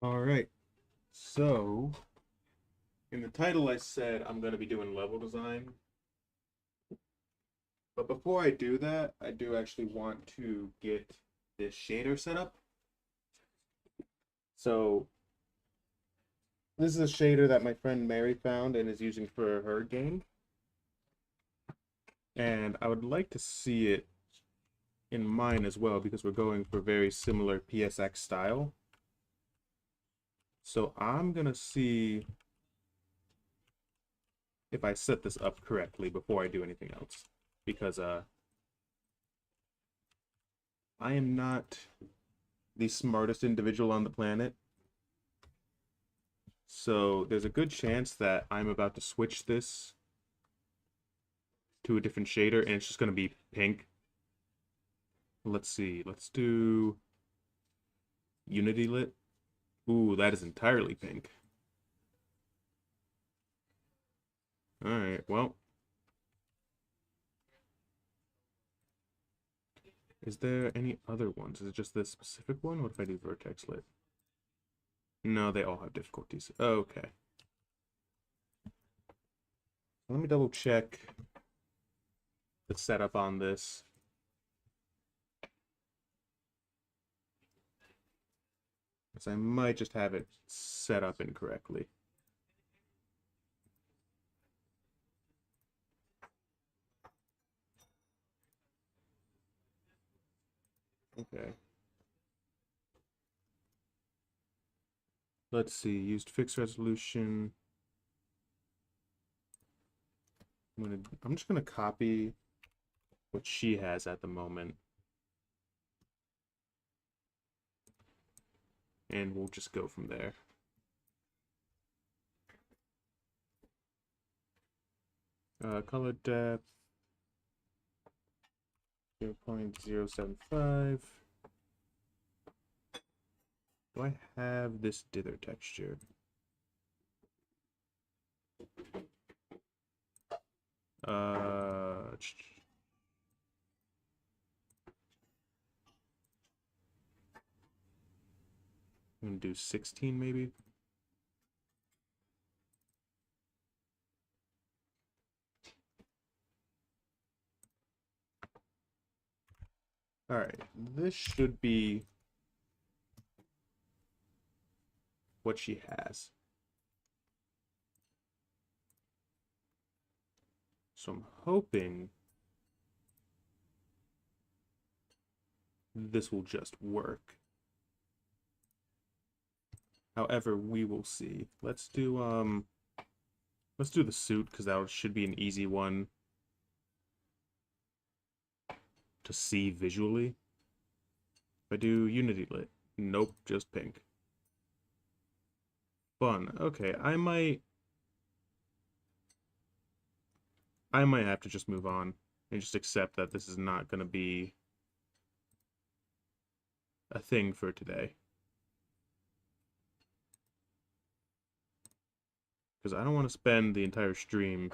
All right. So, in the title, I said I'm going to be doing level design. But before I do that, I do actually want to get this shader set up. So, this is a shader that my friend Mary found and is using for her game. And I would like to see it in mine as well because we're going for very similar PSX style. So, I'm going to see if I set this up correctly before I do anything else. Because I am not the smartest individual on the planet. So there's a good chance that I'm about to switch this to a different shader and it's just going to be pink. Let's see. Let's do Unity Lit. Ooh, that is entirely pink. All right, well, is there any other ones? Is it just this specific one? What if I do Vertex Lit? No, they all have difficulties. Okay. Let me double check the setup on this. Because I might just have it set up incorrectly. Okay. Let's see. Used fixed resolution. I'm just gonna copy what she has at the moment, and we'll just go from there. Color depth 0.075. Do I have this dither texture? I'm gonna do 16 maybe. All right, this should be what she has. So I'm hoping this will just work. However, we will see. Let's do the suit because that should be an easy one to see visually. If I do Unity Lit, nope, just pink. Fun. Okay, I might have to just move on and just accept that this is not going to be a thing for today. Because I don't want to spend the entire stream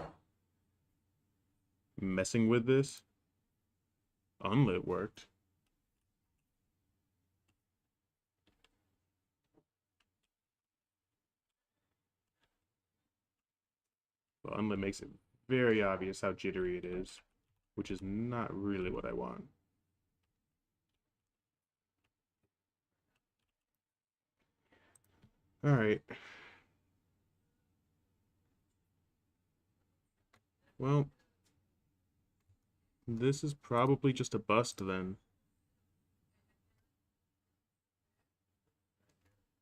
messing with this. Unlit worked. But unlit makes it very obvious how jittery it is, which is not really what I want. All right. Well, this is probably just a bust then.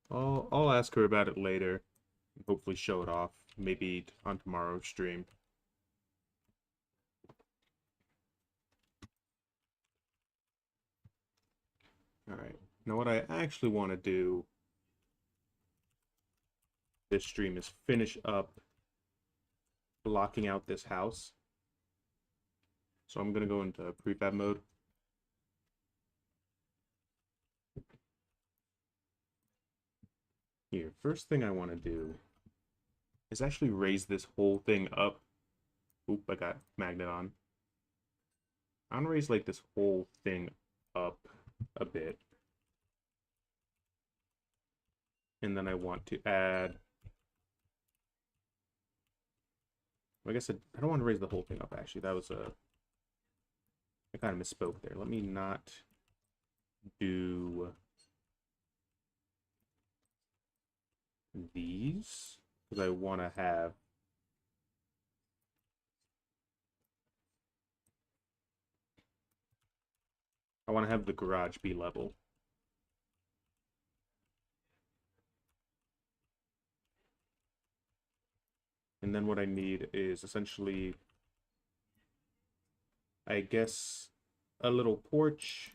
I'll ask her about it later and hopefully show it off, maybe on tomorrow's stream. All right. Now what I actually want to do this stream is finish up blocking out this house. So I'm gonna go into prefab mode. Here, first thing I want to do is actually raise this whole thing up. Oop, I got magnet on. I'm gonna raise like this whole thing up a bit. And then I want to add, I guess I don't want to raise the whole thing up, actually. That was I kind of misspoke there. Let me not do these, because I want to have the garage be level. And then what I need is essentially, I guess, a little porch.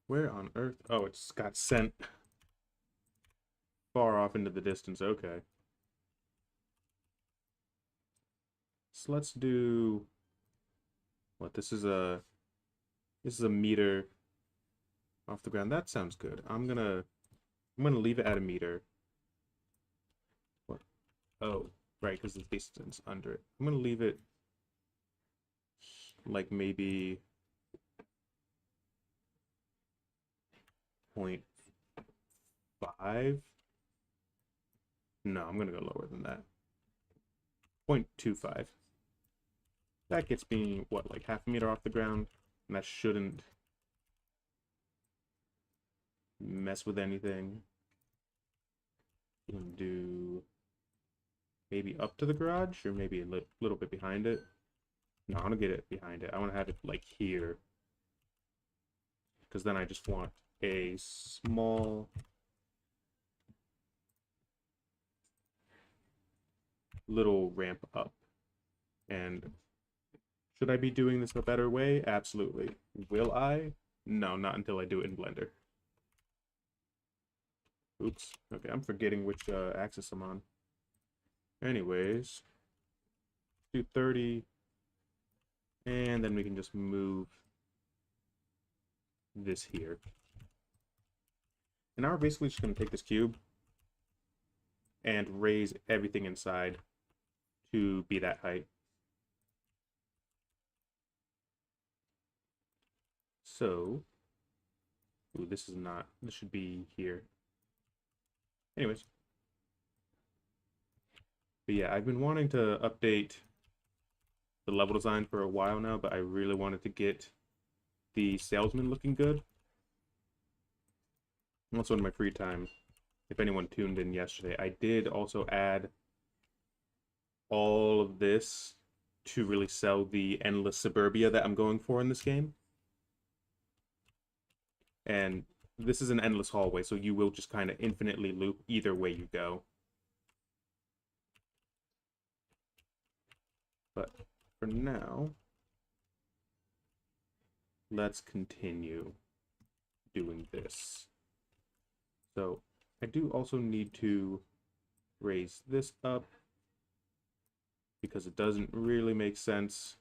Where on earth? Oh, it's got sent far off into the distance. Okay. So let's do what? This is a meter off the ground. That sounds good. I'm gonna leave it at a meter. What? Oh, right, because the distance under it. I'm gonna leave it like maybe 0.5. No, I'm gonna go lower than that. 0.25. That gets me what, like half a meter off the ground, and that shouldn't mess with anything. You can do maybe up to the garage, or maybe a little bit behind it. No, I want to get it behind it. I want to have it like here, because then I just want a small little ramp up. And should I be doing this a better way? Absolutely. Will I? No, not until I do it in Blender. Oops. Okay, I'm forgetting which axis I'm on. Anyways, do 30, and then we can just move this here. And now we're basically just going to take this cube and raise everything inside to be that height. So, ooh, this should be here. Anyways. But yeah, I've been wanting to update the level design for a while now, but I really wanted to get the salesman looking good. And also in my free time, if anyone tuned in yesterday, I did also add all of this to really sell the endless suburbia that I'm going for in this game. And this is an endless hallway, so you will just kind of infinitely loop either way you go. But for now, let's continue doing this. So I do also need to raise this up, because it doesn't really make sense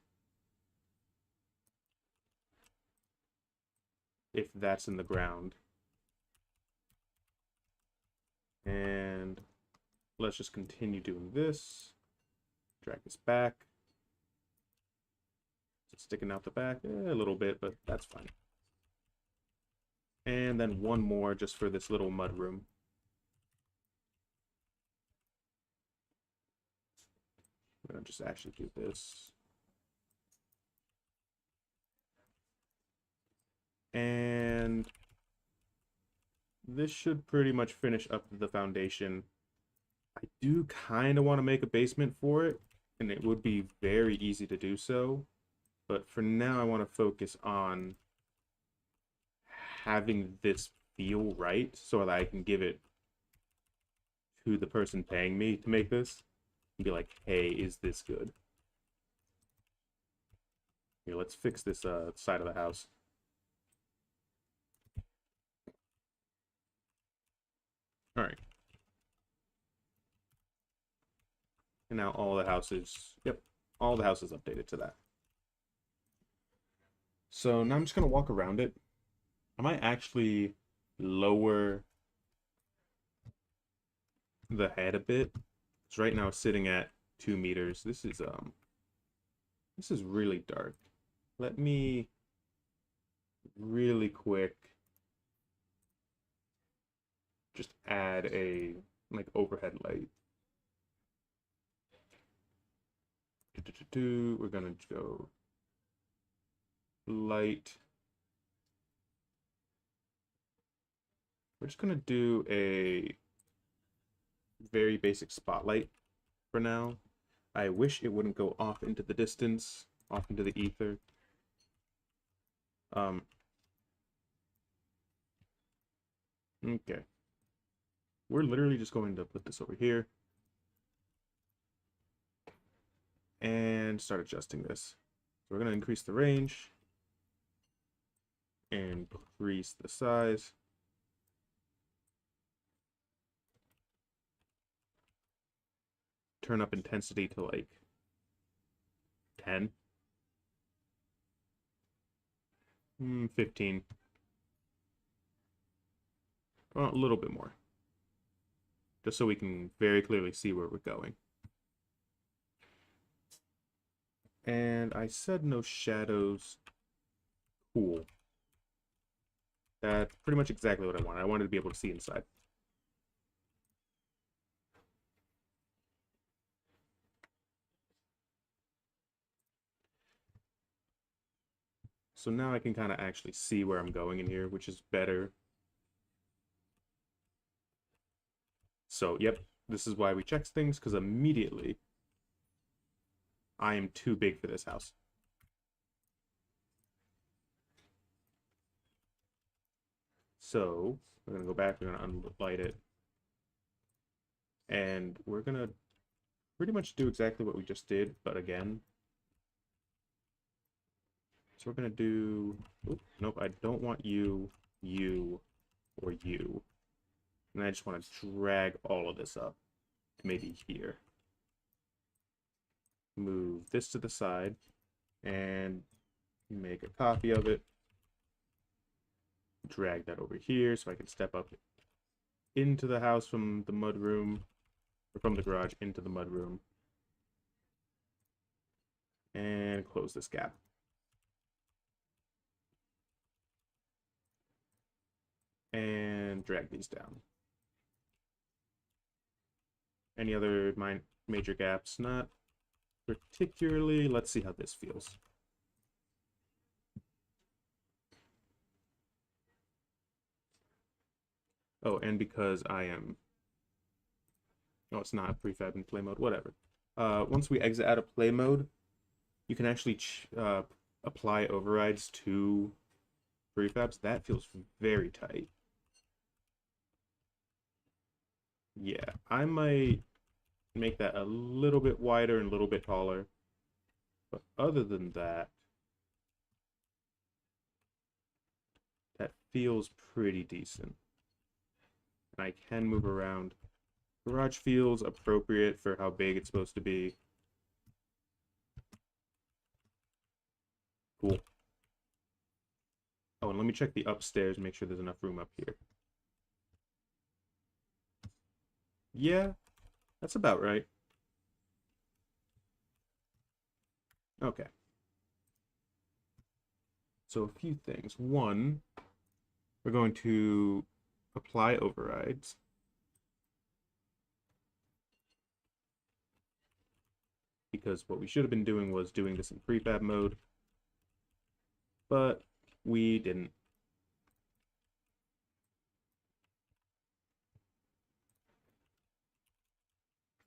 if that's in the ground. And let's just continue doing this. Drag this back. It's sticking out the back a little bit, but that's fine. And then one more just for this little mud room. I'm gonna just actually do this. And this should pretty much finish up the foundation. I do kind of want to make a basement for it, and it would be very easy to do so. But for now, I want to focus on having this feel right so that I can give it to the person paying me to make this and be like, hey, is this good? Here, let's fix this side of the house. All right. And now all the houses, yep, all the houses updated to that. So now I'm just going to walk around it. I might actually lower the head a bit. Because right now it's sitting at 2 meters. This is really dark. Let me really quick just add a like overhead light. We're gonna go light. We're just gonna do a very basic spotlight for now. I wish it wouldn't go off into the distance, off into the ether. Okay. We're literally just going to put this over here and start adjusting this. So we're going to increase the range, increase the size. Turn up intensity to like 10. 15. Well, a little bit more. Just so we can very clearly see where we're going. And I said no shadows. Cool. That's pretty much exactly what I wanted. I wanted to be able to see inside. So now I can kind of actually see where I'm going in here, which is better. So, yep, this is why we check things, because immediately I am too big for this house. So, we're going to go back, we're going to unlight it. And we're going to pretty much do exactly what we just did, but again. So we're going to do... Oop, nope, I don't want you, or you. And I just want to drag all of this up. Maybe here. Move this to the side. And make a copy of it. Drag that over here so I can step up into the house from the mudroom. Or from the garage into the mudroom. And close this gap. And drag these down. Any other major gaps? Not particularly. Let's see how this feels. Oh, and because I am... Oh, it's not a prefab in play mode. Whatever. Once we exit out of play mode, you can actually apply overrides to prefabs. That feels very tight. Yeah, I might make that a little bit wider and a little bit taller. But other than that, that feels pretty decent. And I can move around. Garage feels appropriate for how big it's supposed to be. Cool. Oh, and let me check the upstairs and make sure there's enough room up here. Yeah, that's about right. Okay. So a few things. One, we're going to apply overrides. Because what we should have been doing was doing this in prefab mode. But we didn't.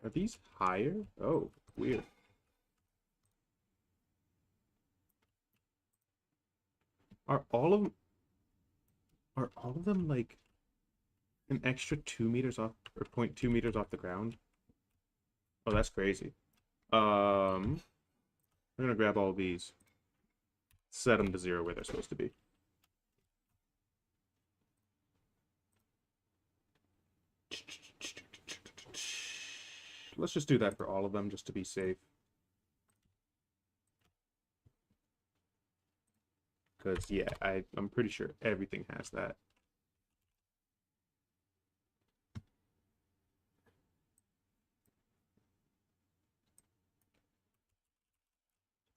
Are these higher? Oh, weird. Are all of them like an extra 2 meters off or 0.2 meters off the ground? Oh, that's crazy. I'm gonna grab all of these, set them to 0 where they're supposed to be. Let's just do that for all of them just to be safe. Because, yeah, I'm pretty sure everything has that.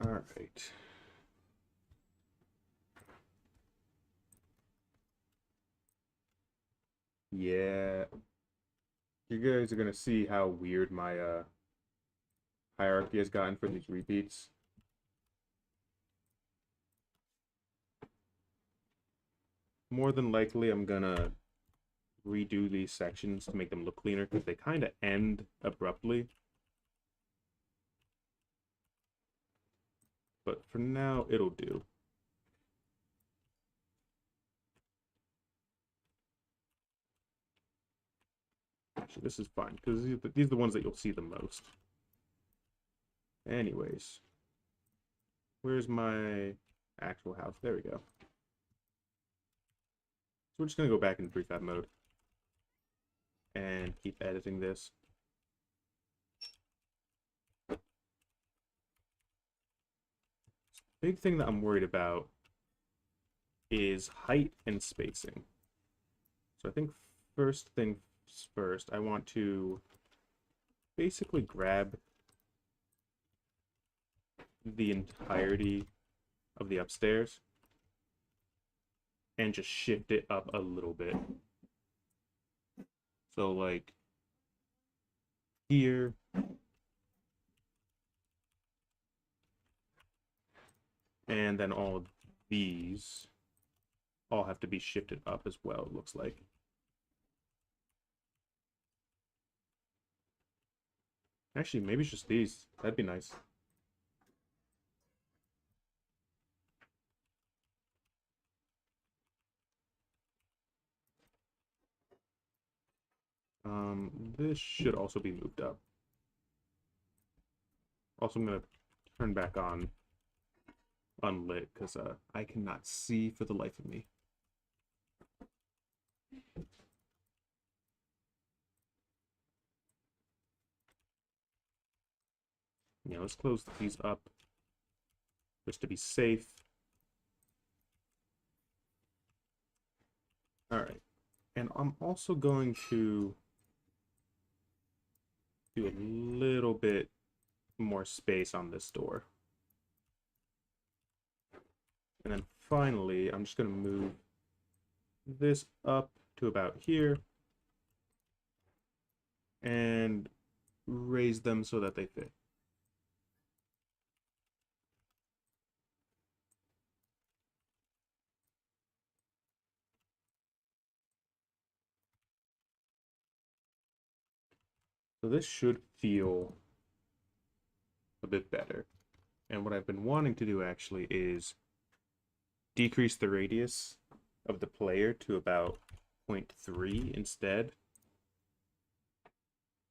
All right. Yeah. You guys are gonna see how weird my hierarchy has gotten for these repeats. More than likely, I'm gonna redo these sections to make them look cleaner because they kind of end abruptly. But for now, it'll do. Actually, this is fine because these are the ones that you'll see the most. Anyways, where's my actual house? There we go. So we're just gonna go back in prefab mode and keep editing this. Big thing that I'm worried about is height and spacing. So I think first things first, I want to basically grab the entirety of the upstairs and just shift it up a little bit. So like here, and then all of these all have to be shifted up as well, it looks like. Actually, maybe it's just these. That'd be nice. This should also be moved up. Also, I'm gonna turn back on unlit because I cannot see for the life of me. Yeah, let's close these up just to be safe. All right, and I'm also going to do a little bit more space on this door. And then finally, I'm just going to move this up to about here and raise them so that they fit. So this should feel a bit better. And what I've been wanting to do actually is decrease the radius of the player to about 0.3 instead.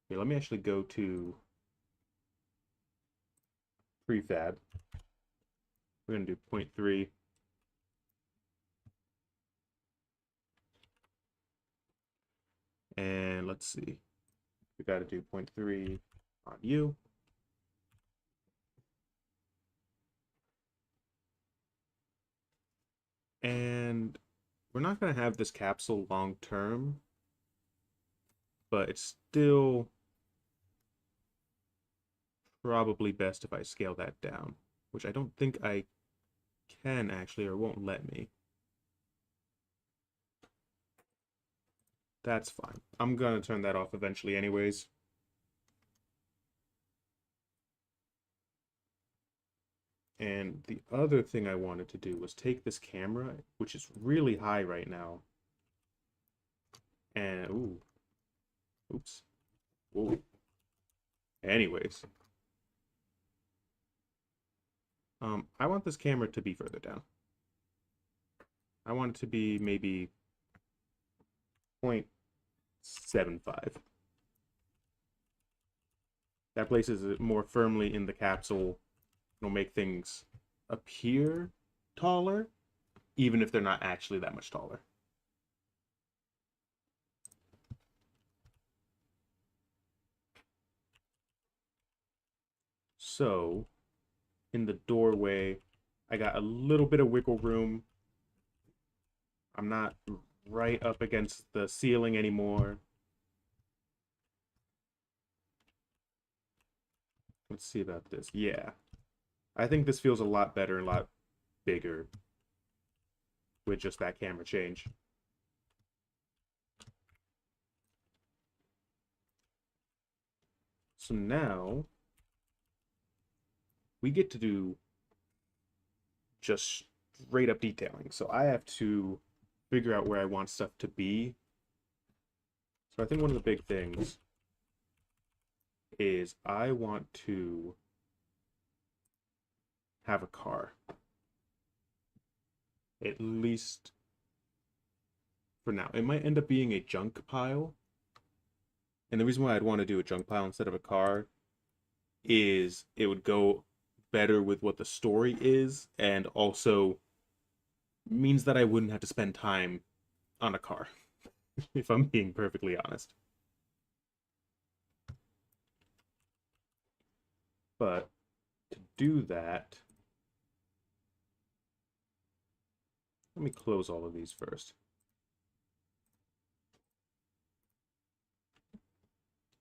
Okay, let me actually go to prefab. We're going to do 0.3. And let's see. We got to do 0.3 on you. And we're not going to have this capsule long term, but it's still probably best if I scale that down, which I don't think I can actually, or won't let me. That's fine. I'm going to turn that off eventually anyways. And the other thing I wanted to do was take this camera, which is really high right now, and oops. Whoa. Anyways, I want this camera to be further down. I want it to be maybe 0.75. That places it more firmly in the capsule. It'll make things appear taller, even if they're not actually that much taller. So, in the doorway, I got a little bit of wiggle room. I'm not right up against the ceiling anymore. Let's see about this. Yeah. I think this feels a lot better and a lot bigger with just that camera change. So now we get to do just straight up detailing. So I have to figure out where I want stuff to be. So I think one of the big things is I want to have a car. At least for now. It might end up being a junk pile. And the reason why I'd want to do a junk pile instead of a car is it would go better with what the story is, and also means that I wouldn't have to spend time on a car, if I'm being perfectly honest. But to do that, let me close all of these first.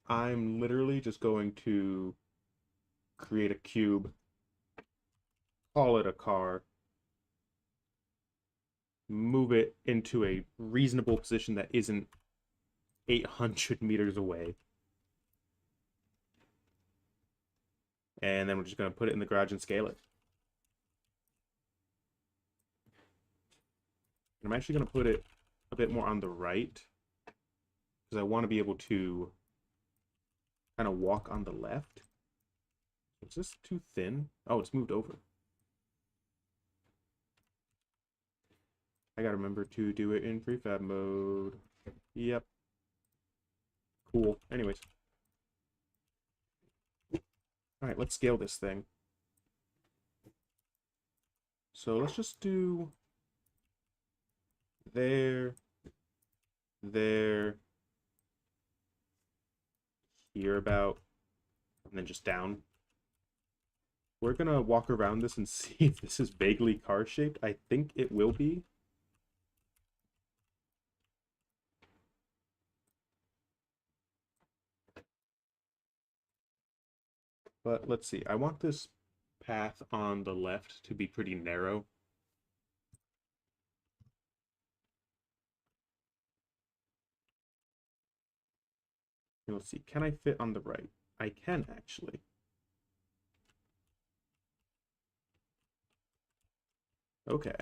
I'm literally just going to create a cube, call it a car, move it into a reasonable position that isn't 800 meters away. And then we're just going to put it in the garage and scale it. And I'm actually going to put it a bit more on the right, because I want to be able to kind of walk on the left. Is this too thin? Oh, it's moved over. I gotta remember to do it in prefab mode. Yep. Cool. Anyways. Alright, let's scale this thing. So let's just do there, here about, and then just down. We're gonna walk around this and see if this is vaguely car-shaped. I think it will be. But let's see. I want this path on the left to be pretty narrow. And let's see. Can I fit on the right? I can actually. Okay.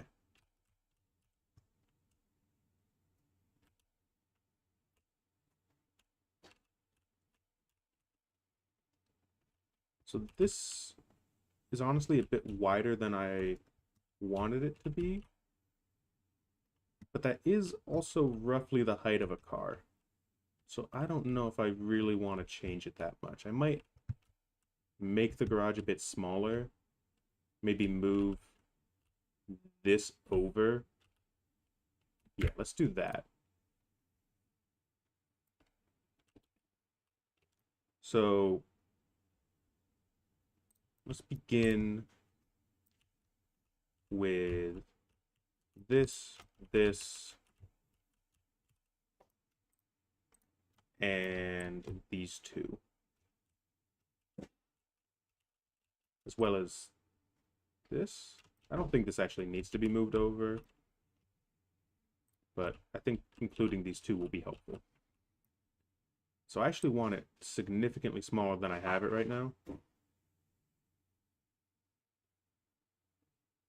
So this is honestly a bit wider than I wanted it to be. But that is also roughly the height of a car. So I don't know if I really want to change it that much. I might make the garage a bit smaller. Maybe move this over. Yeah, let's do that. So let's begin with this, and these two. As well as this. I don't think this actually needs to be moved over, but I think including these two will be helpful. So I actually want it significantly smaller than I have it right now.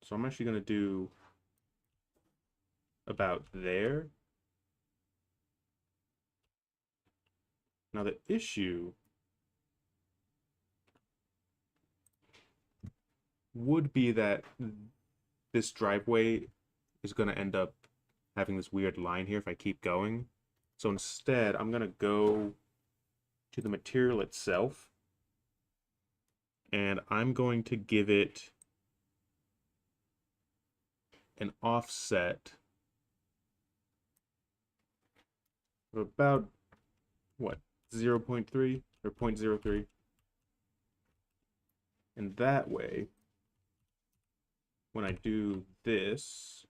So I'm actually going to do about there. Now the issue would be that this driveway is going to end up having this weird line here if I keep going. So instead, I'm going to go to the material itself, and I'm going to give it an offset of about, what, 0.3 or 0.03. And that way, when I do this,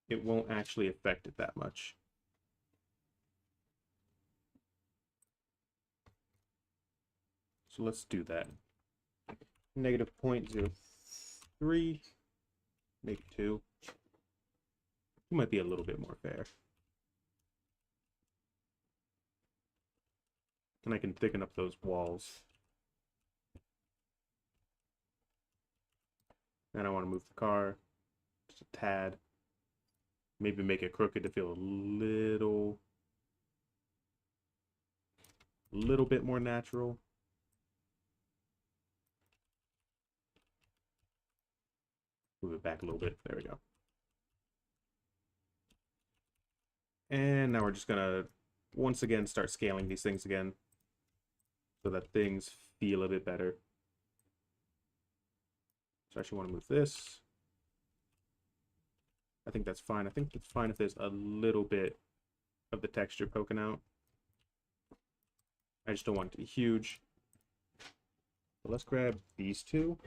it won't actually affect it that much. So let's do that. Negative 0.03, make 2. It might be a little bit more fair. And I can thicken up those walls. And I want to move the car just a tad. Maybe make it crooked to feel a little bit more natural. Move it back a little bit. There we go. And now we're just gonna once again start scaling these things again so that things feel a bit better. So I actually want to move this. I think that's fine. I think it's fine if there's a little bit of the texture poking out. I just don't want it to be huge. So let's grab these two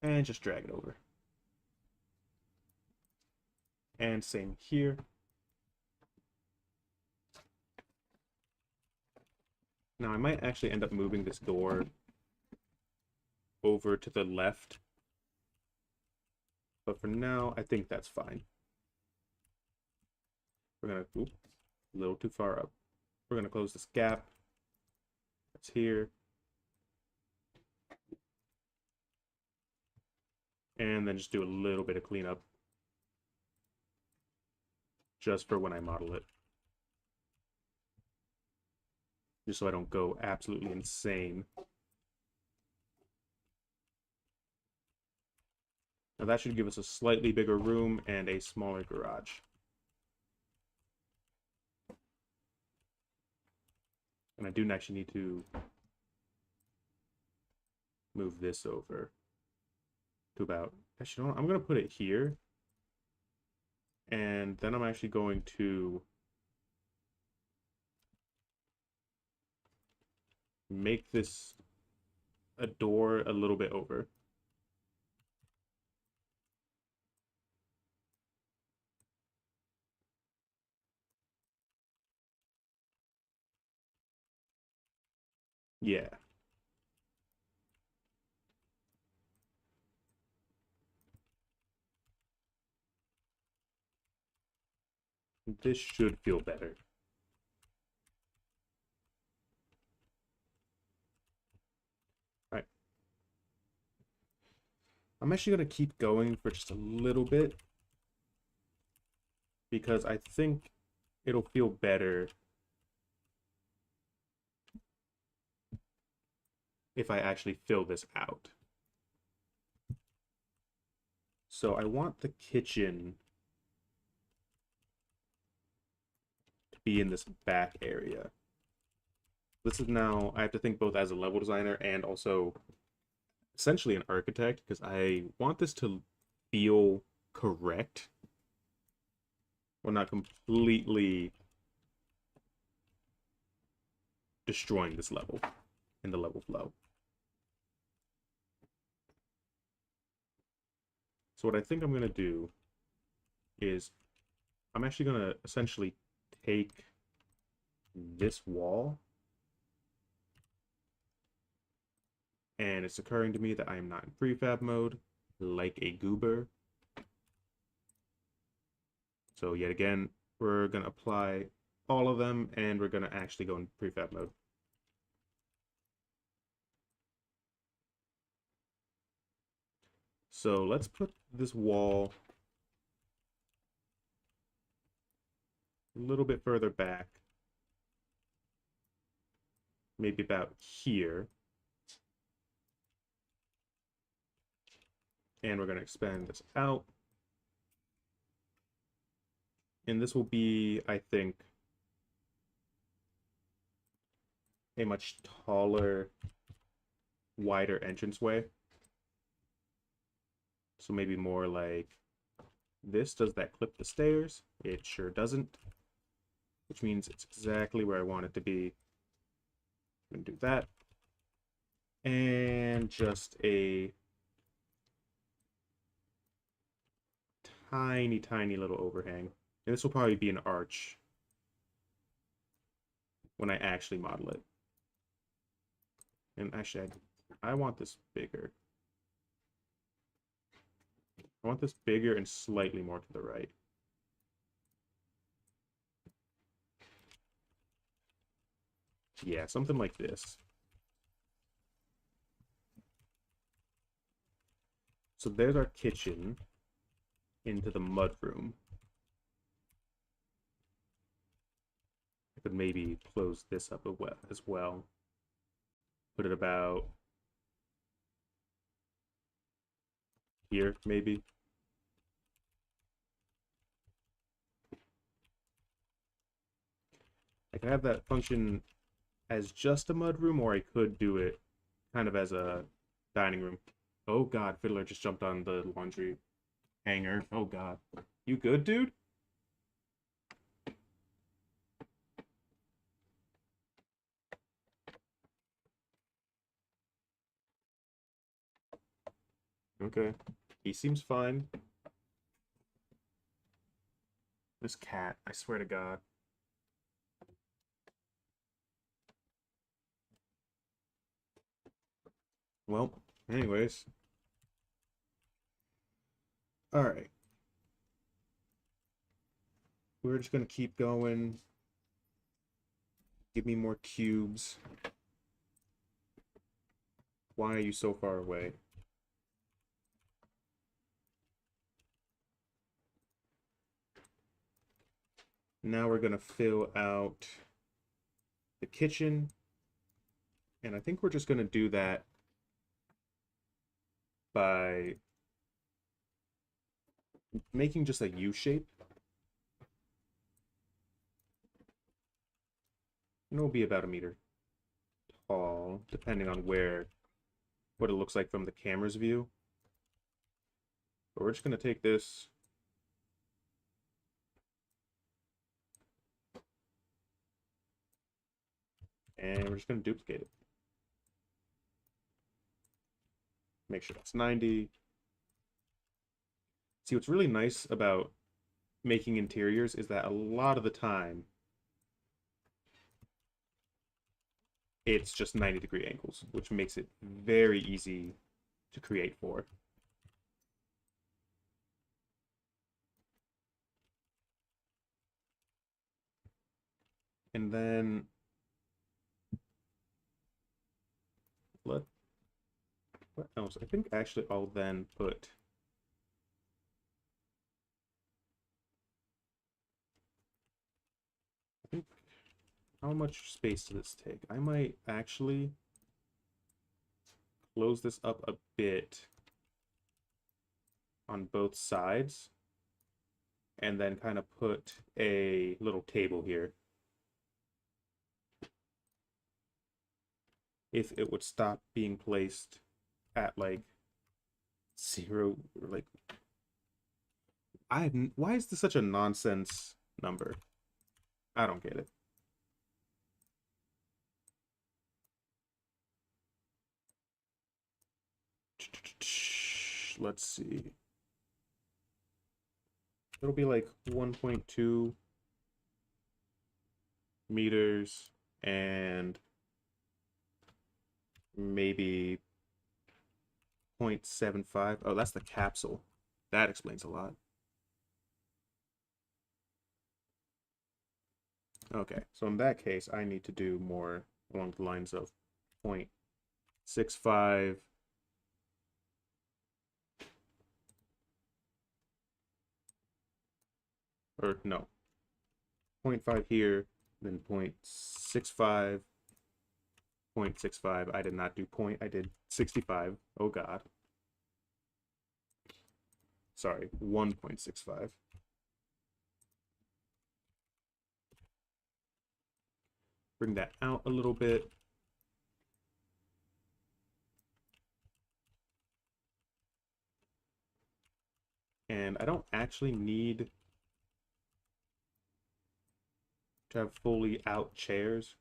and just drag it over. And same here. Now I might actually end up moving this door over to the left. But for now, I think that's fine. We're gonna, oop, a little too far up. We're gonna close this gap. That's here. And then just do a little bit of cleanup. Just for when I model it. Just so I don't go absolutely insane. Now that should give us a slightly bigger room and a smaller garage. And I do actually need to move this over to about, actually, I'm going to put it here. And then I'm actually going to make this a door a little bit over. Yeah. This should feel better. All right. I'm actually going to keep going for just a little bit because I think it'll feel better if I actually fill this out. So I want the kitchen to be in this back area. This is now, I have to think both as a level designer and also essentially an architect, because I want this to feel correct. Well, not completely destroying this level in the level flow. So what I think I'm going to do is I'm actually going to essentially take this wall, and it's occurring to me that I am not in prefab mode like a goober. So yet again, we're going to apply all of them and we're going to actually go in prefab mode. So let's put this wall a little bit further back, maybe about here. And we're going to expand this out. And this will be, I think, a much taller, wider entranceway. So maybe more like this. Does that clip the stairs? It sure doesn't. Which means it's exactly where I want it to be. I'm going to do that. And just a tiny, tiny little overhang. And this will probably be an arch when I actually model it. And actually, I want this bigger. I want this bigger and slightly more to the right. Yeah, something like this. So there's our kitchen into the mudroom. I could maybe close this up as well. Put it about here, maybe. I could have that function as just a mudroom, or I could do it kind of as a dining room. Oh god, Fiddler just jumped on the laundry hanger. Oh god. You good, dude? Okay. He seems fine. This cat, I swear to god. Well, anyways. Alright. We're just gonna keep going. Give me more cubes. Why are you so far away? Now we're gonna fill out the kitchen. And I think we're just gonna do that by making just a U shape. And it'll be about a meter tall, depending on what it looks like from the camera's view. But we're just gonna take this. And we're just gonna duplicate it. Make sure that's 90. See, what's really nice about making interiors is that a lot of the time it's just 90-degree angles, which makes it very easy to create for. And then what else? I think actually I'll then put I think how much space does this take? I might actually close this up a bit on both sides and then kind of put a little table here. If it would stop being placed at like 0, or like why is this such a nonsense number? I don't get it. Let's see. It'll be like 1.2 meters and maybe 0.75. Oh, that's the capsule. That explains a lot. Okay, so in that case, I need to do more along the lines of 0.65. Or no, 0.5 here, then 0.65, 0.65. I did not do point, I did 65. Oh God. Sorry, 1.65. Bring that out a little bit. And I don't actually need to have fully out chairs.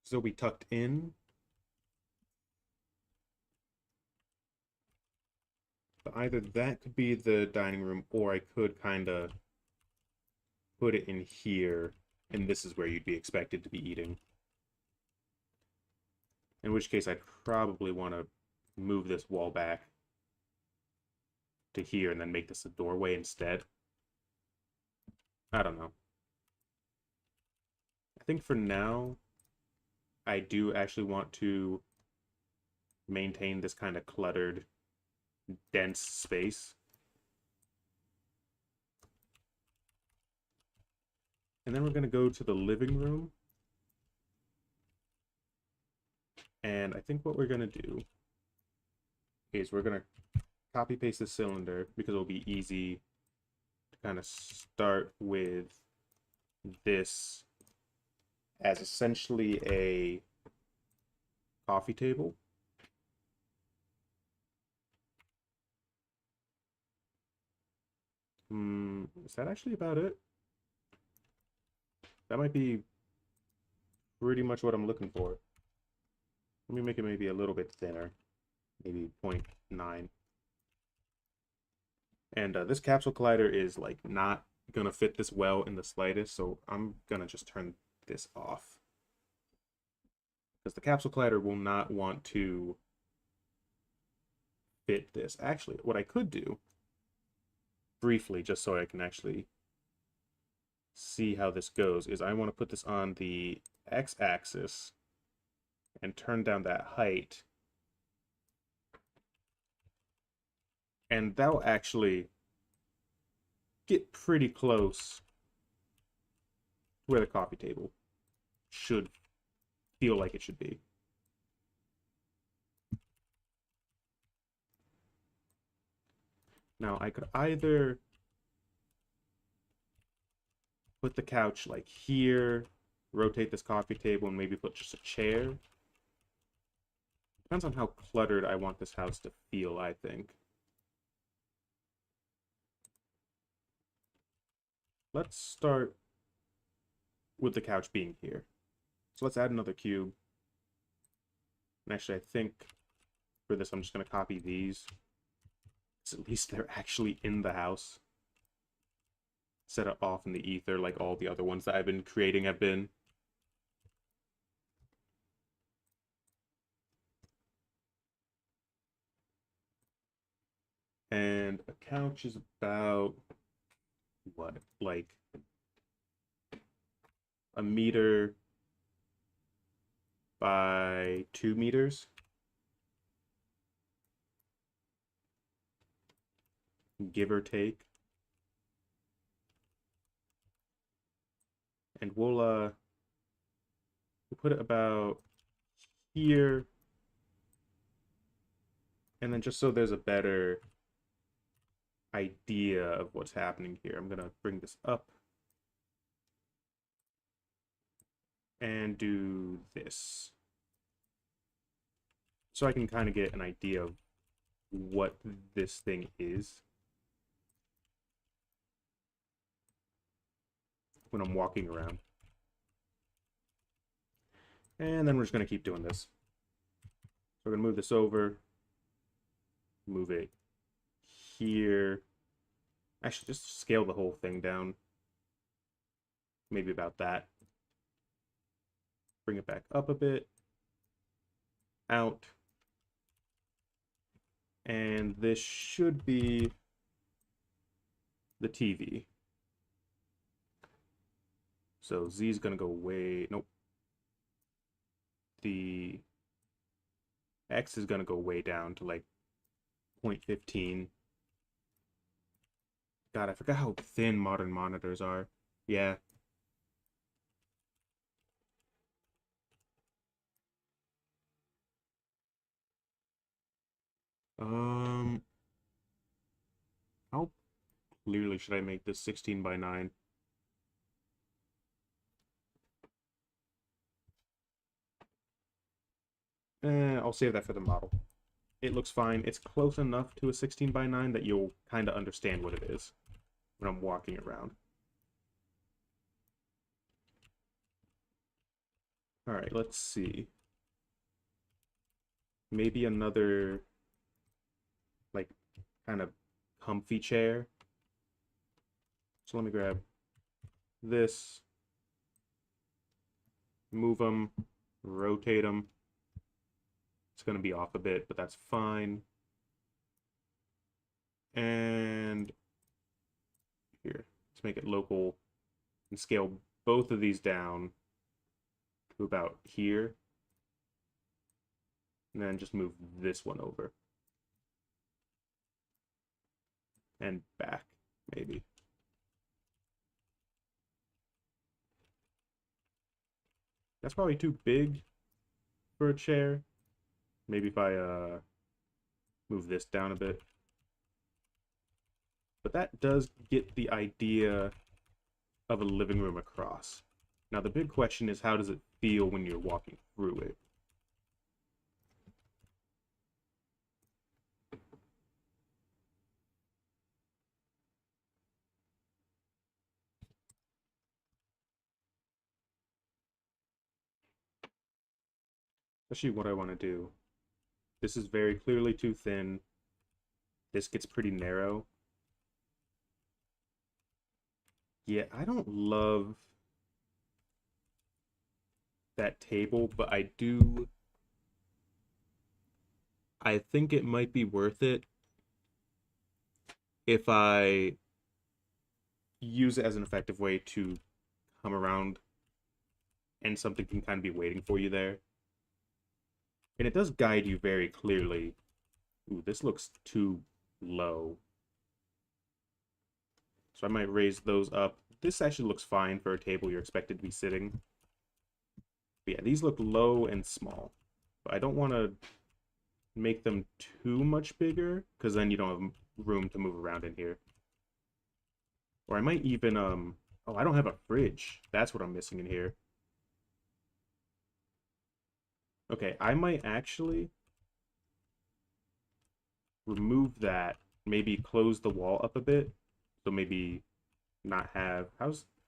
So we tucked in. But either that could be the dining room, or I could kind of put it in here, and this is where you'd be expected to be eating. In which case, I'd probably want to move this wall back to here and then make this a doorway instead. I don't know. I think for now, I do actually want to maintain this kind of cluttered, dense space. And then we're going to go to the living room. And I think what we're going to do is we're going to copy paste the cylinder because it'll be easy to kind of start with this as essentially a coffee table. Is that actually about it? That might be pretty much what I'm looking for. Let me make it maybe a little bit thinner, maybe 0.9. And this capsule collider is like not gonna fit this well in the slightest, so I'm gonna just turn this off. Because the capsule collider will not want to fit this. Actually, what I could do, briefly, just so I can actually see how this goes, is I want to put this on the x-axis and turn down that height. And that'll actually get pretty close to where the coffee table should feel like it should be. Now, I could either put the couch like here, rotate this coffee table, and maybe put just a chair. Depends on how cluttered I want this house to feel, I think. Let's start with the couch being here. So let's add another cube. And actually, I think for this, I'm just going to copy these. So at least they're actually in the house. Set it off in the ether like all the other ones that I've been creating have been. And a couch is about, what, like a meter by 2 meters. Give or take. And we'll put it about here. And then just so there's a better idea of what's happening here, I'm gonna bring this up and do this. So I can kind of get an idea of what this thing is when I'm walking around. And then we're just going to keep doing this. So we're going to move this over, move it here. Actually, just scale the whole thing down. Maybe about that. Bring it back up a bit. Out. And this should be the TV. So Z is going to go way... Nope. The X is going to go way down to like 0.15. God, I forgot how thin modern monitors are. Yeah. How clearly should I make this 16 by 9? I'll save that for the model. It looks fine. It's close enough to a 16 by 9 that you'll kind of understand what it is when I'm walking around. Alright, let's see. Maybe another, like, kind of comfy chair. So let me grab this, move them, rotate them. It's going to be off a bit, but that's fine. And here, let's make it local and scale both of these down to about here. And then just move this one over. And back, maybe. That's probably too big for a chair. Maybe if I move this down a bit. But that does get the idea of a living room across. Now the big question is, how does it feel when you're walking through it? Especially what I want to do. This is very clearly too thin. This gets pretty narrow. Yeah, I don't love that table, but I think it might be worth it if I use it as an effective way to come around and something can kind of be waiting for you there. And it does guide you very clearly. Ooh, this looks too low. So I might raise those up. This actually looks fine for a table you're expected to be sitting. But yeah, these look low and small. But I don't want to make them too much bigger, because then you don't have room to move around in here. Or I might even, oh, I don't have a fridge. That's what I'm missing in here. Okay, I might actually remove that. Maybe close the wall up a bit. So maybe not have...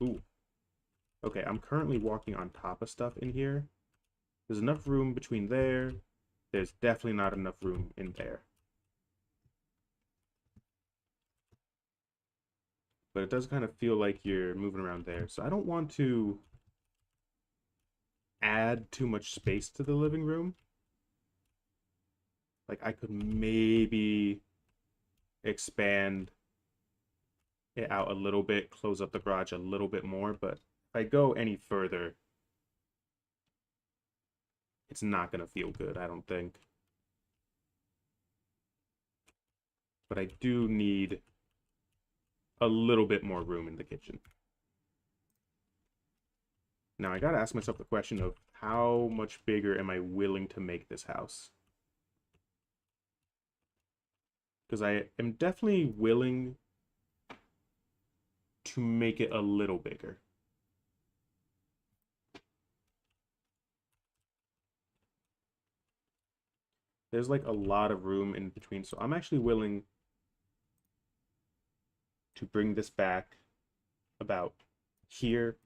Ooh. Okay, I'm currently walking on top of stuff in here. There's enough room between there. There's definitely not enough room in there. But it does kind of feel like you're moving around there. So I don't want to add too much space to the living room. Like, I could maybe expand it out a little bit, close up the garage a little bit more, but if I go any further, it's not going to feel good, I don't think. But I do need a little bit more room in the kitchen. Now, I gotta ask myself the question of how much bigger am I willing to make this house? Because I am definitely willing to make it a little bigger. There's like a lot of room in between, so I'm actually willing to bring this back about here.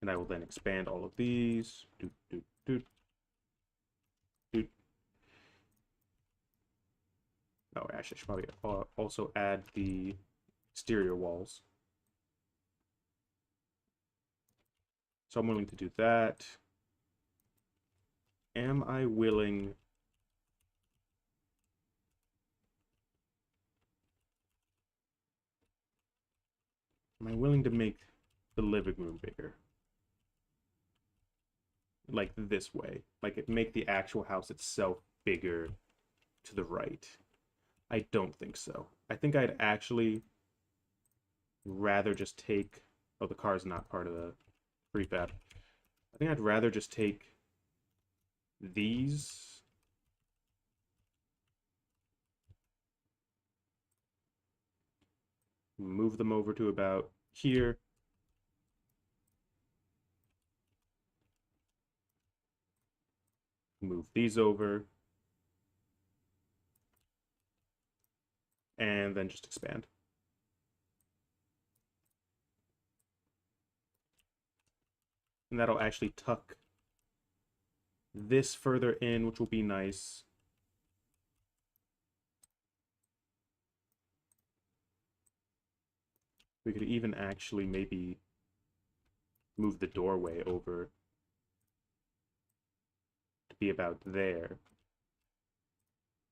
And I will then expand all of these. Doot, doot, doot. Doot. Oh, actually, I should probably also add the exterior walls. So I'm willing to do that. Am I willing... Am I willing to make the living room bigger? Like this way. Like make the actual house itself bigger to the right. I don't think so. I think I'd actually rather just take... Oh, the car is not part of the prefab. I think I'd rather just take these. Move them over to about here. Move these over. And then just expand. And that'll actually tuck this further in, which will be nice. We could even actually maybe move the doorway over to be about there.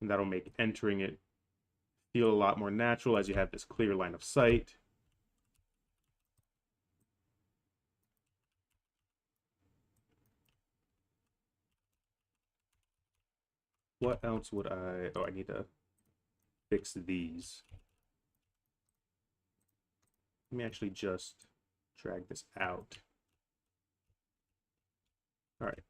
And that'll make entering it feel a lot more natural as you have this clear line of sight. What else would I... Oh, I need to fix these. Let me actually just drag this out. All right.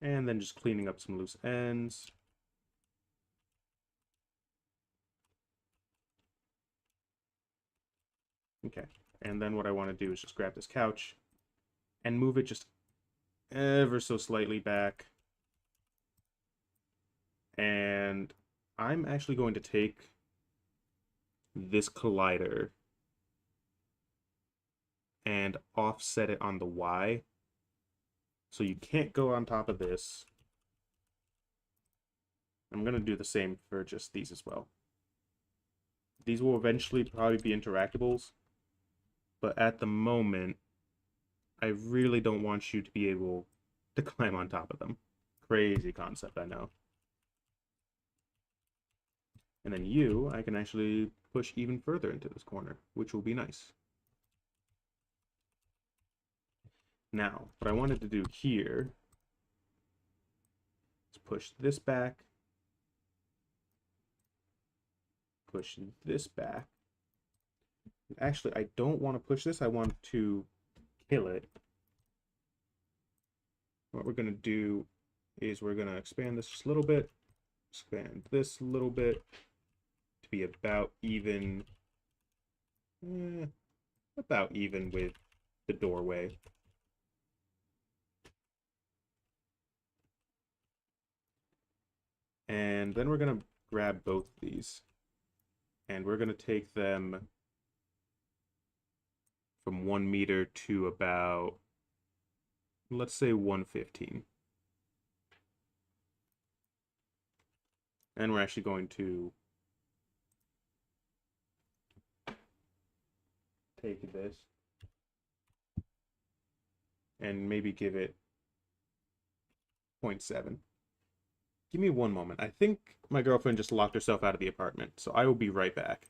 And then just cleaning up some loose ends. Okay. And then what I want to do is just grab this couch and move it just ever so slightly back. And I'm actually going to take this collider and offset it on the Y. So you can't go on top of this. I'm going to do the same for just these as well. These will eventually probably be interactables, but at the moment, I really don't want you to be able to climb on top of them. Crazy concept, I know. And then you, I can actually push even further into this corner, which will be nice. Now, what I wanted to do here is push this back, push this back. Actually, I don't want to push this. I want to kill it. What we're going to do is we're going to expand this just a little bit, expand this a little bit to be about even with the doorway. And then we're going to grab both of these and we're going to take them from 1 meter to about, let's say 115. And we're actually going to take this and maybe give it 0.7. Give me one moment. I think my girlfriend just locked herself out of the apartment, so I will be right back.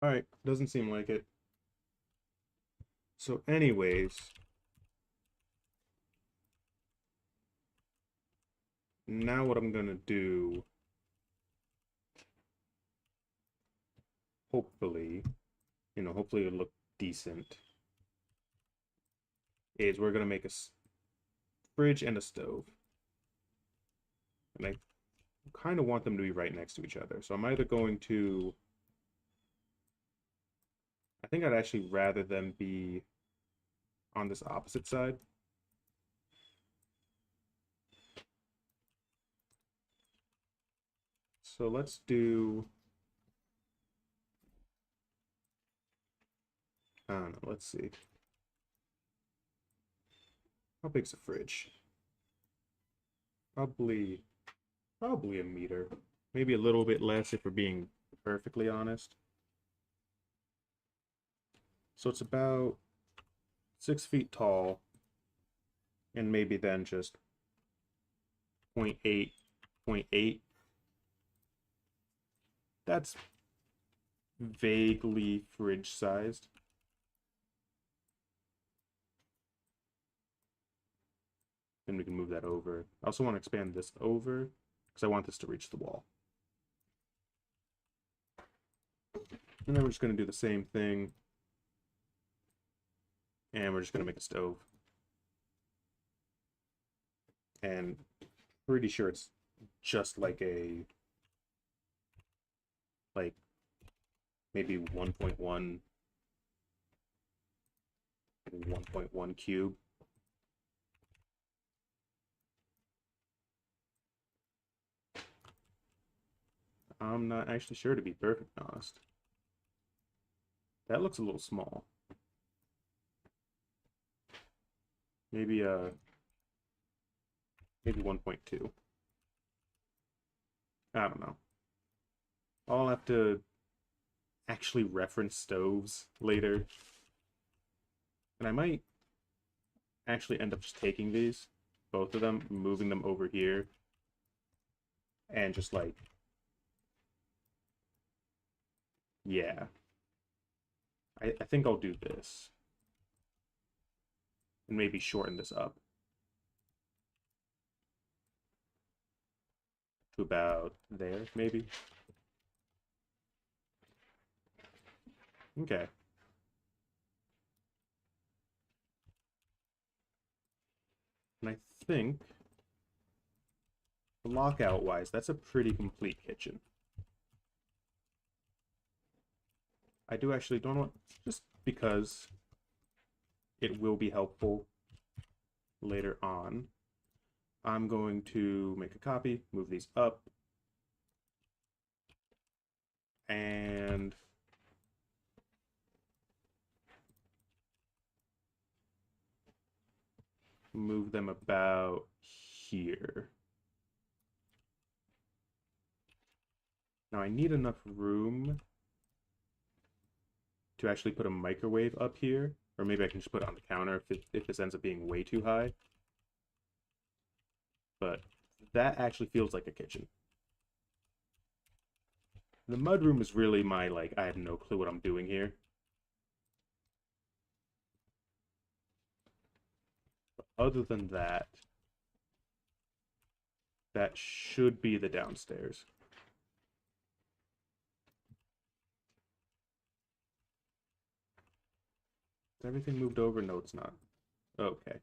Alright, doesn't seem like it. So anyways, now what I'm gonna do, hopefully, hopefully it'll look decent, is we're gonna make a fridge and a stove. And I kind of want them to be right next to each other. So I'm either going to, I think I'd actually rather them be on this opposite side. So let's do, I don't know, let's see. How big's the fridge? Probably a meter. Maybe a little bit less if we're being perfectly honest. So it's about 6 feet tall. And maybe then just 0.8, 0.8. That's vaguely fridge sized. Then we can move that over. I also want to expand this over because I want this to reach the wall. And then we're just going to do the same thing. And we're just going to make a stove. And pretty sure it's just like a, like maybe 1.1 cube. I'm not actually sure, to be perfectly honest. That looks a little small. Maybe maybe 1.2. I don't know. I'll have to actually reference stoves later. And I might actually end up just taking these, both of them, moving them over here, and just like, yeah. I think I'll do this. And maybe shorten this up to about there, maybe. Okay. And I think, lockout-wise, that's a pretty complete kitchen. I do actually don't want, just because it will be helpful later on, I'm going to make a copy, move these up, and move them about here. Now I need enough room to actually put a microwave up here, or maybe I can just put it on the counter if this ends up being way too high. But that actually feels like a kitchen. The mudroom is really my, like, I have no clue what I'm doing here. But other than that, that should be the downstairs. Is everything moved over? No, it's not. Okay.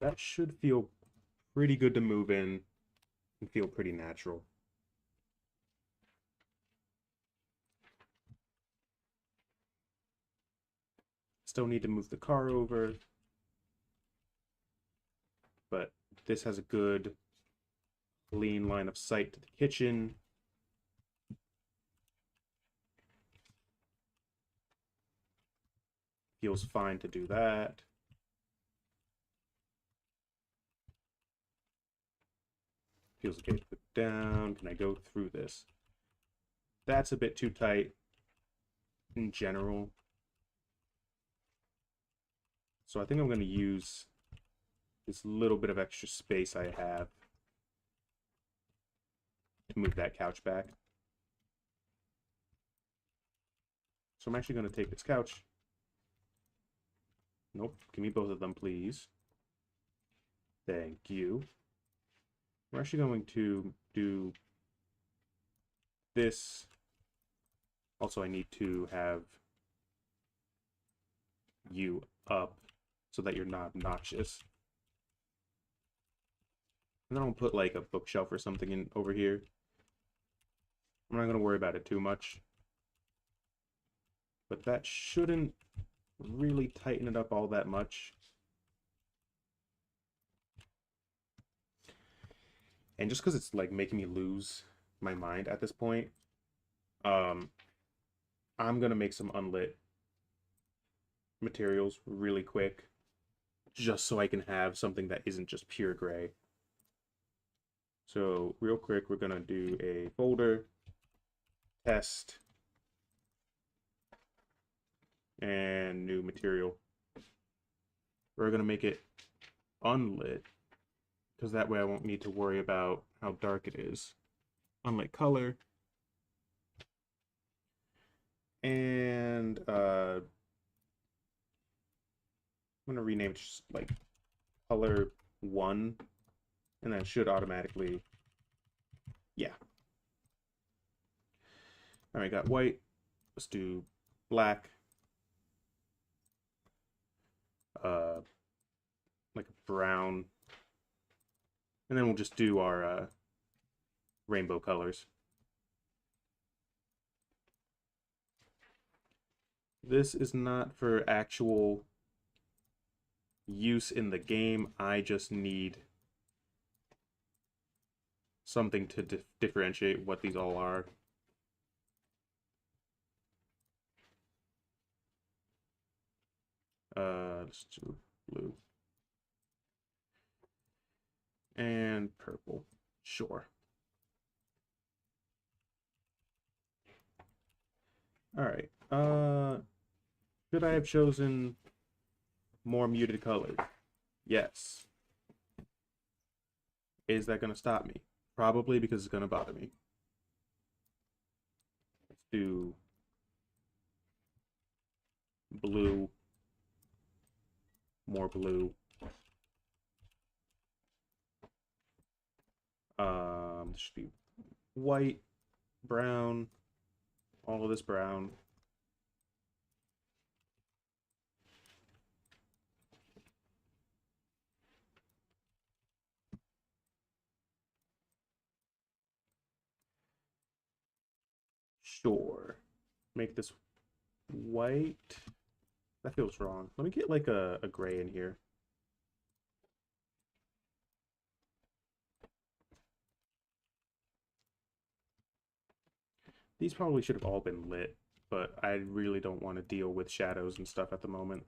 That should feel pretty good to move in and feel pretty natural. Still need to move the car over, but this has a good clean line of sight to the kitchen. Feels fine to do that. Feels okay to put down. Can I go through this? That's a bit too tight in general. So I think I'm going to use this little bit of extra space I have to move that couch back. So I'm actually going to take this couch. Nope, give me both of them, please. Thank you. We're actually going to do this. Also, I need to have you up so that you're not obnoxious. And then I'll put like a bookshelf or something in over here. I'm not going to worry about it too much. But that shouldn't really tighten it up all that much. And just because it's like making me lose my mind at this point, I'm gonna make some unlit materials really quick, just so I can have something that isn't just pure gray. So real quick, we're gonna do a folder, test, and new material. We're gonna make it unlit, because that way I won't need to worry about how dark it is. Unlit color. And I'm gonna rename it just like color 1, and then it should automatically, yeah. All right, got white. Let's do black. Like a brown. And then we'll just do our rainbow colors. This is not for actual use in the game. I just need something to differentiate what these all are. Let's do blue. And purple. Sure. Alright. Should I have chosen more muted colors? Yes. Is that going to stop me? Probably, because it's going to bother me. Let's do blue. More blue. This should be white, brown, all of this brown. Sure. Make this white. That feels wrong. Let me get like a gray in here. These probably should have all been lit, but I really don't want to deal with shadows and stuff at the moment.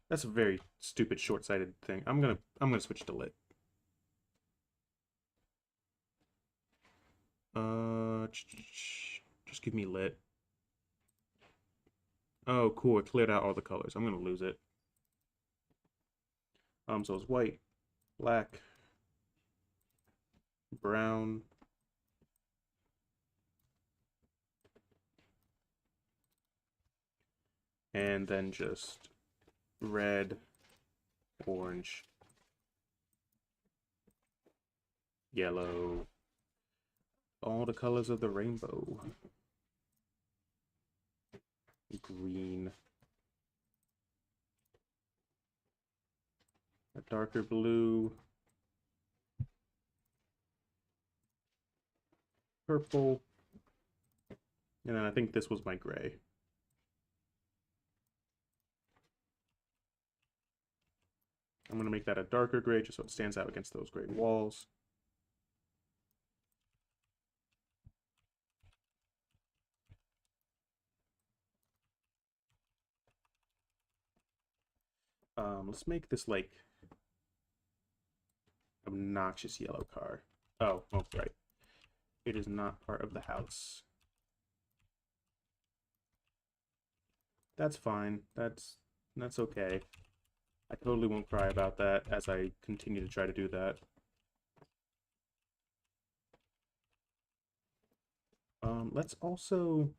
That's a very stupid, short-sighted thing. I'm gonna switch to lit. Just give me lit. Oh, cool! It cleared out all the colors. I'm gonna lose it. So it's white, black, brown, and then just red, orange, yellow, all the colors of the rainbow. Green, a darker blue, purple, and then I think this was my gray. I'm going to make that a darker gray just so it stands out against those gray walls. Let's make this like obnoxious yellow car. Oh, right. It is not part of the house. That's fine. That's okay. I totally won't cry about that as I continue to try to do that. Let's also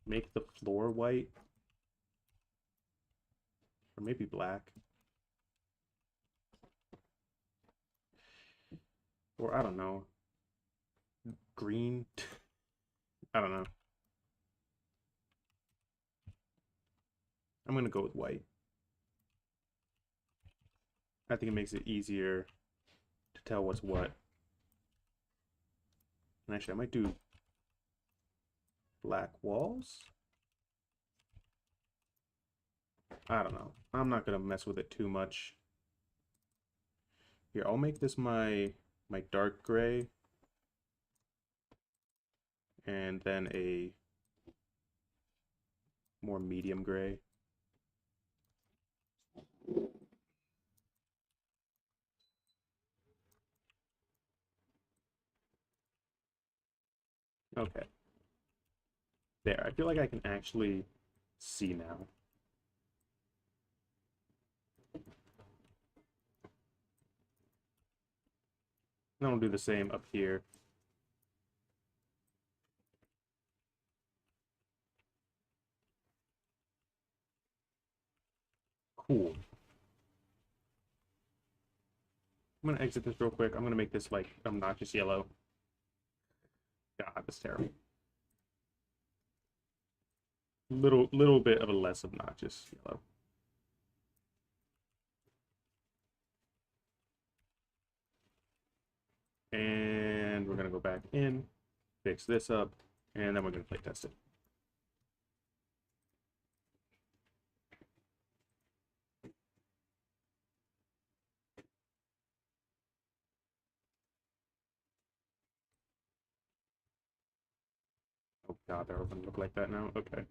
make the floor white. Or maybe black. Or I don't know. Green. I don't know. I'm gonna go with white. I think it makes it easier to tell what's what. And actually, I might do black walls. I don't know. I'm not gonna mess with it too much. Here, I'll make this my dark gray. And then a more medium gray. Okay. There, I feel like I can actually see now. And I'll do the same up here. Cool. I'm gonna exit this real quick. I'm gonna make this like obnoxious yellow. God, that's terrible. Little bit of a less obnoxious yellow. And we're gonna go back in, fix this up, and then we're gonna play test it. God, they're all gonna look like that now. Okay.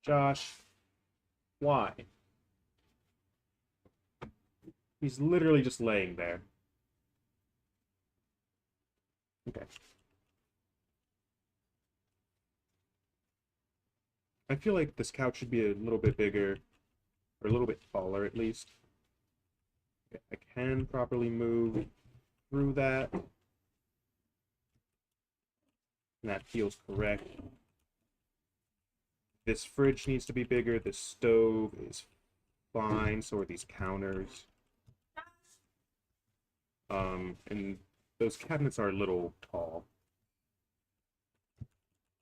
Josh, why? He's literally just laying there. Okay. I feel like this couch should be a little bit bigger, or a little bit taller at least. Okay, I can properly move through that. And that feels correct. This fridge needs to be bigger. This stove is fine. So are these counters. And those cabinets are a little tall.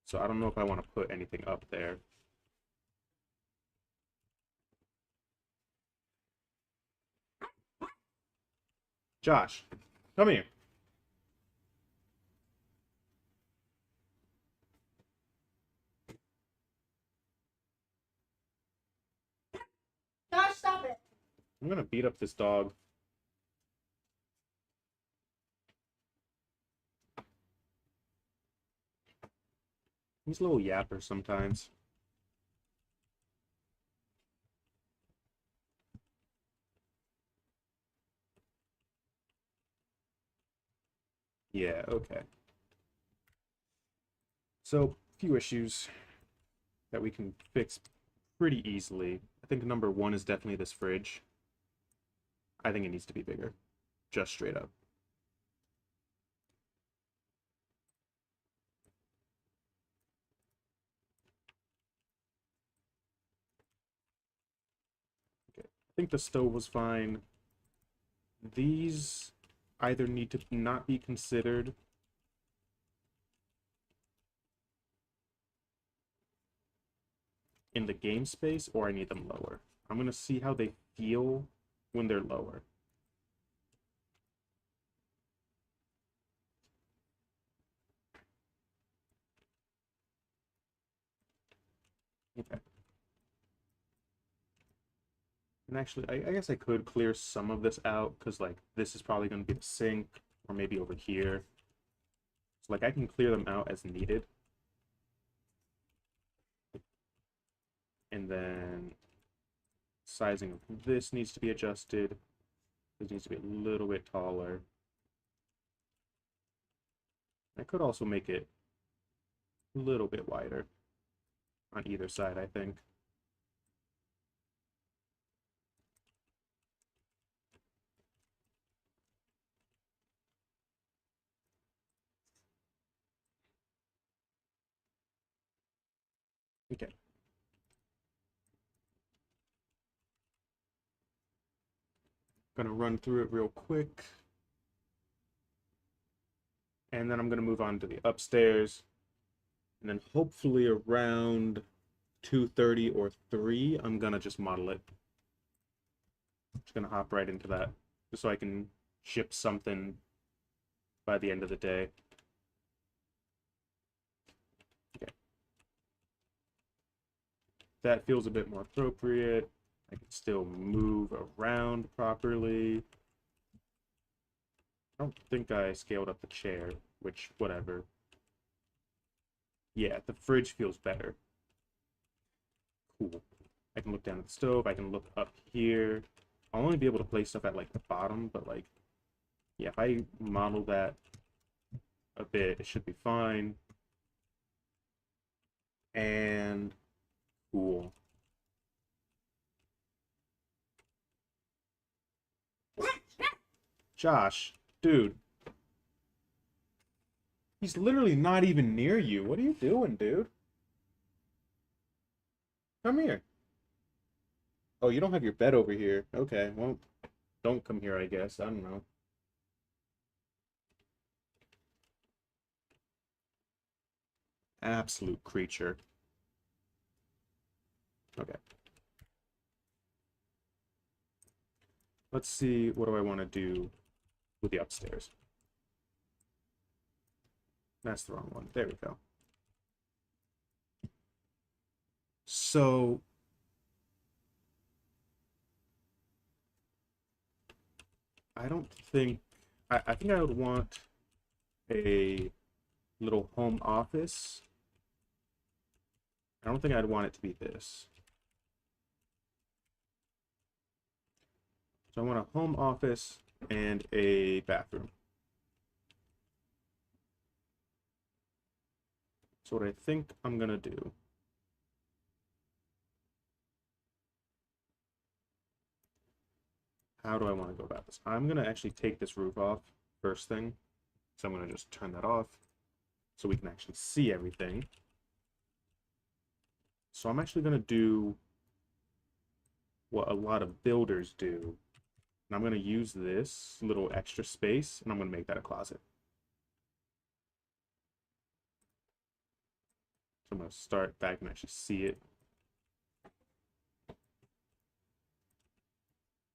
So I don't know if I want to put anything up there. Josh, come here. Josh, stop it. I'm gonna beat up this dog. He's a little yapper sometimes. Yeah, okay. So, few issues that we can fix pretty easily. I think number one is definitely this fridge. I think it needs to be bigger. Just straight up. Okay. I think the stove was fine. These either need to not be considered in the game space, or I need them lower. I'm gonna see how they feel when they're lower. Okay. And actually, I guess I could clear some of this out, because, like, this is probably going to be the sink, or maybe over here. So, like, I can clear them out as needed. And then sizing of this needs to be adjusted. This needs to be a little bit taller. I could also make it a little bit wider on either side, I think. Okay. Gonna run through it real quick. And then I'm gonna move on to the upstairs. And then hopefully around 2:30 or 3, I'm gonna just model it. Just gonna hop right into that, just so I can ship something by the end of the day. Okay. That feels a bit more appropriate. I can still move around properly. I don't think I scaled up the chair, which, whatever. Yeah, the fridge feels better. Cool. I can look down at the stove. I can look up here. I'll only be able to place stuff at, like, the bottom, but, like, yeah, if I model that a bit, it should be fine. And cool. Josh, dude. He's literally not even near you. What are you doing, dude? Come here. Oh, you don't have your bed over here. Okay, well, don't come here, I guess. I don't know. Absolute creature. Okay. Let's see, what do I want to do with the upstairs? That's the wrong one. There we go. So, I don't think I think I would want a little home office. I don't think I'd want it to be this. So I want a home office and a bathroom. So what I think I'm gonna do, how do I want to go about this? I'm gonna actually take this roof off first thing. So I'm gonna just turn that off so we can actually see everything. So I'm actually gonna do what a lot of builders do. And I'm gonna use this little extra space and I'm gonna make that a closet. So I'm gonna start back and actually see it.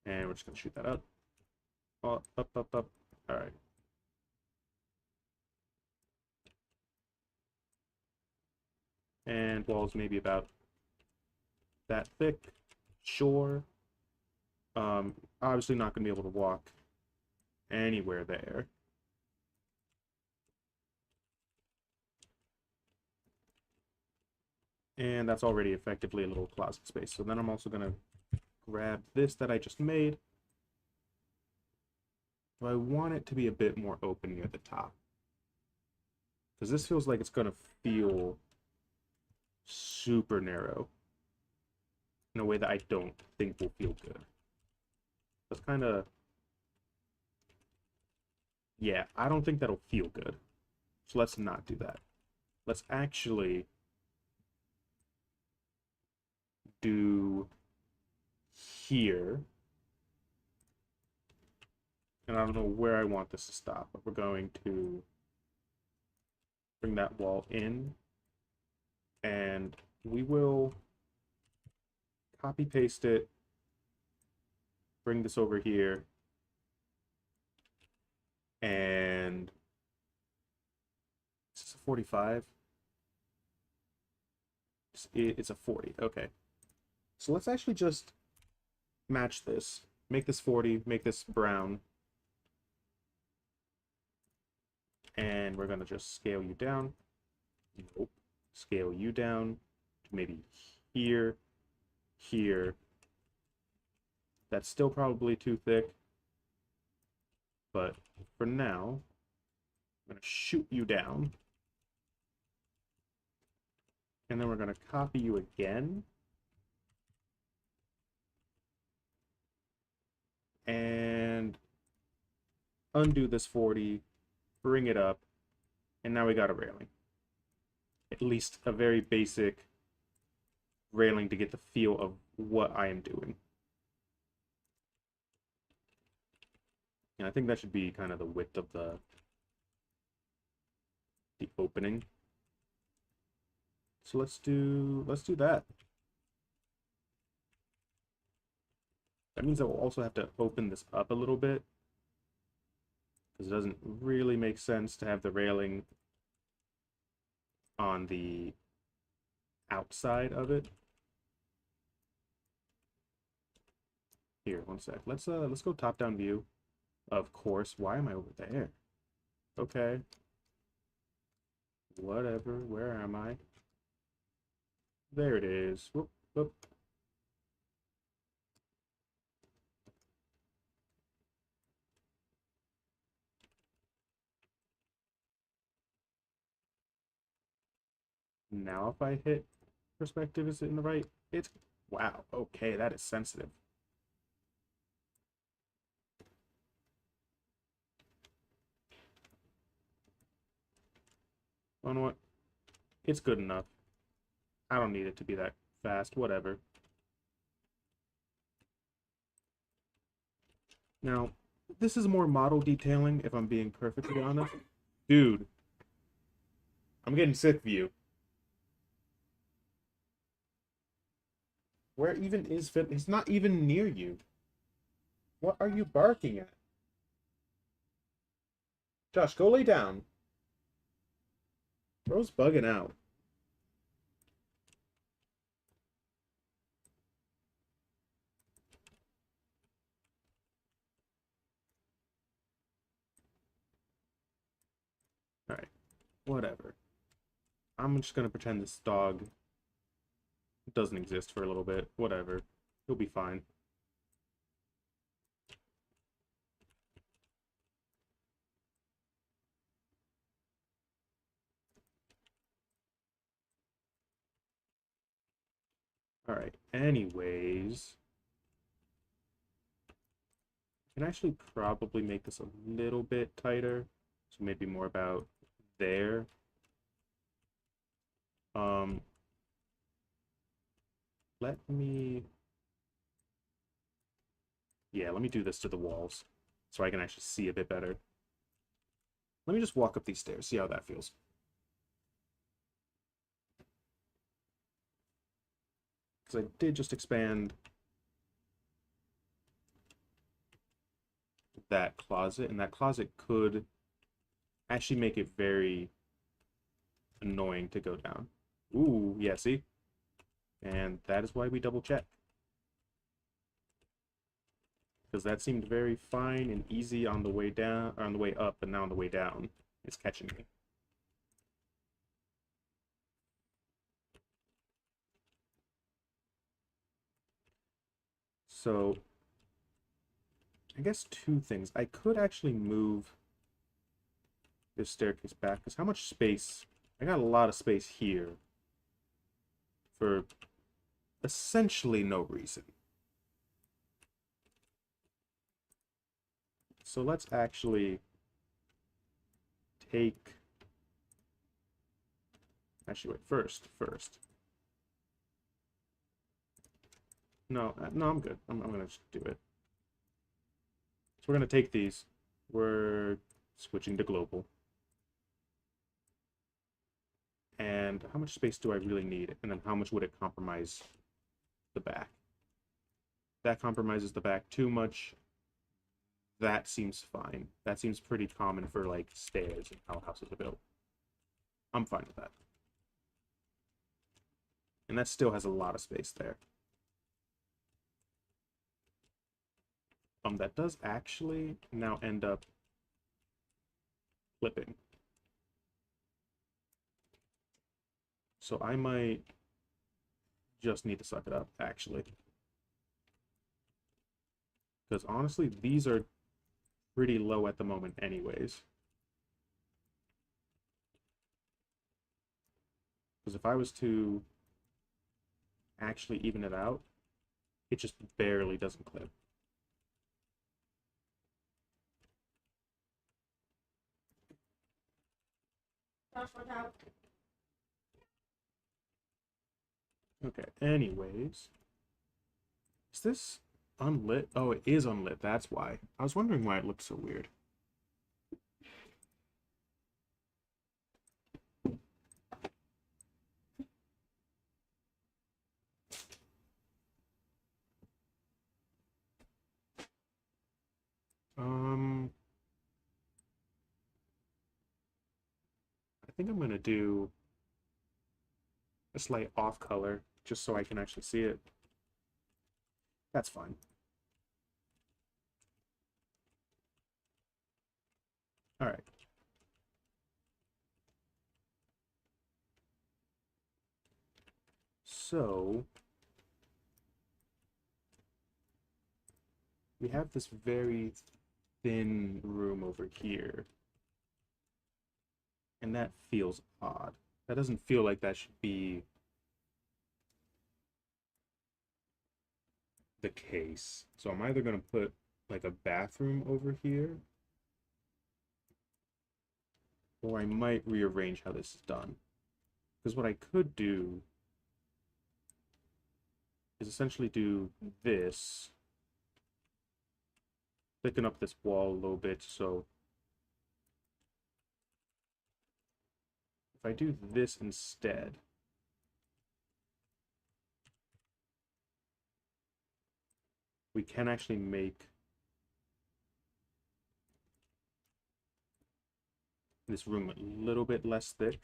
And we're just gonna shoot that up. Up, up, up, up. All right. And walls maybe about that thick. Sure. Obviously not gonna be able to walk anywhere there. And that's already effectively a little closet space. So then I'm also gonna grab this that I just made. So I want it to be a bit more open near the top. Because this feels like it's gonna feel super narrow in a way that I don't think will feel good. That's kind of, yeah, I don't think that'll feel good. So let's not do that. Let's actually do here. And I don't know where I want this to stop, but we're going to bring that wall in. And we will copy paste it, bring this over here, and is this a 45? It's a 40, okay. So let's actually just match this. Make this 40, make this brown. And we're gonna just scale you down. Nope. Scale you down to maybe here, here. That's still probably too thick. But for now, I'm gonna shoot you down. And then we're gonna copy you again. And undo this 40, bring it up, and now we got a railing. At least a very basic railing to get the feel of what I am doing. And I think that should be kind of the width of the opening. So let's do that. That means I will also have to open this up a little bit, because it doesn't really make sense to have the railing on the outside of it. Here, one sec. Let's go top-down view. Of course. Why am I over there? Okay. Whatever. Where am I? There it is. Whoop, whoop. Now if I hit perspective, is it in the right? It's, wow, okay, that is sensitive. You know what? It's good enough. I don't need it to be that fast, whatever. Now, this is more model detailing, if I'm being perfectly honest. Dude, I'm getting sick of you. Where even is Fit? He's not even near you. What are you barking at? Josh, go lay down. Bro's bugging out. whatever. I'm just gonna pretend this dog doesn't exist for a little bit. Whatever. He'll be fine. Alright, anyways. I can actually probably make this a little bit tighter. So maybe more about there. Um, let me... Yeah, let me do this to the walls so I can actually see a bit better. Let me just walk up these stairs, see how that feels. Because I did just expand that closet, and that closet could actually make it very annoying to go down. Ooh, yeah, see? And that is why we double check. Because that seemed very fine and easy on the way down, or on the way up, but now on the way down, it's catching me. So, I guess two things. I could actually move this staircase back, because how much space? I got a lot of space here for essentially no reason. So let's actually take... Actually, wait, first. No, no, I'm good. I'm gonna just do it. So we're gonna take these. We're switching to global. And how much space do I really need? And then how much would it compromise the back? That compromises the back too much. That seems fine. That seems pretty common for like stairs and how houses are built. I'm fine with that. And that still has a lot of space there. That does actually now end up flipping. So I might just need to suck it up, actually. Because honestly, these are pretty low at the moment anyways. Because if I was to actually even it out, it just barely doesn't clip. Okay, anyways. Is this unlit? Oh, it is unlit, that's why. I was wondering why it looked so weird. I think I'm gonna do a slight off color just so I can actually see it. That's fine. All right. So we have this very thin room over here. And that feels odd. That doesn't feel like that should be the case. So I'm either going to put like a bathroom over here, or I might rearrange how this is done. Because what I could do is essentially do this, thicken up this wall a little bit. So if I do this instead, we can actually make this room a little bit less thick.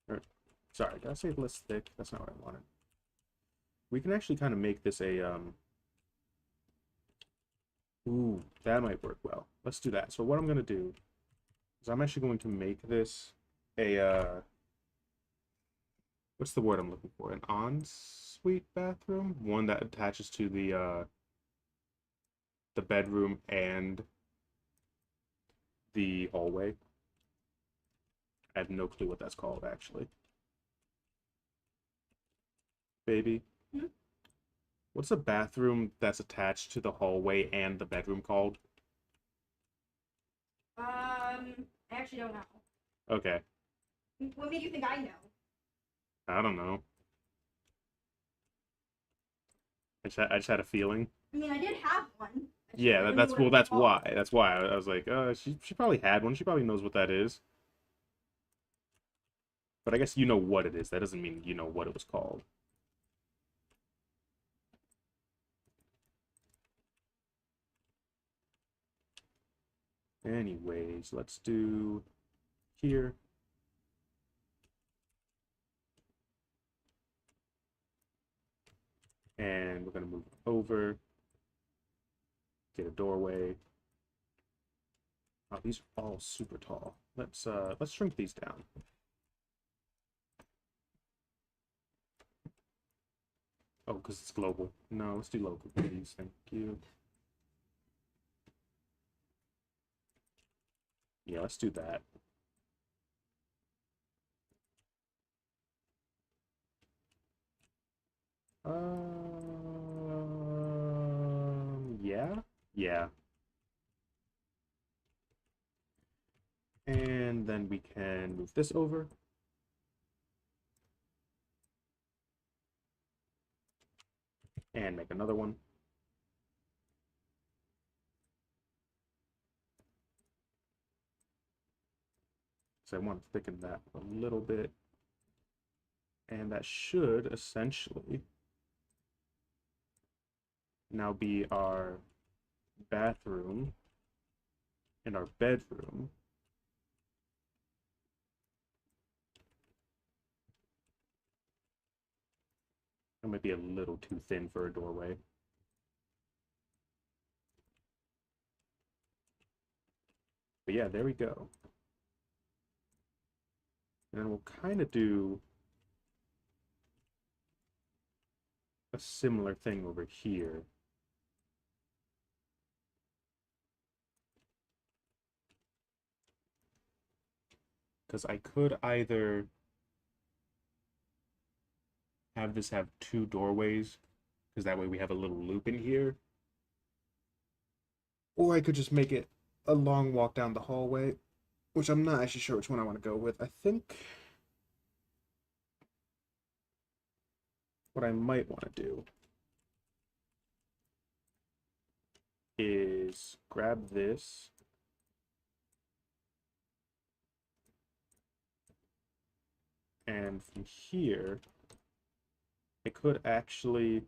Or, sorry, did I say less thick? That's not what I wanted. We can actually kind of make this a Ooh, that might work well. Let's do that. So what I'm gonna do is I'm actually going to make this a what's the word I'm looking for? An ensuite bathroom? One that attaches to the bedroom and the hallway. I have no clue what that's called actually. Baby. Hmm? What's a bathroom that's attached to the hallway and the bedroom called? I actually don't know. Okay. What made you think I know? I don't know. I just had a feeling. I mean, I did have one. Yeah, I don't know that's what it well, was that's called. why. That's why I was like, she probably had one. She probably knows what that is. But I guess you know what it is. That doesn't mean you know what it was called. Anyways, let's do here. And we're gonna move over, get a doorway. Oh, these are all super tall. Let's shrink these down. Oh, because it's global. No, let's do local, please. Thank you. Yeah, let's do that. Yeah, yeah. And then we can move this over. And make another one. So I want to thicken that a little bit. And that should essentially now be our bathroom and our bedroom. That might be a little too thin for a doorway. But yeah, there we go. And then we'll kind of do a similar thing over here. Because I could either have this have two doorways, because that way we have a little loop in here. Or I could just make it a long walk down the hallway, which I'm not actually sure which one I want to go with. I think what I might want to do is grab this and from here I could actually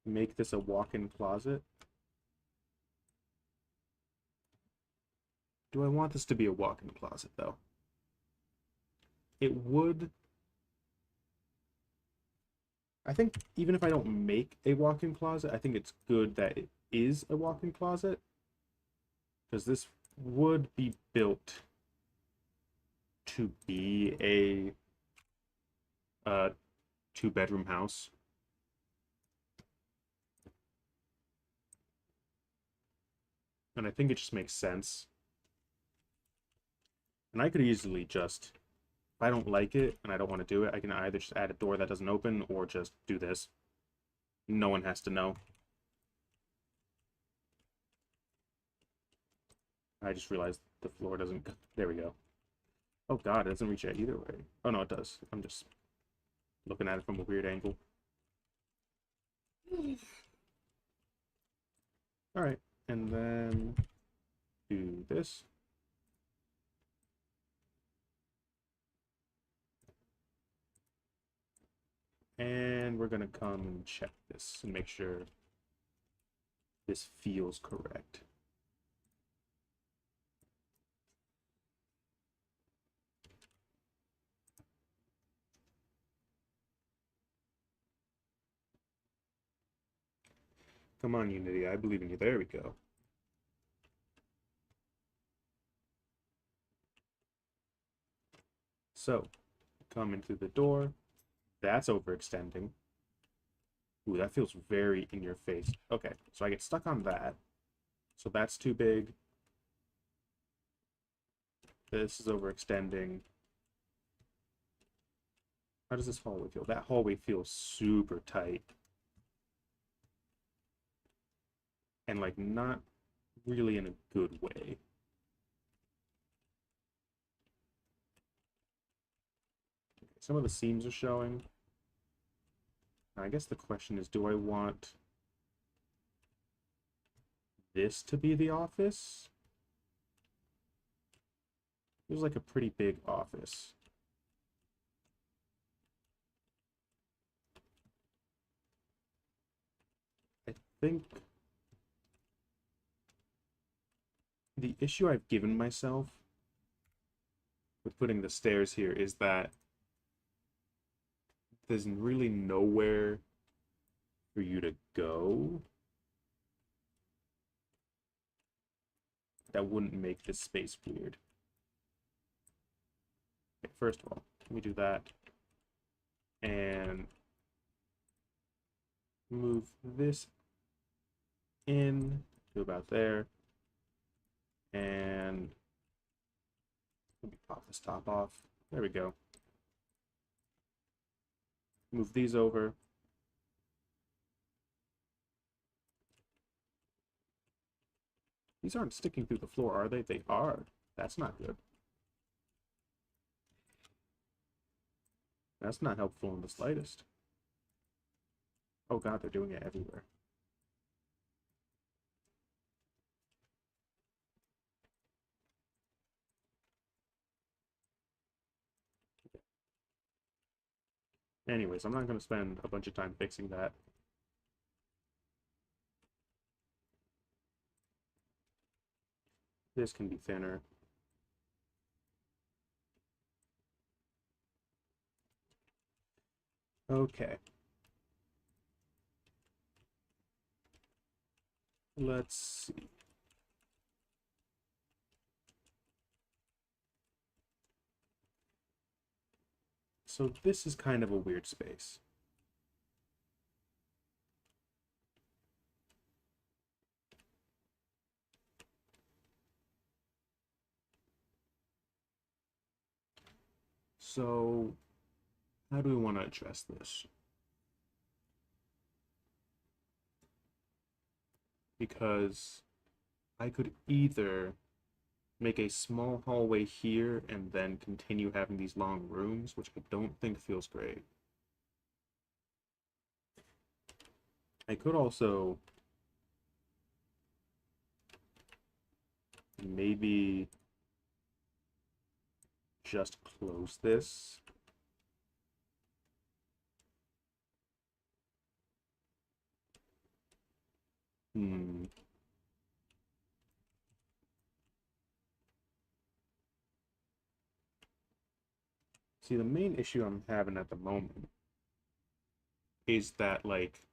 make this a walk-in closet. Do I want this to be a walk-in closet though? It would. I think even if I don't make a walk-in closet, I think it's good that it is a walk-in closet because this would be built to be a two-bedroom house. And I think it just makes sense. And I could easily just, if I don't like it and I don't want to do it, I can either just add a door that doesn't open or just do this. No one has to know. I just realized the floor doesn't go. There we go. Oh god, it doesn't reach it either way. Oh no, it does. I'm just looking at it from a weird angle. Alright, and then do this. And we're gonna come and check this and make sure this feels correct. Come on, Unity, I believe in you. There we go. So, coming through the door. That's overextending. Ooh, that feels very in your face. Okay, so I get stuck on that. So that's too big. This is overextending. How does this hallway feel? That hallway feels super tight. And, like, not really in a good way. Okay, some of the seams are showing. Now, I guess the question is, do I want this to be the office? Feels like a pretty big office. I think the issue I've given myself with putting the stairs here is that there's really nowhere for you to go that wouldn't make this space weird. Okay, first of all, let me do that and move this in to about there, and let me pop this top off. There we go. Move these over. These aren't sticking through the floor, are they? They are. That's not good. That's not helpful in the slightest. Oh god, they're doing it everywhere. Anyways, I'm not going to spend a bunch of time fixing that. This can be thinner. Okay. Let's see. So this is kind of a weird space. So how do we want to address this? Because I could either make a small hallway here and then continue having these long rooms, which I don't think feels great. I could also maybe just close this. See, the main issue I'm having at the moment is that, like,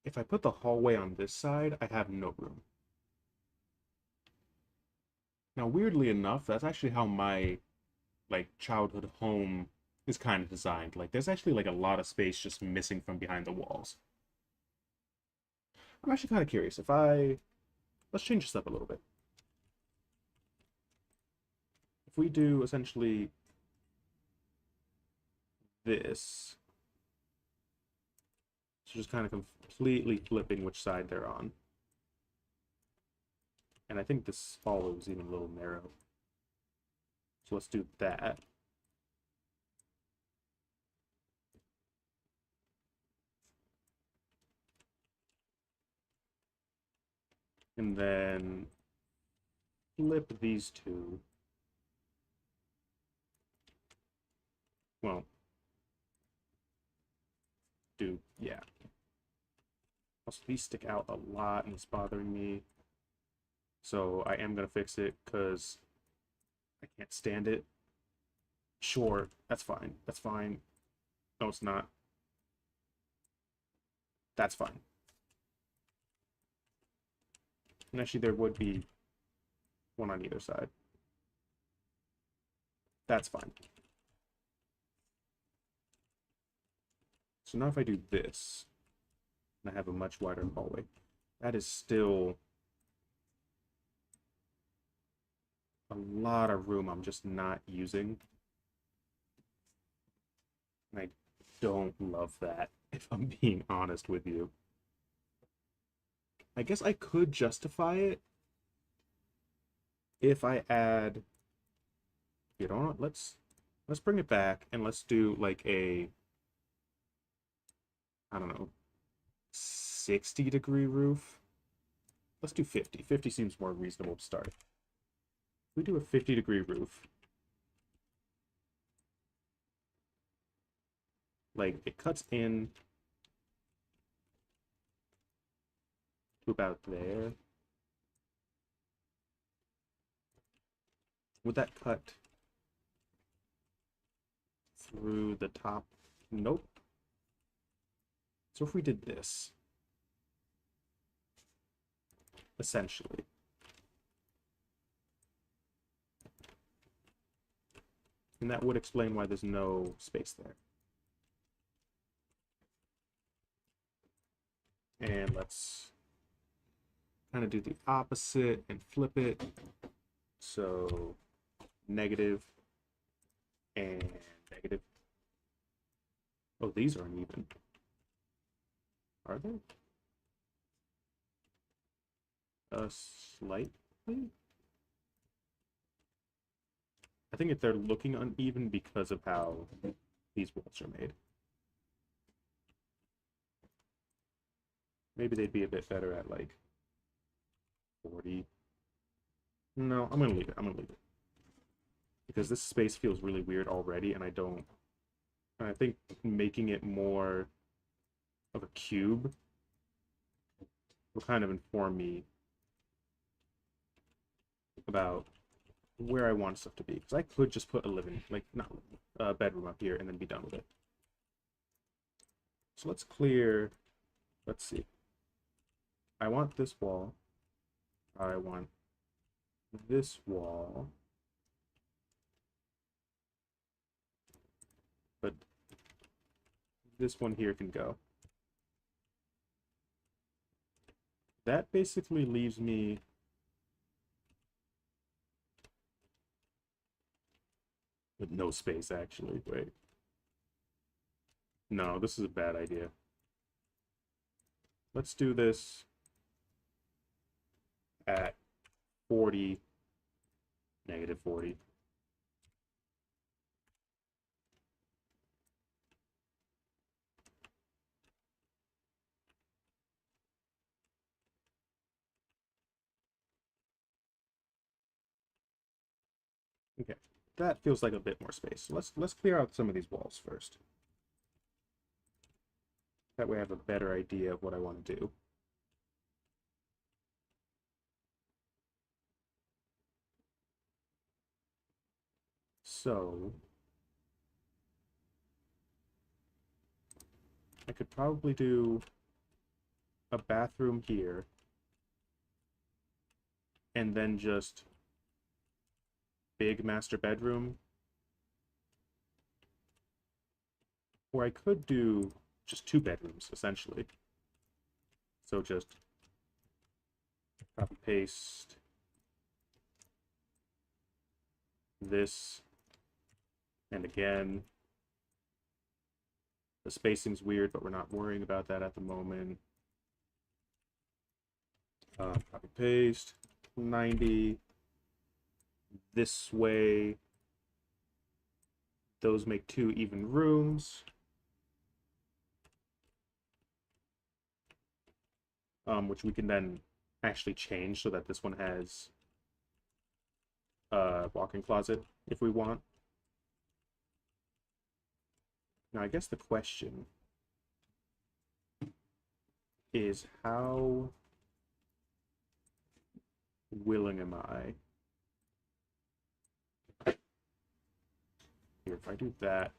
if I put the hallway on this side, I have no room. Now, weirdly enough, that's actually how my, like, childhood home is kind of designed. Like, there's actually, like, a lot of space just missing from behind the walls. I'm actually kind of curious. Let's change this up a little bit. If we do essentially this, so just kind of completely flipping which side they're on. And I think this follow is even a little narrow. So let's do that. And then flip these two. Well, yeah. Also, these stick out a lot and it's bothering me. So I am going to fix it because I can't stand it. Sure, that's fine. That's fine. No, it's not. That's fine. And actually, there would be one on either side. That's fine. So now if I do this, and I have a much wider hallway, that is still a lot of room I'm just not using. And I don't love that, if I'm being honest with you. I guess I could justify it if I add, you know what, let's bring it back and let's do like a, I don't know, 60-degree roof. Let's do 50. 50 seems more reasonable to start. We do a 50-degree roof. Like, it cuts in to about there. Would that cut through the top? Nope. So if we did this, essentially, and that would explain why there's no space there. And let's kind of do the opposite and flip it. So negative and negative. Oh, these are uneven. Are they? Slightly? I think if they're looking uneven because of how these walls are made. Maybe they'd be a bit better at like 40. No, I'm gonna leave it. I'm gonna leave it. Because this space feels really weird already, and I think making it more of a cube will kind of inform me about where I want stuff to be. Because I could just put a bedroom up here and then be done with it. So let's clear, let's see. I want this wall. I want this wall. But this one here can go. That basically leaves me with no space, actually. Wait. No, this is a bad idea. Let's do this at 40, negative 40. Okay, that feels like a bit more space. Let's clear out some of these walls first. That way I have a better idea of what I want to do. So I could probably do a bathroom here and then just big master bedroom. Or I could do just 2 bedrooms, essentially. So just copy paste this, and again, the spacing's weird, but we're not worrying about that at the moment. Copy paste 90 this way. Those make 2 even rooms. Which we can then actually change so that this one has a walk-in closet if we want. Now, I guess the question is how willing am I? Here, if I do that,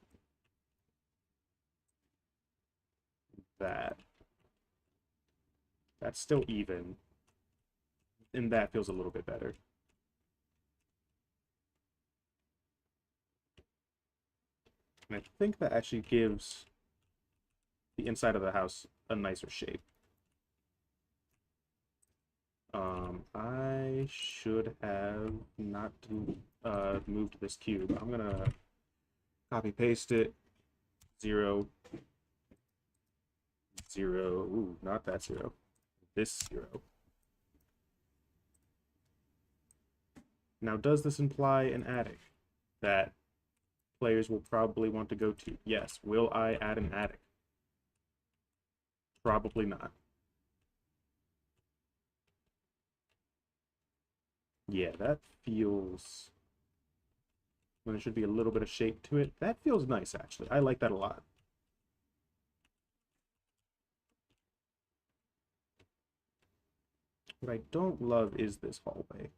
That's still even. And that feels a little bit better. And I think that actually gives the inside of the house a nicer shape. I should have not moved this cube. I'm gonna copy paste it. 0, 0. Ooh, not that 0. This 0. Now, does this imply an attic that players will probably want to go to? Yes. Will I add an attic? Probably not. Yeah, that feels... When there should be a little bit of shape to it. That feels nice, actually. I like that a lot. What I don't love is this hallway.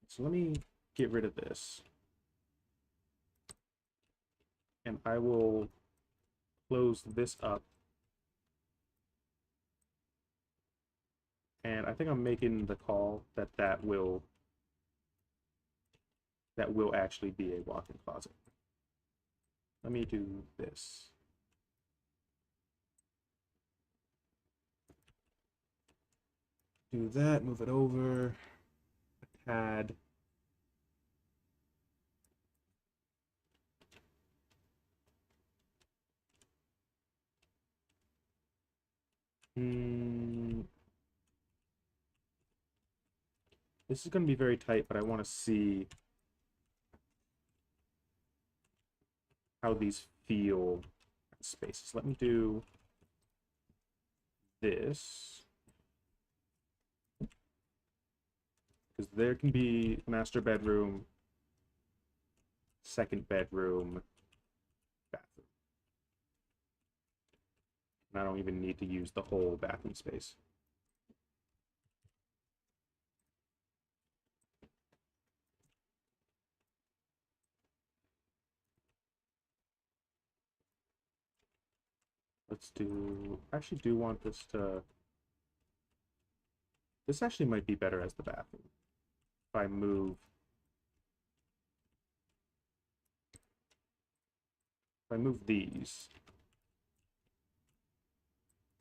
So let me get rid of this. And I will close this up. And I think I'm making the call that that will actually be a walk-in closet. Let me do this. Do that, move it over a tad. This is going to be very tight, but I want to see how these feel in spaces. Let me do this. Because there can be master bedroom, second bedroom, bathroom. And I don't even need to use the whole bathroom space. Let's do... I actually do want this to... This actually might be better as the bathroom. If I move... If I move these...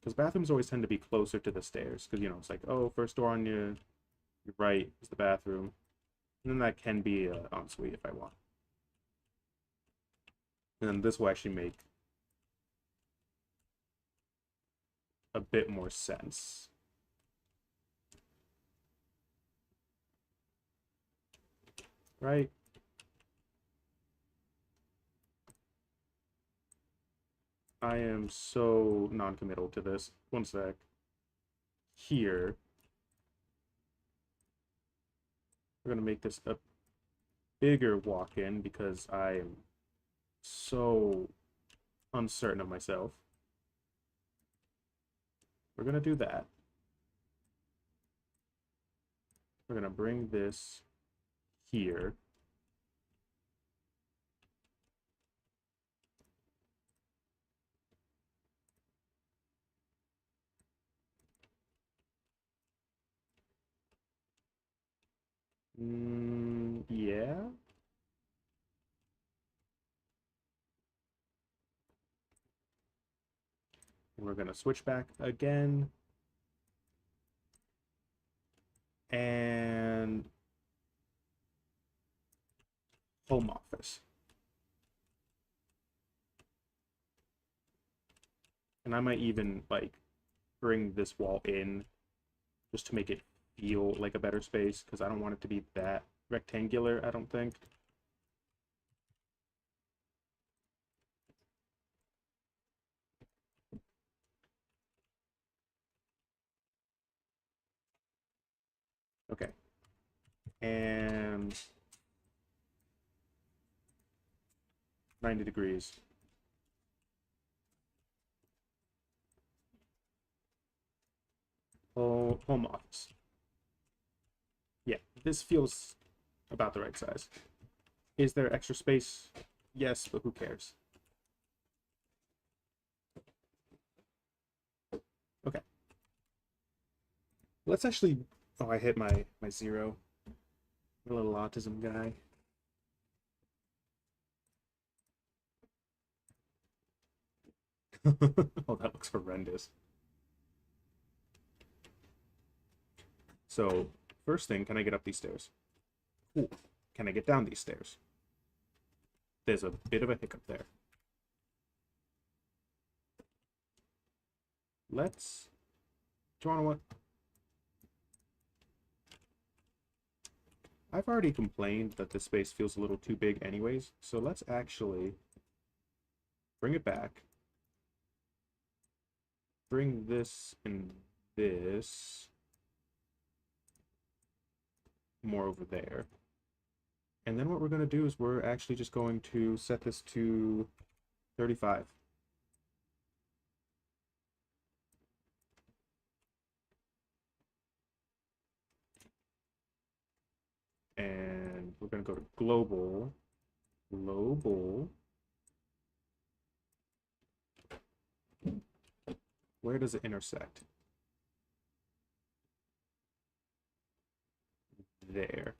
Because bathrooms always tend to be closer to the stairs. Because, you know, it's like, oh, first door on your right is the bathroom. And then that can be an ensuite if I want. And then this will actually make a bit more sense. Right? I am so non-committal to this. One sec. Here. We're going to make this a bigger walk-in because I am so uncertain of myself. We're going to do that. We're going to bring this here. Yeah. And we're going to switch back again. And home office. And I might even, like, bring this wall in just to make it feel like a better space, because I don't want it to be that rectangular, I don't think. Okay. And 90 degrees. Oh, home office. Yeah, this feels about the right size. Is there extra space? Yes, but who cares? Let's actually... Oh, I hit my zero. My little autism guy. Oh, that looks horrendous. So, first thing, can I get up these stairs? Cool. Can I get down these stairs? There's a bit of a hiccup there. Let's... Do you want to what? I've already complained that this space feels a little too big anyways, so let's actually bring it back. Bring this and this more over there. And then what we're going to do is we're actually just going to set this to 35. And we're going to go to global. Global. Where does it intersect? There.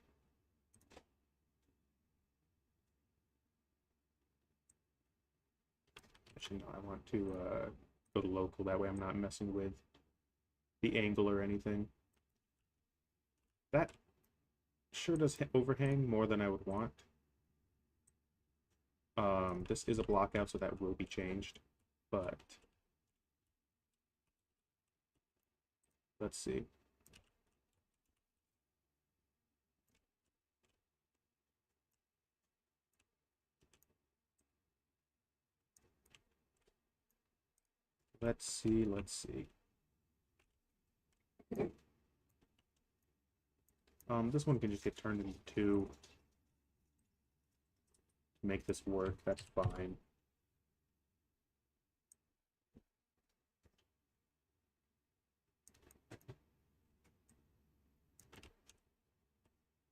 Actually, no, I want to go to local. That way I'm not messing with the angle or anything. That sure does overhang more than I would want. This is a blockout, so that will be changed. But let's see. Let's see, let's see. This one can just get turned into 2. To make this work, that's fine.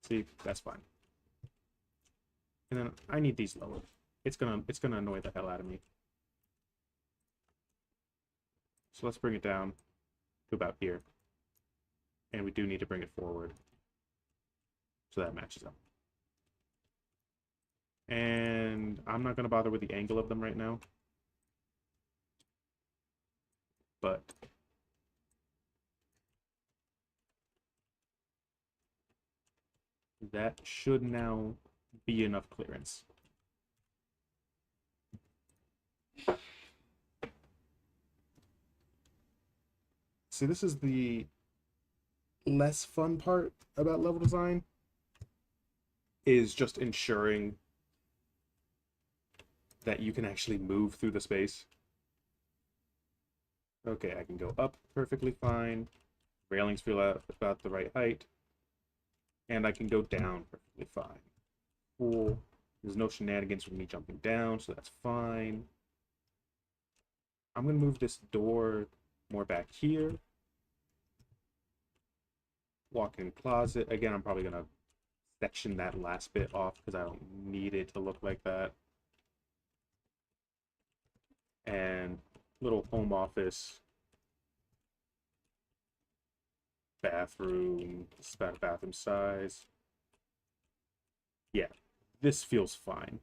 See, that's fine. And then I need these lowered. It's gonna annoy the hell out of me. So let's bring it down to about here. And we do need to bring it forward. So that matches up. And I'm not going to bother with the angle of them right now. But that should now be enough clearance. See, this is the less fun part about level design, is just ensuring that you can actually move through the space. Okay, I can go up perfectly fine. Railings feel about the right height. And I can go down perfectly fine. Cool. There's no shenanigans with me jumping down, so that's fine. I'm going to move this door more back here. Walk-in closet. Again, I'm probably going to section that last bit off because I don't need it to look like that. And little home office. Bathroom. This is about a bathroom size. Yeah, this feels fine.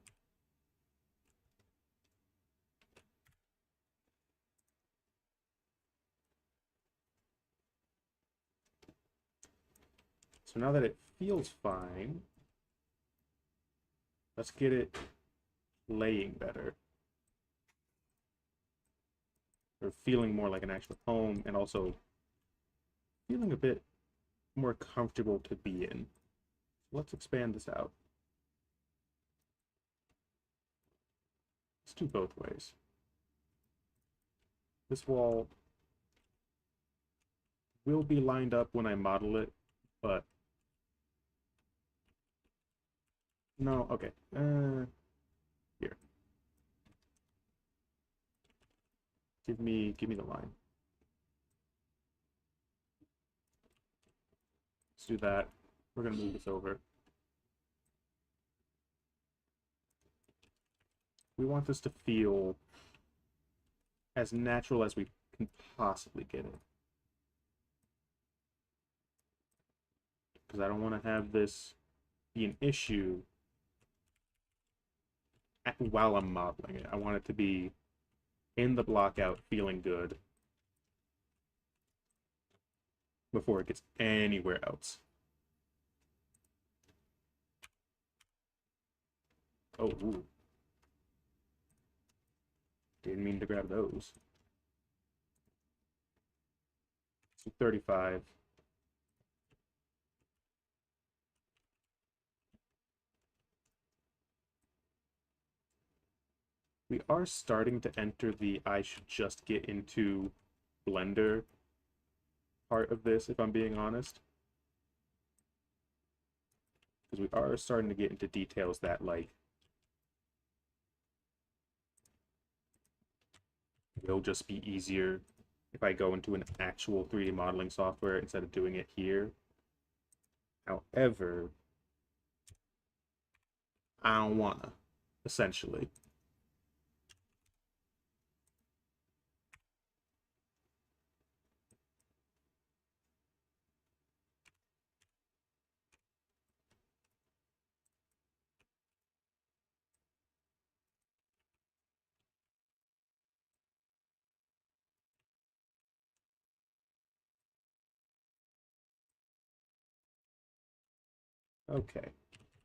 So now that it feels fine, let's get it laying better. Or feeling more like an actual home, and also feeling a bit more comfortable to be in. Let's expand this out. Let's do both ways. This wall will be lined up when I model it, but no, okay. Here. Give me the line. Let's do that. We're gonna move this over. We want this to feel as natural as we can possibly get it. because I don't want to have this be an issue while I'm modeling it. I want it to be in the block out, feeling good before it gets anywhere else. Oh, ooh. Didn't mean to grab those. So 35. We are starting to enter the I should just get into Blender part of this, if I'm being honest. Because we are starting to get into details that, like, will just be easier if I go into an actual 3D modeling software instead of doing it here. However, I don't wanna, essentially. Okay.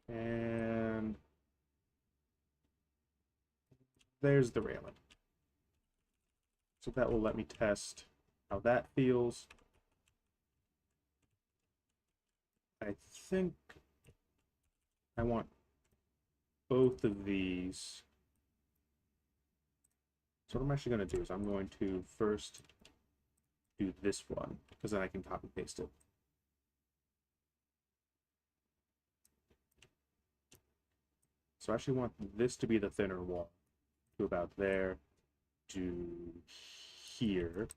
And there's the railing. So that will let me test how that feels. I think I want both of these. So what I'm actually going to do is I'm going to first do this one, because then I can copy paste it. So I actually want this to be the thinner wall, to about there, to here.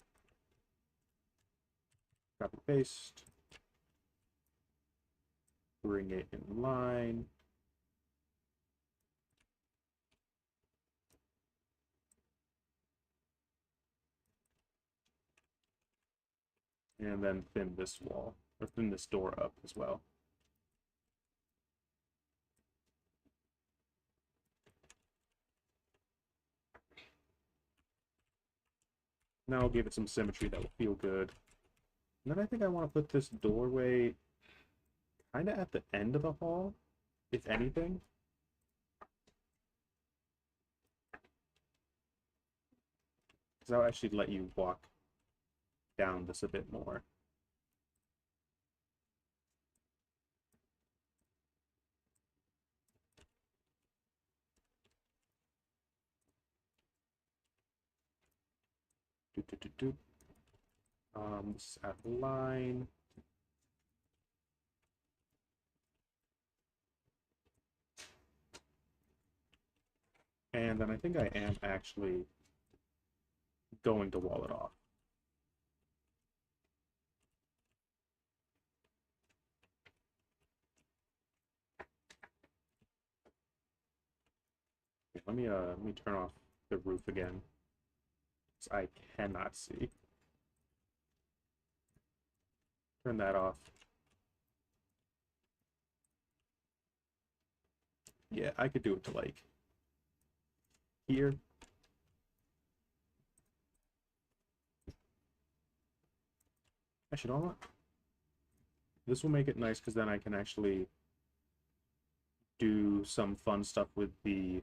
Copy paste. Bring it in line. And then thin this wall, or thin this door up as well. Now I'll give it some symmetry that will feel good. And then I think I want to put this doorway kind of at the end of the hall, if anything. Because that'll actually let you walk down this a bit more. This is at line. And then I think I am actually going to wall it off. Let me turn off the roof again. I cannot see. Turn that off. Yeah, I could do it to like here. Actually, you know what? This will make it nice because then I can actually do some fun stuff with the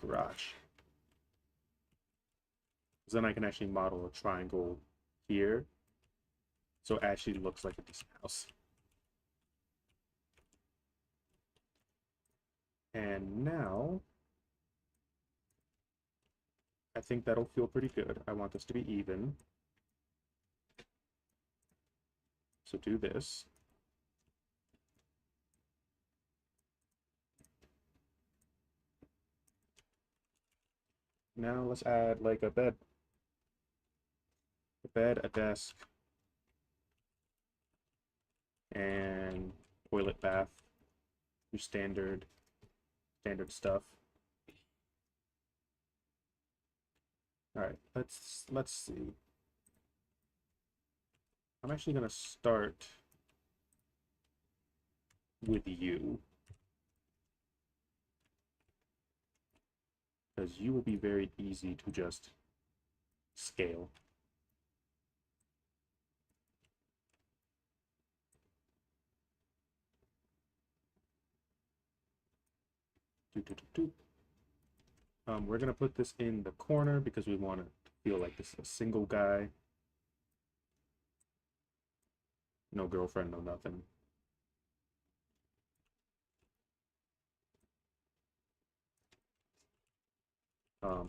garage. Because then I can actually model a triangle here, so it actually looks like a decent house. And now, I think that'll feel pretty good. I want this to be even. So do this. Now let's add like a bed. A bed, a desk, and toilet, bath. Your standard stuff. All right, let's see. I'm actually gonna start with you. Because you will be very easy to just scale. We're gonna put this in the corner because we want to feel like this is a single guy. No girlfriend, no nothing.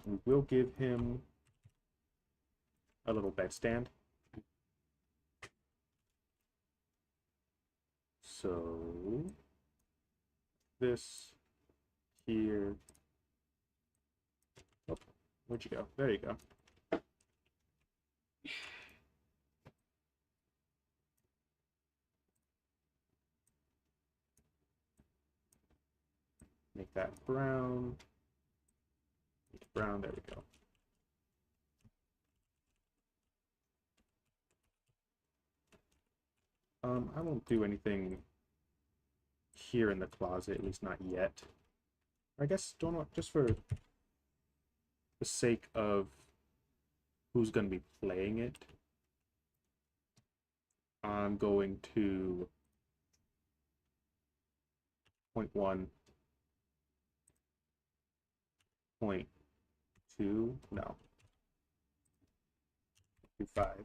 We will give him a little bedstand. So this here. Oh, where'd you go? There you go. Make that brown. Brown, there we go. I won't do anything here in the closet, at least not yet. I guess don't know, just for the sake of who's going to be playing it, I'm going to 0.1, 0.2, no, 0.5.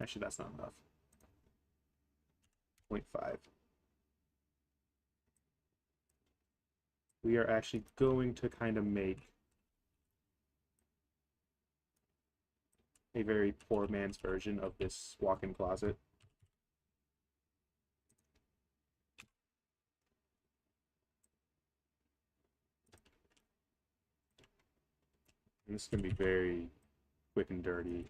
Actually, that's not enough. 0.5. We are actually going to kind of make a very poor man's version of this walk-in closet. And this is going to be very quick and dirty.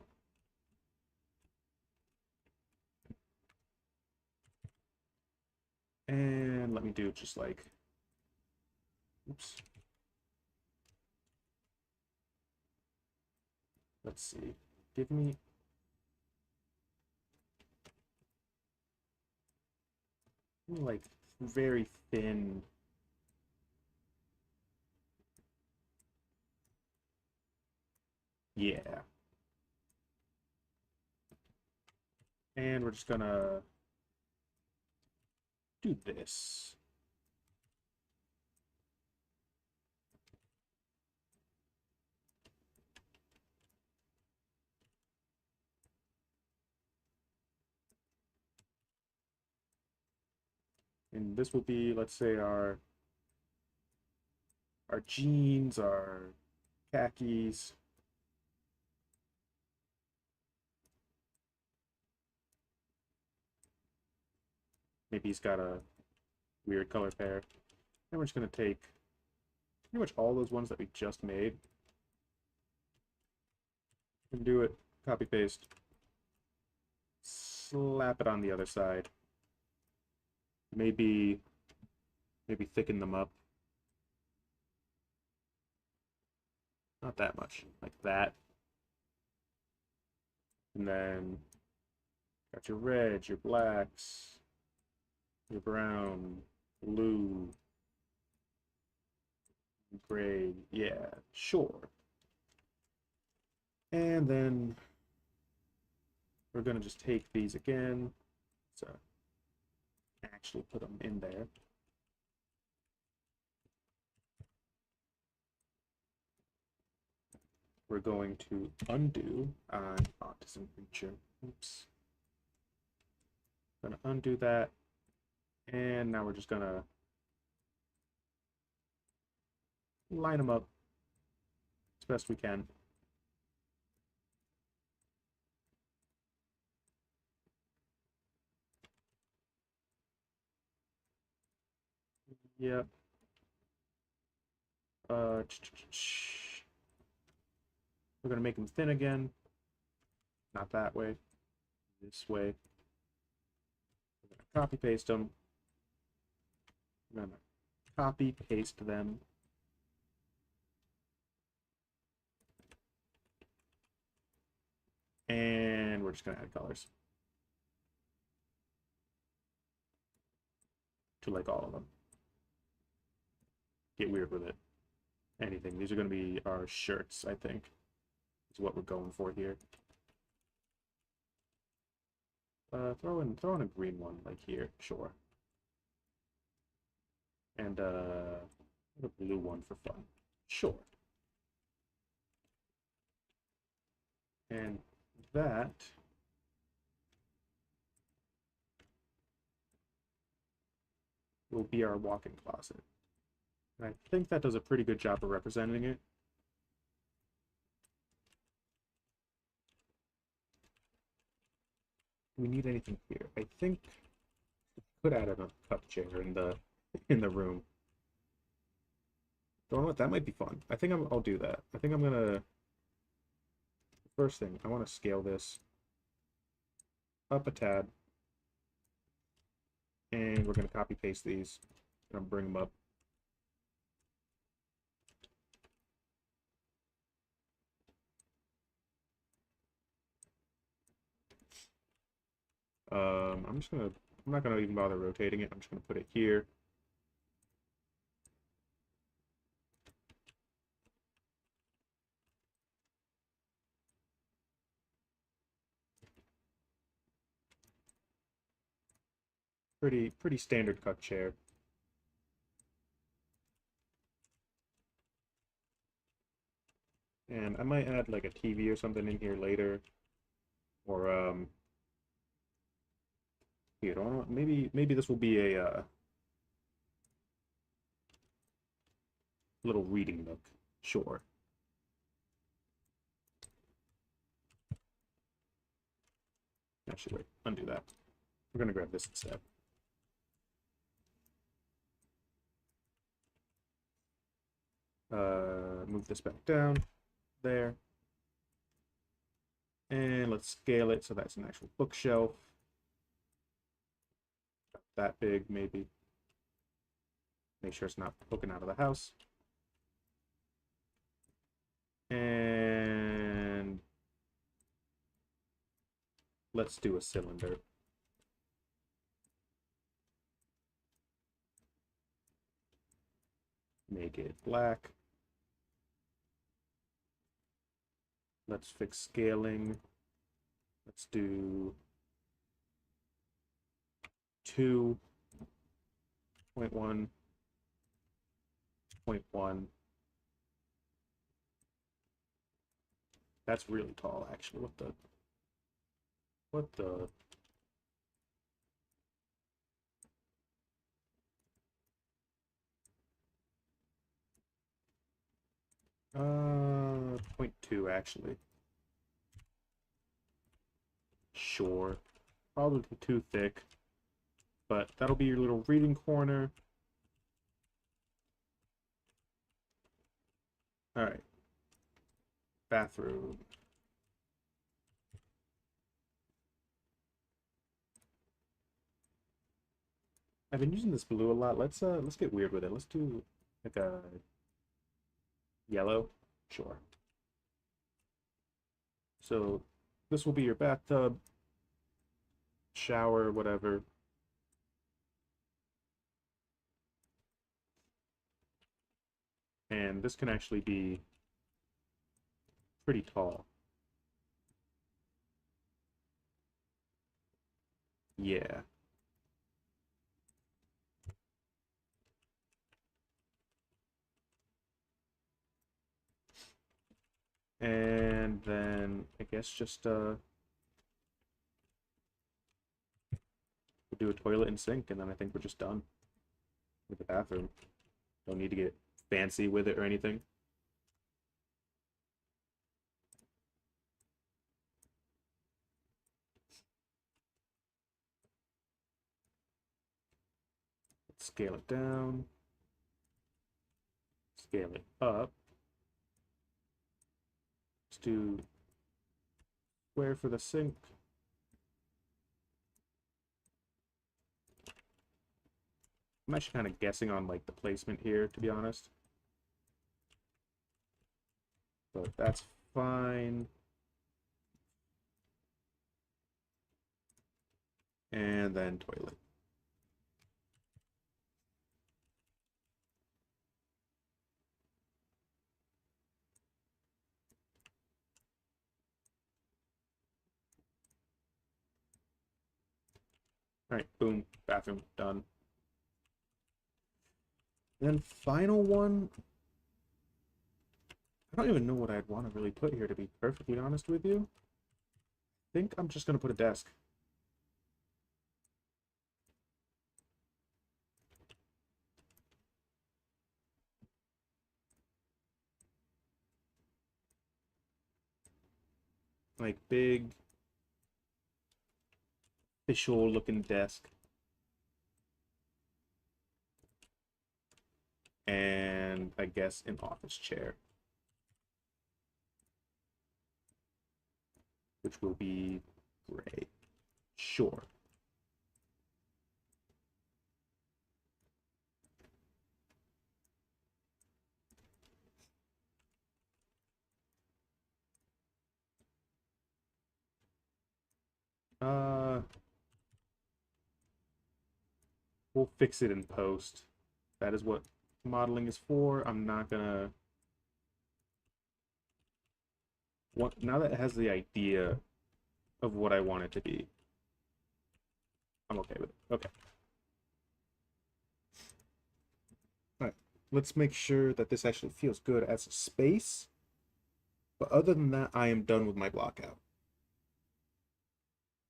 And let me do just like, oops. Let's see, give me, like very thin. Yeah. And we're just gonna do this. And this will be, let's say, our jeans, our khakis. Maybe he's got a weird color pair. And we're just going to take pretty much all those ones that we just made and do it, copy paste, slap it on the other side. Maybe thicken them up. Not that much, like that. And then got your reds, your blacks, your brown, blue, gray, yeah, sure. And then we're gonna just take these again, so actually put them in there. We're going to undo on autism creature. Oops. Gonna undo that, and now we're just gonna line them up as best we can. Yep. We're gonna make them thin again. Not that way. This way. We're gonna copy paste them. We're gonna copy paste them. And we're just gonna add colors to like all of them. Get weird with it. Anything. These are gonna be our shirts, I think. Is what we're going for here. Throw in a green one like here, sure. And a blue one for fun. Sure. And that will be our walk-in closet. And I think that does a pretty good job of representing it. Do we need anything here? I think we could add a cup chair in the room. Don't know what, that might be fun. I think I'll do that. I think I'm gonna, first thing, I want to scale this up a tad. And we're gonna copy paste these and bring them up. I'm not gonna even bother rotating it. I'm just gonna put it here. Pretty standard cut chair. And I might add like a TV or something in here later. Or here, I don't know, maybe this will be a little reading nook. Sure. Actually, wait, undo that. We're gonna grab this instead. Move this back down there. And let's scale it so that's an actual bookshelf. That big, maybe. Make sure it's not poking out of the house. And let's do a cylinder. Make it black. Let's fix scaling. Let's do 2.1, 0.1. That's really tall, actually. What the? 0.2 actually. Sure. Probably too thick. But that'll be your little reading corner. Alright. Bathroom. I've been using this blue a lot. Let's get weird with it. Let's do like a yellow. Sure. So this will be your bathtub, shower, whatever. And this can actually be pretty tall. Yeah. And then I guess just we'll do a toilet and sink, and then I think we're just done with the bathroom. Don't need to get fancy with it or anything. Let's scale it down. Scale it up. Let's do square for the sink. I'm actually kind of guessing on like the placement here, to be honest. But that's fine. and then toilet. All right, boom, bathroom done. Then final one, I don't even know what I'd want to really put here, to be perfectly honest with you. I think I'm just gonna put a desk. Like big, official looking desk. And I guess an office chair. Which will be gray. Sure. Uh, we'll fix it in post. That is what modeling is for. I'm not gonna... Now that it has the idea of what I want it to be, I'm okay with it. Okay. All right. Let's make sure that this actually feels good as a space. But other than that, I am done with my block out.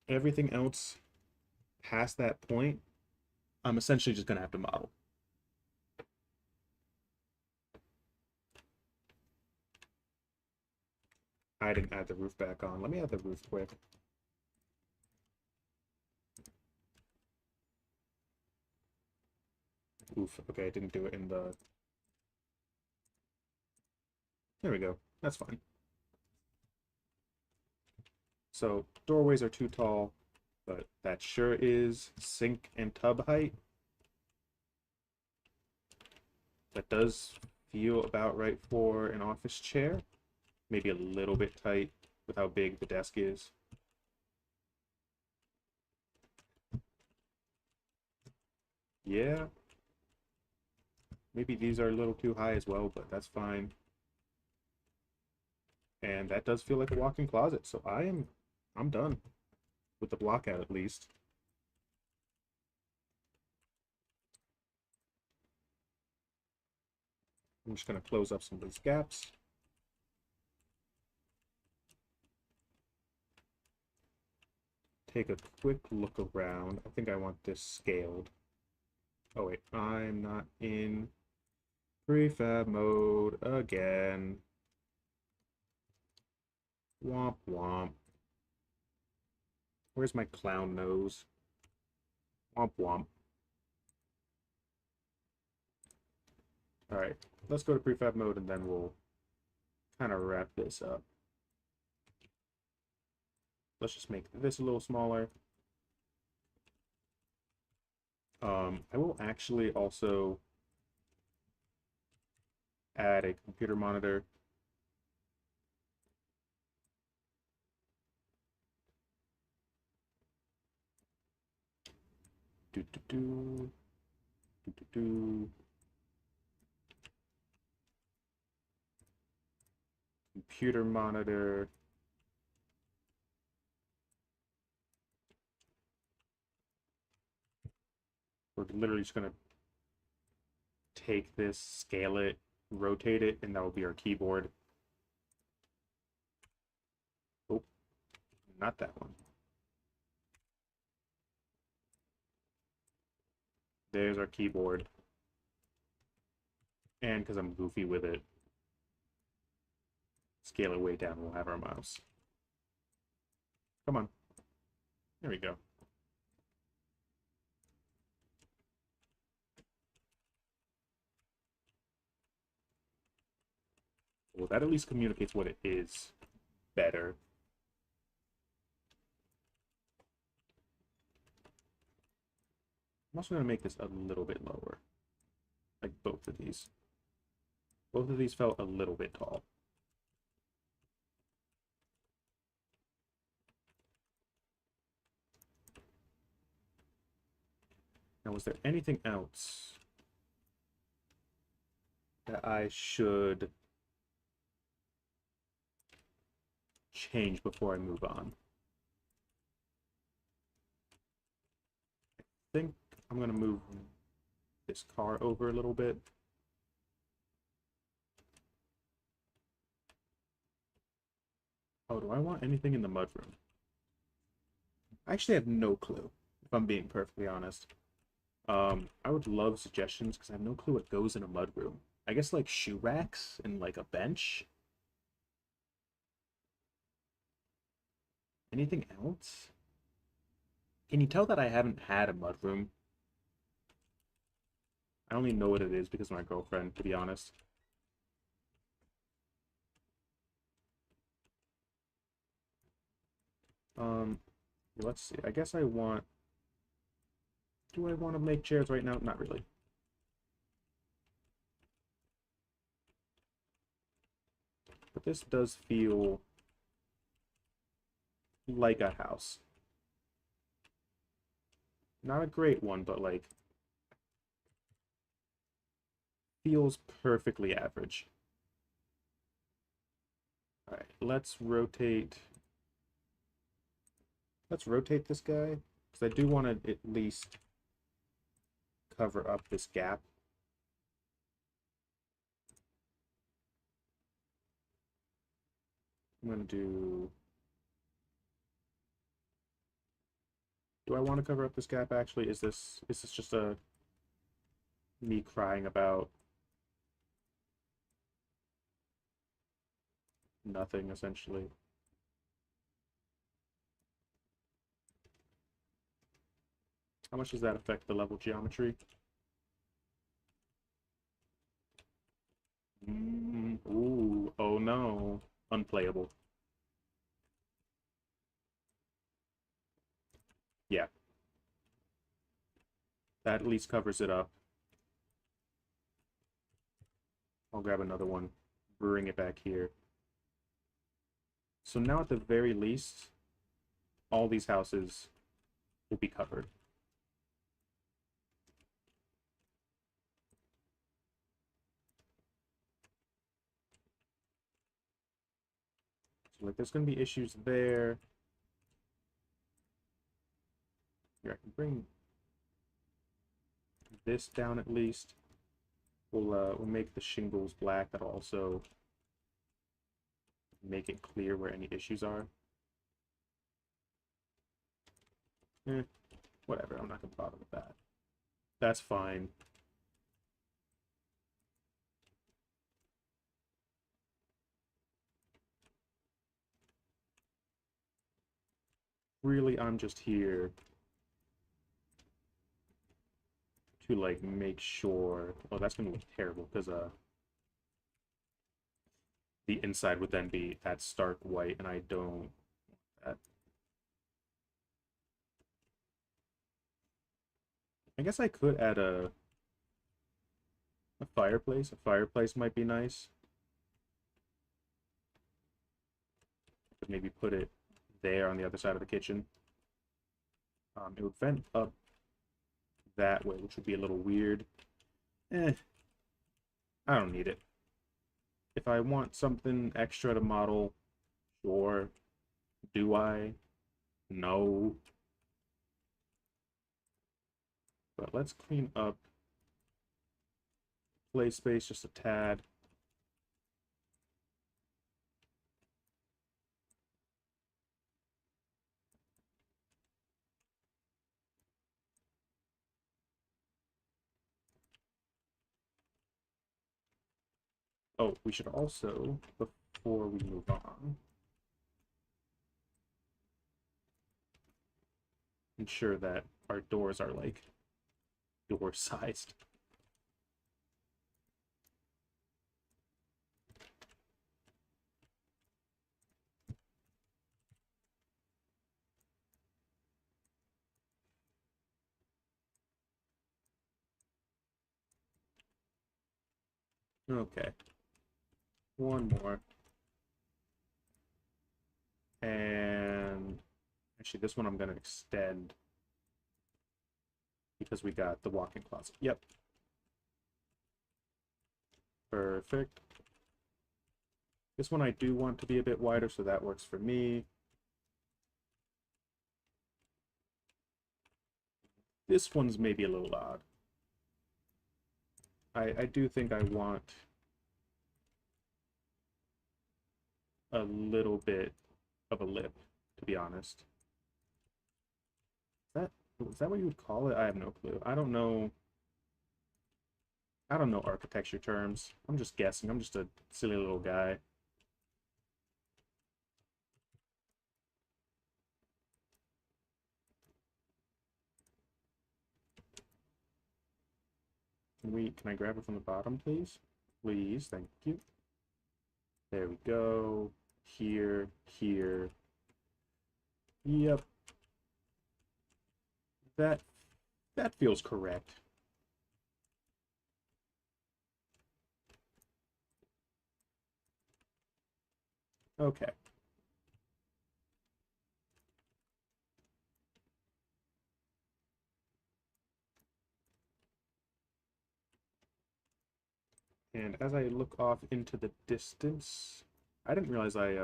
Everything else past that point, I'm essentially just gonna have to model. I didn't add the roof back on. Let me add the roof quick. Oof, okay, I didn't do it in the... There we go. That's fine. So, doorways are too tall, but that sure is sink and tub height. That does feel about right for an office chair. Maybe a little bit tight with how big the desk is. Yeah. Maybe these are a little too high as well, but that's fine. And that does feel like a walk-in closet, so I'm done with the block out at least. I'm just gonna close up some of these gaps. Take a quick look around. I think I want this scaled. Oh wait, I'm not in prefab mode again. Womp womp. Where's my clown nose? Womp womp. Alright, let's go to prefab mode and then we'll kind of wrap this up. Let's just make this a little smaller. I will actually also add a computer monitor. Do do do do do do. Computer monitor. We're literally just gonna take this, scale it, rotate it, and that will be our keyboard. Oh, not that one. There's our keyboard. And because I'm goofy with it, scale it way down, we'll have our mouse. Come on. There we go. Well, that at least communicates what it is better. I'm also going to make this a little bit lower. Like both of these. Both of these felt a little bit tall. Now, was there anything else that I should change before I move on? I think I'm gonna move this car over a little bit. Oh, do I want anything in the mudroom? I actually have no clue, if I'm being perfectly honest. I would love suggestions because I have no clue what goes in a mudroom. I guess like shoe racks and like a bench. Anything else? Can you tell that I haven't had a mudroom? I only know what it is because of my girlfriend, to be honest. Um, let's see. I guess I want... Do I want to make chairs right now? Not really. But this does feel like a house. Not a great one, but like feels perfectly average. All right, let's rotate this guy because I do want to at least cover up this gap. I'm going to do I want to cover up this gap actually? Is this just a me crying about nothing essentially? How much does that affect the level geometry? Ooh, oh no. Unplayable. Yeah. That at least covers it up. I'll grab another one, bring it back here. So now at the very least, all these houses will be covered. So like there's gonna be issues there. Here, I can bring this down at least. We'll make the shingles black. That'll also make it clear where any issues are. Whatever, I'm not gonna bother with that. That's fine. Really, I'm just here to like make sure. Oh, that's gonna look terrible because the inside would then be that stark white, and I don't want that. I guess I could add a fireplace. A fireplace might be nice. But maybe put it there on the other side of the kitchen. It would vent up that way, which would be a little weird. I don't need it. If I want something extra to model, sure. Do I? No. But let's clean up play space just a tad. Oh, we should also, before we move on, ensure that our doors are like door sized. Okay. One more. And actually, this one I'm going to extend because we got the walk-in closet. Yep. Perfect. This one I do want to be a bit wider, so that works for me. This one's maybe a little odd. I do think I want a little bit of a lip, to be honest. Is that what you would call it? I have no clue. I don't know. I don't know architecture terms. I'm just guessing. I'm just a silly little guy. Can I grab it from the bottom, please? Please, thank you. There we go. Here, here. Yep. That feels correct. Okay. And as I look off into the distance, I didn't realize I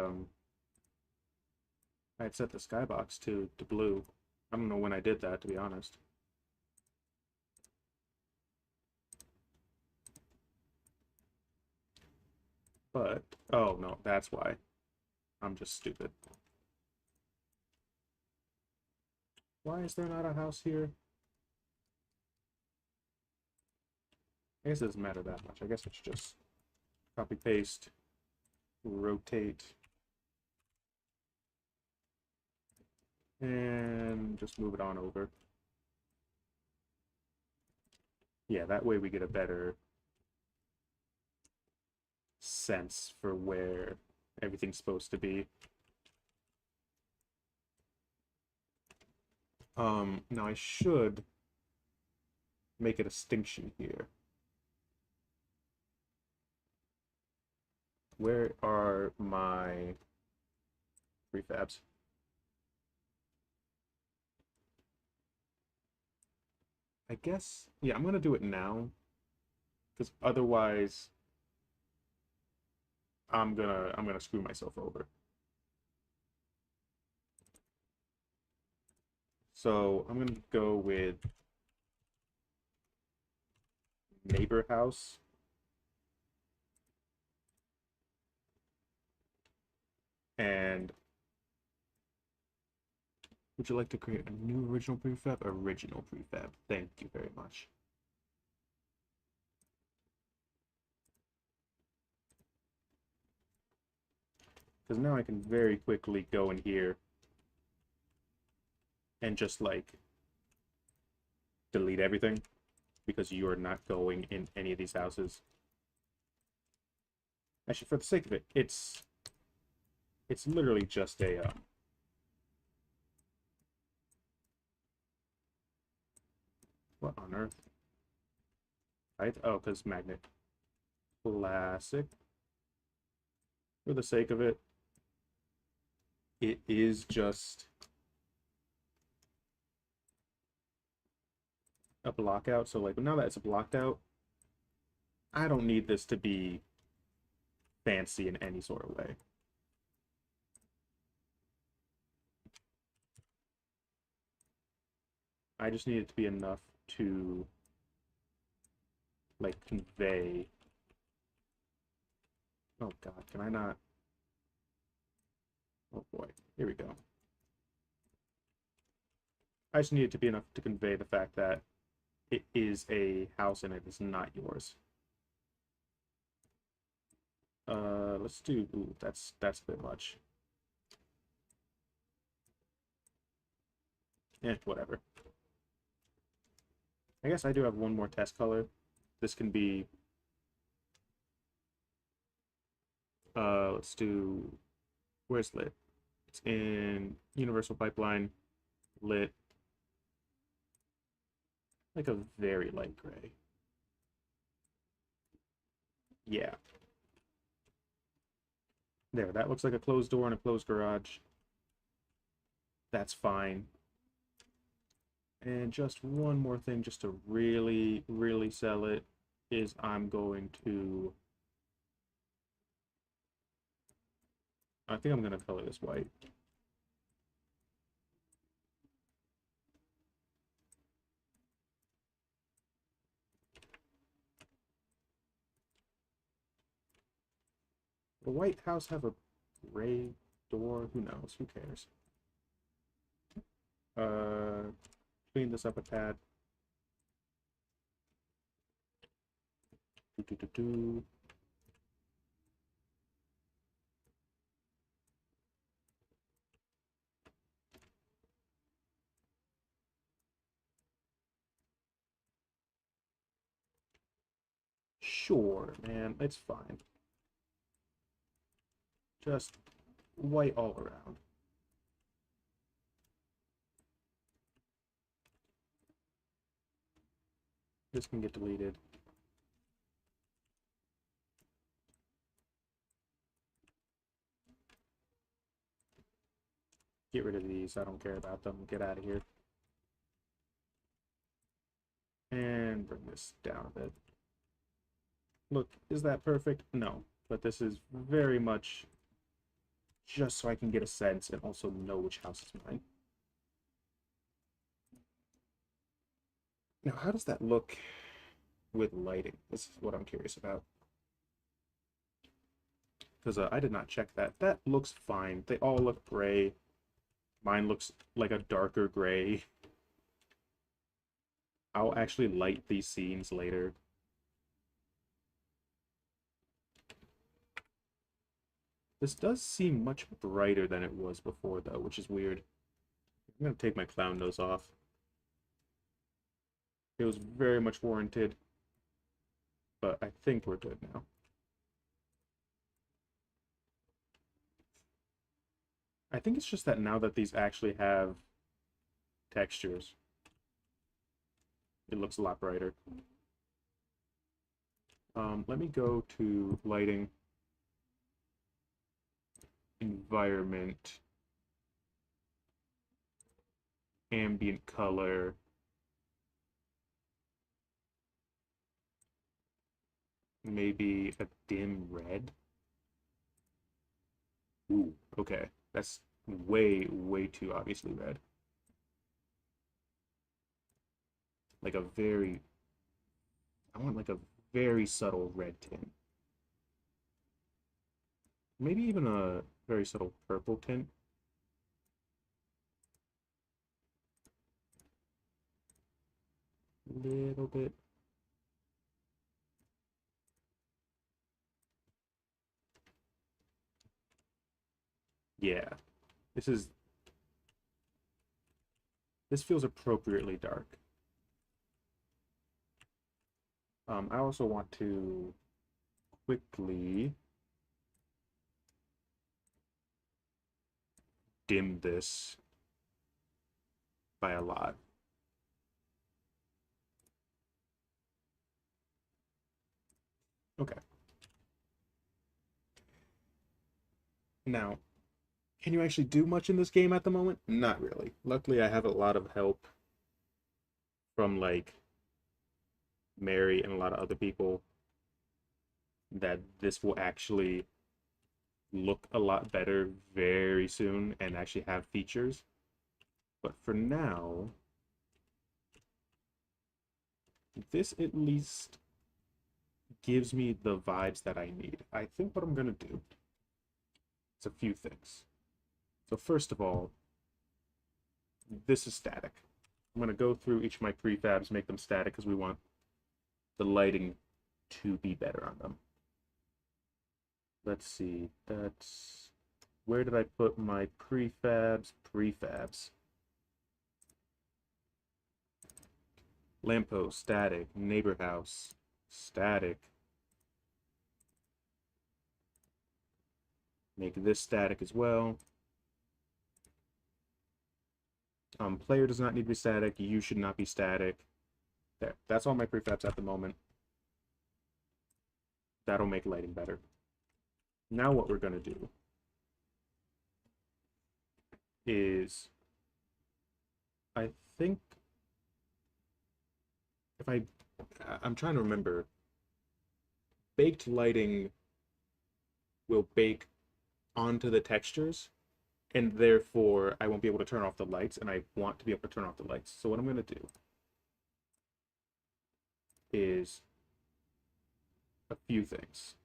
had set the skybox to blue. I don't know when I did that, to be honest. But, oh no, that's why. I'm just stupid. Why is there not a house here? I guess it doesn't matter that much. I guess it's just copy paste, rotate, and just move it on over. Yeah, that way we get a better sense for where everything's supposed to be. Now I should make a distinction here. Where are my prefabs? I guess, yeah, I'm gonna do it now, because otherwise I'm gonna screw myself over. So I'm gonna go with neighbor house. And would you like to create a new original prefab? Original prefab. Thank you very much. Because now I can very quickly go in here and just like delete everything because you are not going in any of these houses. Actually, for the sake of it, it's literally just a what on earth? Right? Oh, because magnet. Classic. For the sake of it, it is just a block out. So like now that it's blocked out, I don't need this to be fancy in any sort of way. I just need it to be enough to like convey. Oh god, can I not? Oh boy, here we go. I just need it to be enough to convey the fact that it is a house and it is not yours. Let's do, ooh, that's a bit much. Whatever. I guess I do have one more test color. This can be, let's do, where's lit? It's in Universal Pipeline, lit, like a very light gray. Yeah. There, that looks like a closed door and a closed garage. That's fine. And just one more thing, just to really, really sell it, is I'm going to... I think I'm going to color this white. The White House have a gray door? Who knows? Who cares? Clean this up a tad. Do. Sure, man, it's fine. Just white all around. This can get deleted. Get rid of these. I don't care about them. Get out of here. And bring this down a bit. Look, is that perfect? No. But this is very much just so I can get a sense and also know which house is mine. Now, how does that look with lighting? This is what I'm curious about. Because I did not check that. That looks fine. They all look gray. Mine looks like a darker gray. I'll actually light these scenes later. This does seem much brighter than it was before, though, which is weird. I'm going to take my clown nose off. It was very much warranted, but I think we're good now. I think it's just that now that these actually have textures, it looks a lot brighter. Let me go to lighting, environment, ambient color, maybe a dim red. Ooh, okay. That's way, way too obviously red. Like a very... I want like a very subtle red tint. Maybe even a very subtle purple tint. Little bit. Yeah. This feels appropriately dark. I also want to quickly dim this by a lot. Okay. Now, can you actually do much in this game at the moment? Not really. Luckily, I have a lot of help from, like, Mary and a lot of other people that this will actually look a lot better very soon and actually have features. But for now, this at least gives me the vibes that I need. I think what I'm going to do is a few things. So first of all, this is static. I'm going to go through each of my prefabs, make them static because we want the lighting to be better on them. Let's see, that's... Where did I put my prefabs? Prefabs. Lamppost, static. Neighbor house, static. Make this static as well. Player does not need to be static. You should not be static. There. That's all my prefabs at the moment. That'll make lighting better. Now what we're going to do is, I think if I'm trying to remember, baked lighting will bake onto the textures, and therefore I won't be able to turn off the lights, and I want to be able to turn off the lights. So what I'm going to do is a few things.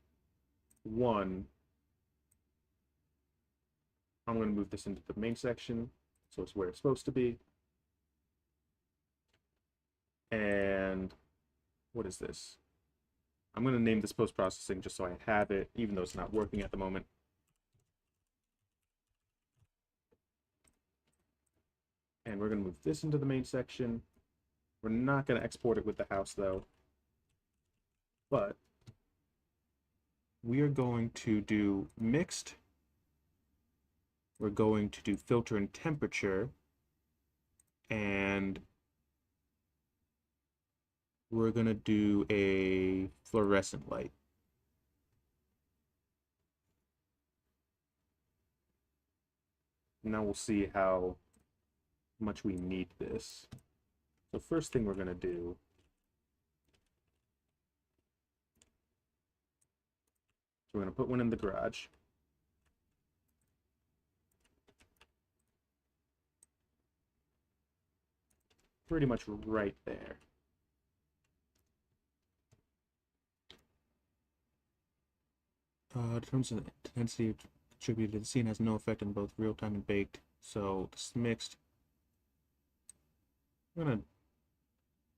One, I'm going to move this into the main section, so it's where it's supposed to be. And what is this? I'm going to name this post-processing just so I have it, even though it's not working at the moment. And we're going to move this into the main section. We're not going to export it with the house, though. But we are going to do mixed. We're going to do filter and temperature. And we're going to do a fluorescent light. Now we'll see how much we need this. So first thing we're going to do is we're going to put one in the garage. Pretty much right there. Determines the intensity attributed to the scene has no effect on both real-time and baked. So this is mixed. I'm going to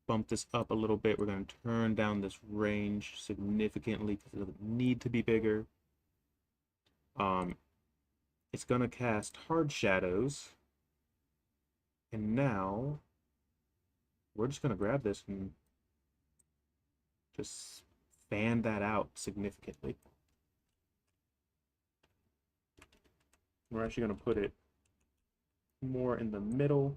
bump this up a little bit. We're going to turn down this range significantly because it doesn't need to be bigger. It's going to cast hard shadows. And now we're just going to grab this and just fan that out significantly. We're actually going to put it more in the middle.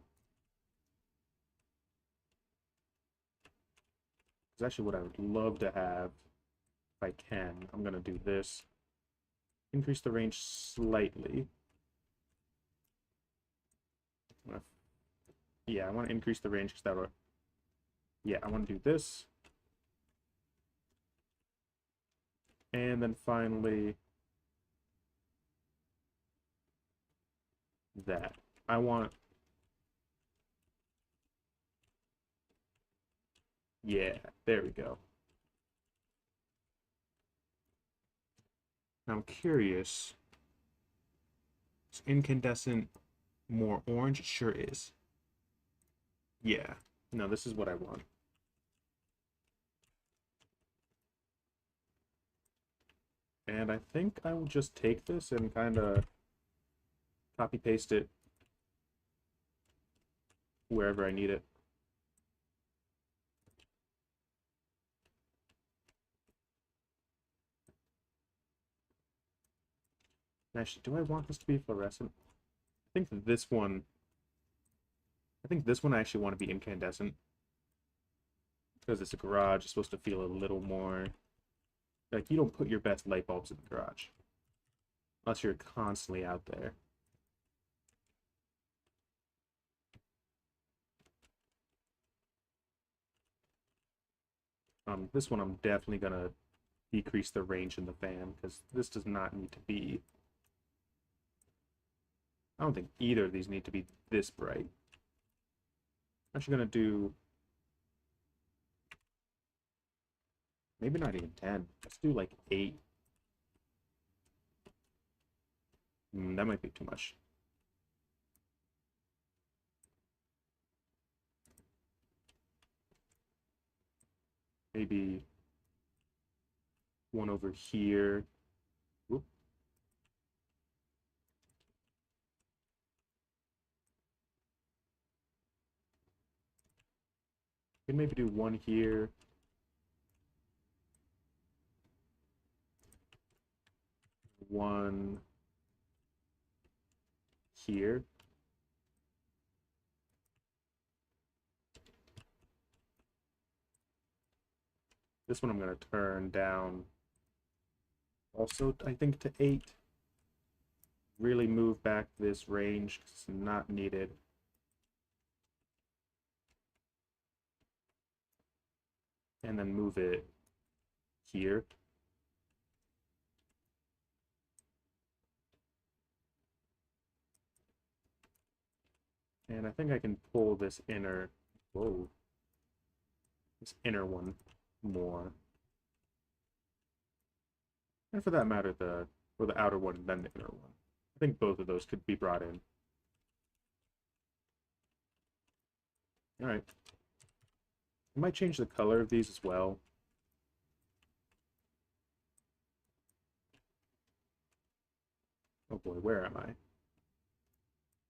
It's actually what I would love to have if I can. I'm going to do this. Increase the range slightly. Yeah, I want to increase the range because that would... Yeah, I want to do this. And then finally... that. I want... Yeah, there we go. Now I'm curious. Is incandescent more orange? It sure is. Yeah. No, this is what I want. And I think I will just take this and kind of copy paste it wherever I need it. Actually, do I want this to be fluorescent? I think this one I actually want to be incandescent. Because it's a garage, it's supposed to feel a little more... Like, you don't put your best light bulbs in the garage. Unless you're constantly out there. This one I'm definitely going to decrease the range in the fan, because this does not need to be... I don't think either of these need to be this bright. I'm actually going to do... Maybe not even 10. Let's do like 8. That might be too much. Maybe one over here. Whoop. We can maybe do one here. One here. This one I'm going to turn down also, I think, to 8. Really move back this range because it's not needed. and then move it here. And I think I can pull this inner, whoa, this inner one more. And for that matter, the outer one, then the inner one. I think both of those could be brought in. All right. I might change the color of these as well. Oh boy, where am I?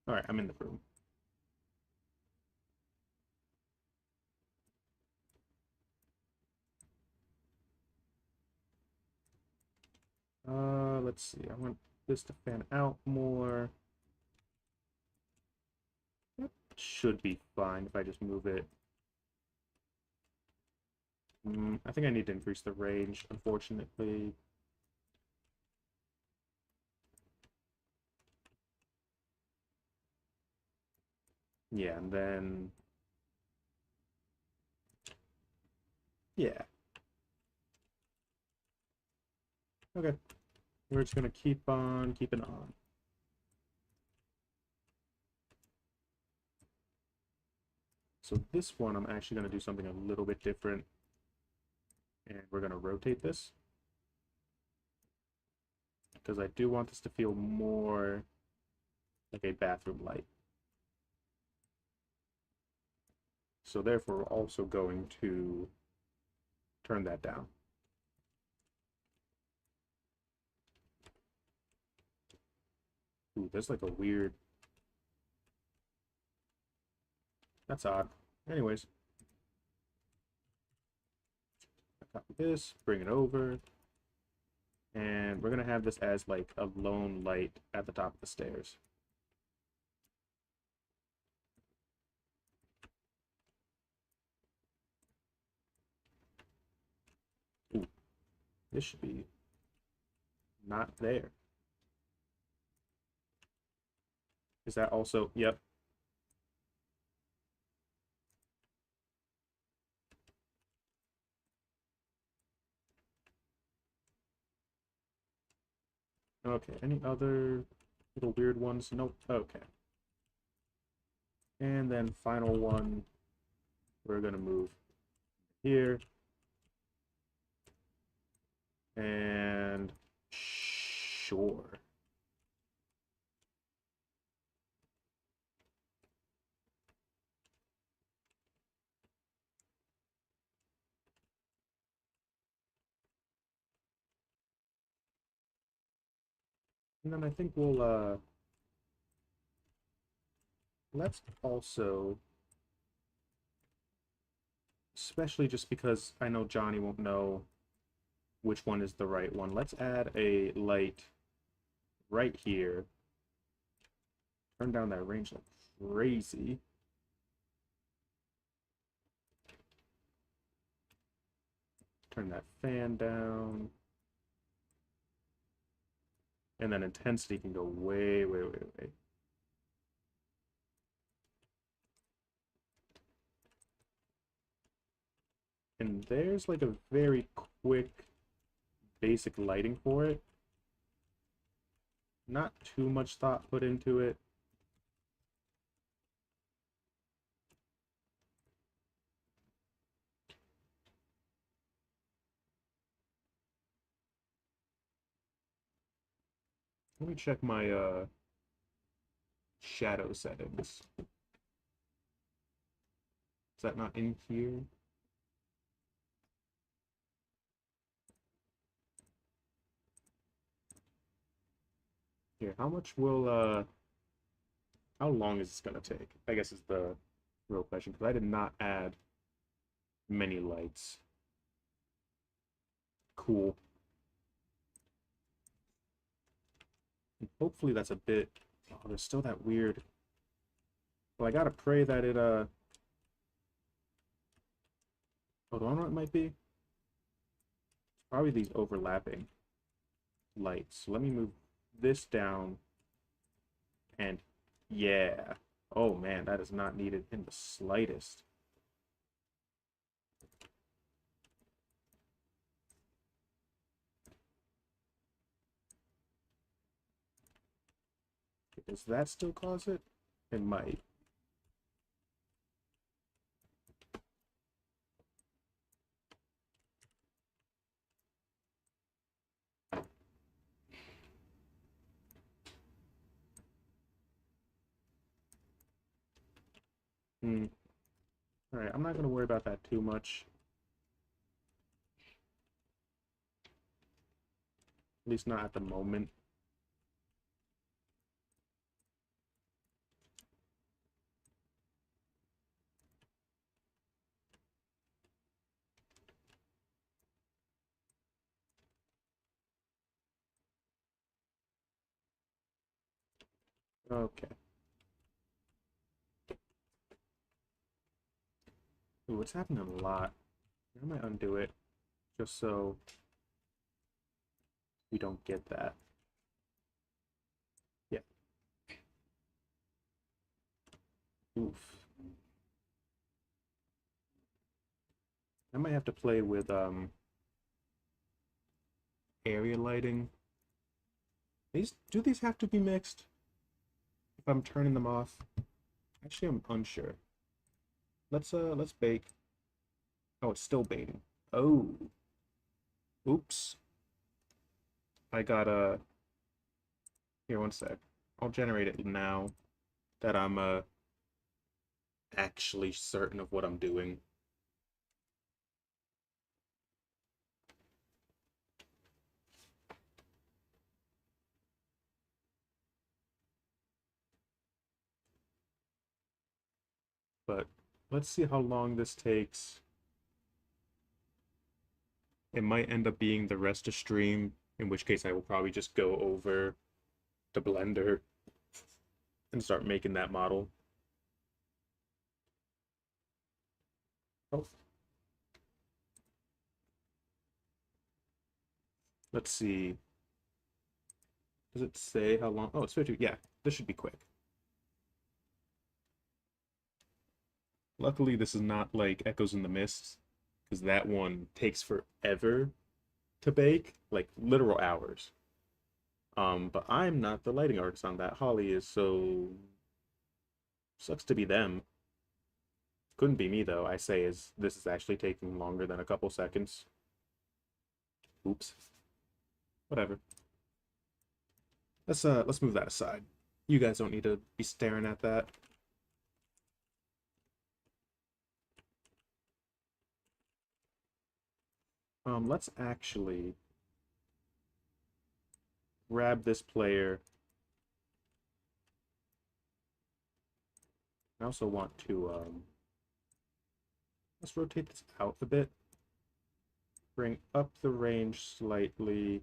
All right, I'm in the room. Let's see. I want this to fan out more. That should be fine if I just move it. I think I need to increase the range, unfortunately. Yeah, and then... yeah. Okay. We're just going to keep on keeping on. So this one, I'm actually going to do something a little bit different. And we're going to rotate this. Because I do want this to feel more like a bathroom light. So therefore, we're also going to turn that down. Ooh, there's like a weird... that's odd. Anyways. Copy this, bring it over. And we're going to have this as like a lone light at the top of the stairs. Ooh, this should be not there. Is that also, yep. Okay, any other little weird ones? Nope, okay. And then final one, we're gonna move here. And sure. And then I think we'll, let's also, especially just because I know Johnny won't know which one is the right one, let's add a light right here. Turn down that range like crazy. Turn that fan down. And then intensity can go way, way, way, way. And there's like a very quick basic lighting for it. Not too much thought put into it. Let me check my shadow settings. Is that not in here? Here, how much will how long is this gonna take? I guess is the real question, because I did not add many lights. Cool. And hopefully that's a bit... oh, there's still that weird... well, I gotta pray that it oh, do I know what it might be? It's probably these overlapping lights. So let me move this down. And yeah. Oh man, that is not needed in the slightest. Does that still cause it? It might. Hmm. Alright, I'm not going to worry about that too much. At least not at the moment. Okay. Ooh, it's happening a lot. I might undo it just so we don't get that. Yeah. Oof. I might have to play with area lighting. Do these have to be mixed? If I'm turning them off? Actually, I'm unsure. Let's bake. Oh, it's still baking. Oh. Oops. I gotta here 1 sec. I'll generate it now that I'm actually certain of what I'm doing. But let's see how long this takes. It might end up being the rest of stream, in which case I will probably just go over to Blender and start making that model. Oh. Let's see. Does it say how long? Oh, it's 50. Yeah, this should be quick. Luckily, this is not like Echoes in the Mist, because that one takes forever to bake, like literal hours. But I'm not the lighting artist on that. Holly is, so sucks to be them. Couldn't be me though. I say is this is actually taking longer than a couple seconds. Oops. Whatever. Let's move that aside. You guys don't need to be staring at that. Let's actually grab this player. I also want to let's rotate this out a bit. Bring up the range slightly.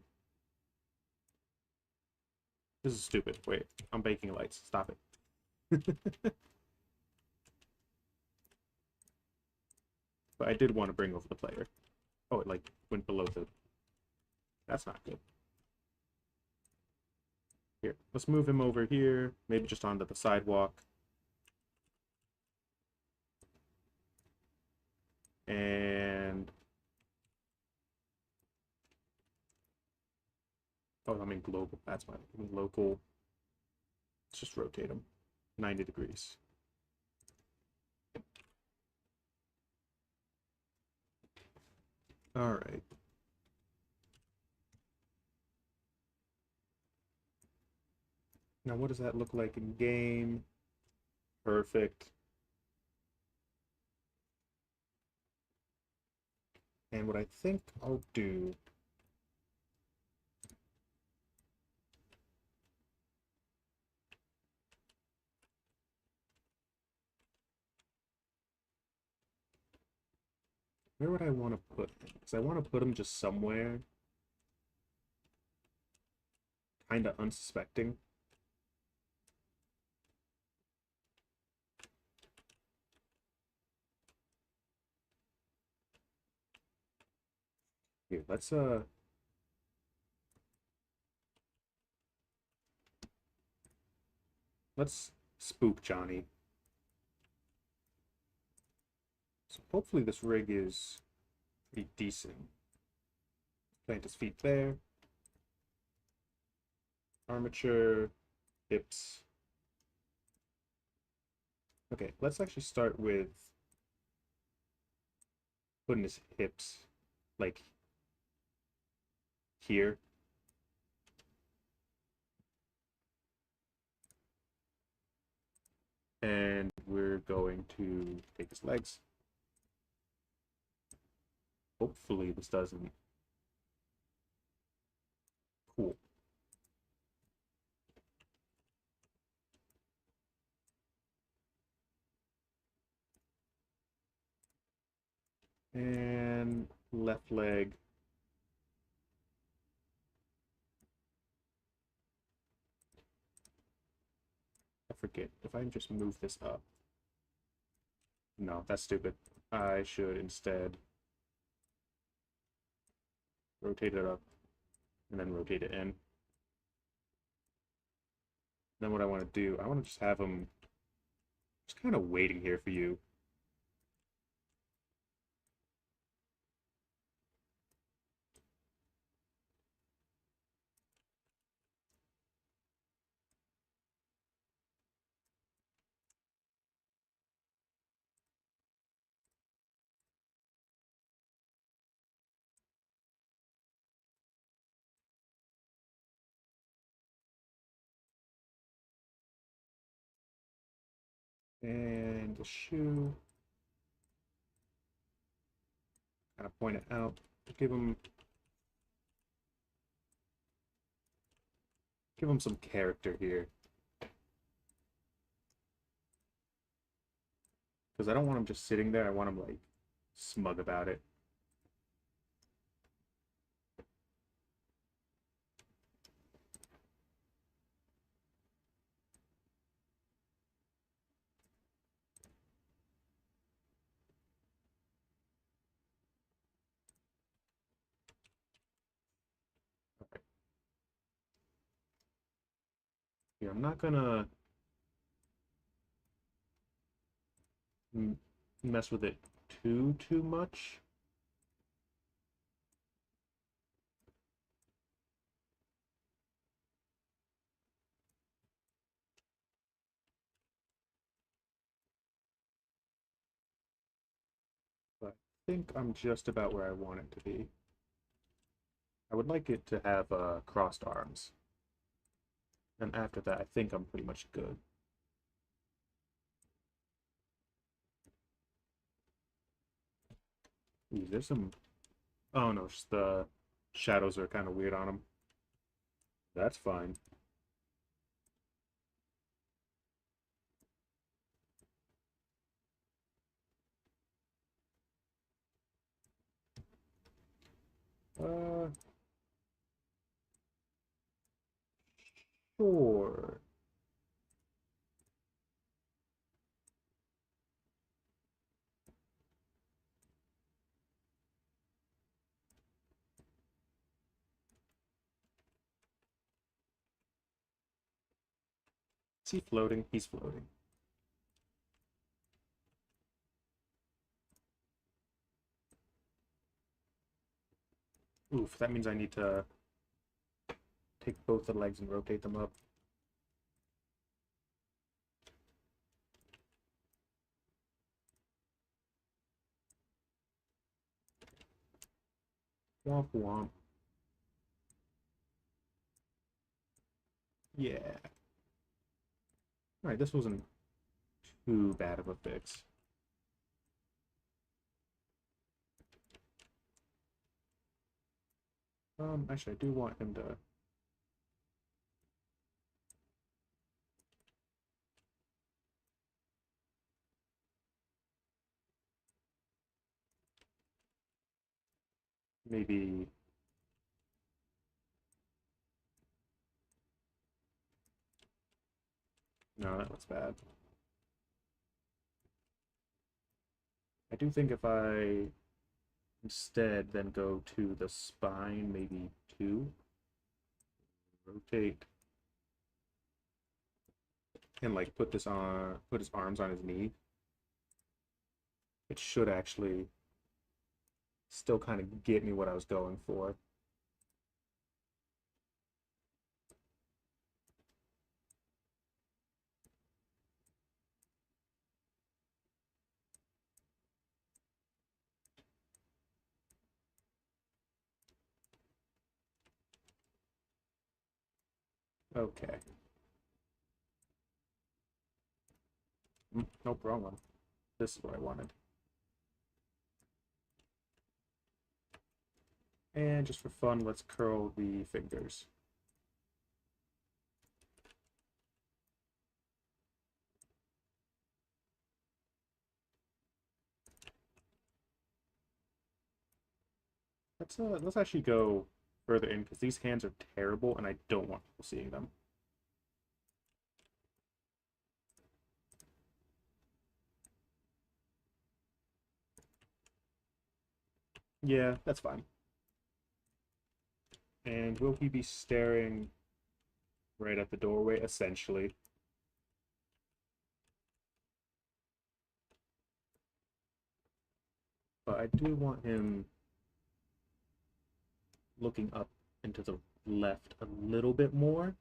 This is stupid. Wait, I'm baking lights. Stop it. But I did want to bring over the player. Oh, it like went below the... That's not good. Here, let's move him over here. Maybe just onto the sidewalk. And... Oh, I mean global. That's fine. I mean local. Let's just rotate him 90 degrees. All right. Now, what does that look like in game? Perfect. And what I think I'll do... Where would I want to put him? Because I want to put him just somewhere kind of unsuspecting. Here, let's spook Johnny. So hopefully this rig is pretty decent. Plant his feet there. Armature, hips. Okay, let's actually start with putting his hips like here. And we're going to take his legs. Hopefully this doesn't. Cool. And left leg. I forget if I can just move this up. No, that's stupid. I should instead rotate it up and then rotate it in. Then what I want to do, I want to just have him just kind of waiting here for you. And the shoe, kind of point it out. Give him some character here. Because I don't want him just sitting there. I want him like smug about it. Okay. Yeah, I'm not gonna mess with it too much. But I think I'm just about where I want it to be. I would like it to have crossed arms. And after that, I think I'm pretty much good. Ooh, there's some... Oh no, just the shadows are kind of weird on him. That's fine. Uh, sure. Is he floating? He's floating. Oof, that means I need to take both the legs and rotate them up. Womp womp. Yeah. Alright, this wasn't too bad of a fix. Actually, I do want him to... maybe... No, that looks bad. I do think if I instead then go to the spine, maybe 2, rotate, and like put his arms on his knee, it should actually still kind of get me what I was going for. Okay. Nope, wrong one. This is what I wanted. And just for fun, let's curl the fingers. Let's actually go further in because these hands are terrible and I don't want people seeing them. Yeah, that's fine. And will he be staring right at the doorway, essentially? But I do want him looking up into the left a little bit more.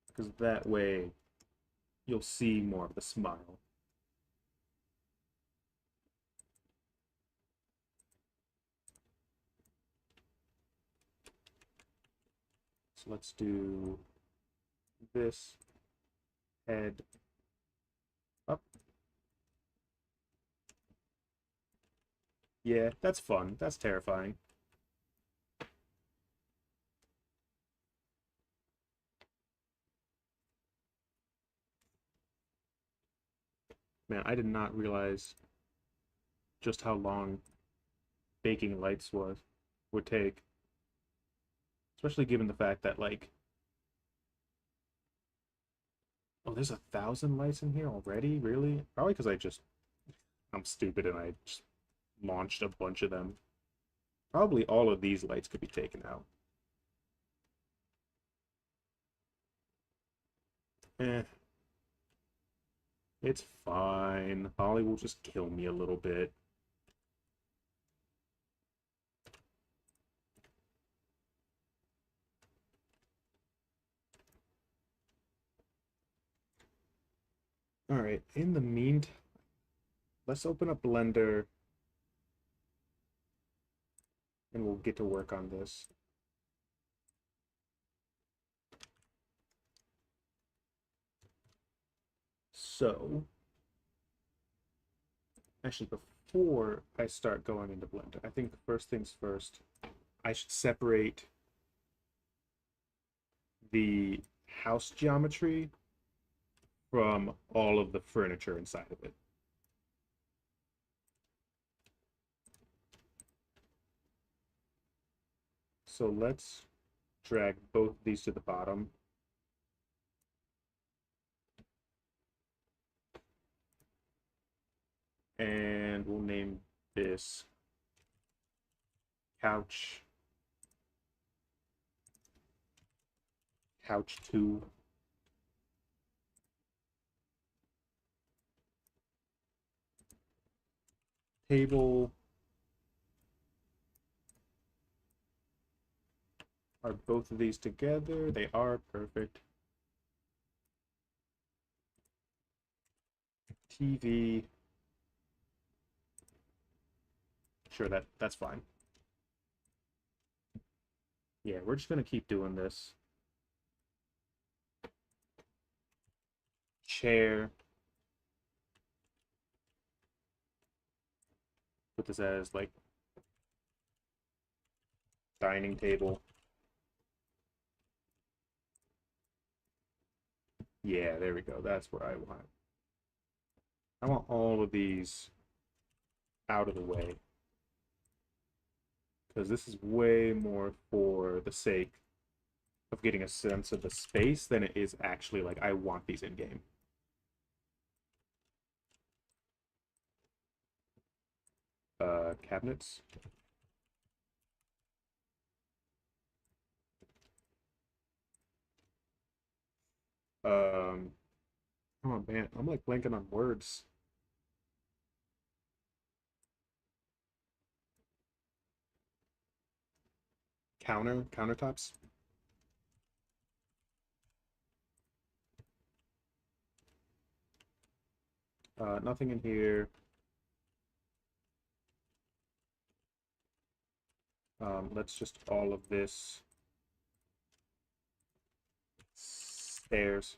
Because that way you'll see more of the smile. So let's do this head up. Yeah, that's fun. That's terrifying. Man, I did not realize just how long baking lights would take. Especially given the fact that like, oh, there's 1,000 lights in here already? Really? Probably because I'm stupid and I just launched a bunch of them. Probably all of these lights could be taken out. Eh, it's fine. Holly will just kill me a little bit. All right, in the meantime, let's open up Blender and we'll get to work on this. So, actually, before I start going into Blender, I think first things first, I should separate the house geometry from all of the furniture inside of it. So let's drag both these to the bottom. And we'll name this couch 2. Table. Are both of these together? They are perfect. TV. Sure, that's fine. Yeah, we're just gonna keep doing this. Chair. Put this as like dining table. Yeah, there we go. That's what I want. I want all of these out of the way. Because this is way more for the sake of getting a sense of the space than it is actually like I want these in game. Cabinets. Um, oh man, I'm like blanking on words. Countertops. Nothing in here. Let's just all of this stairs.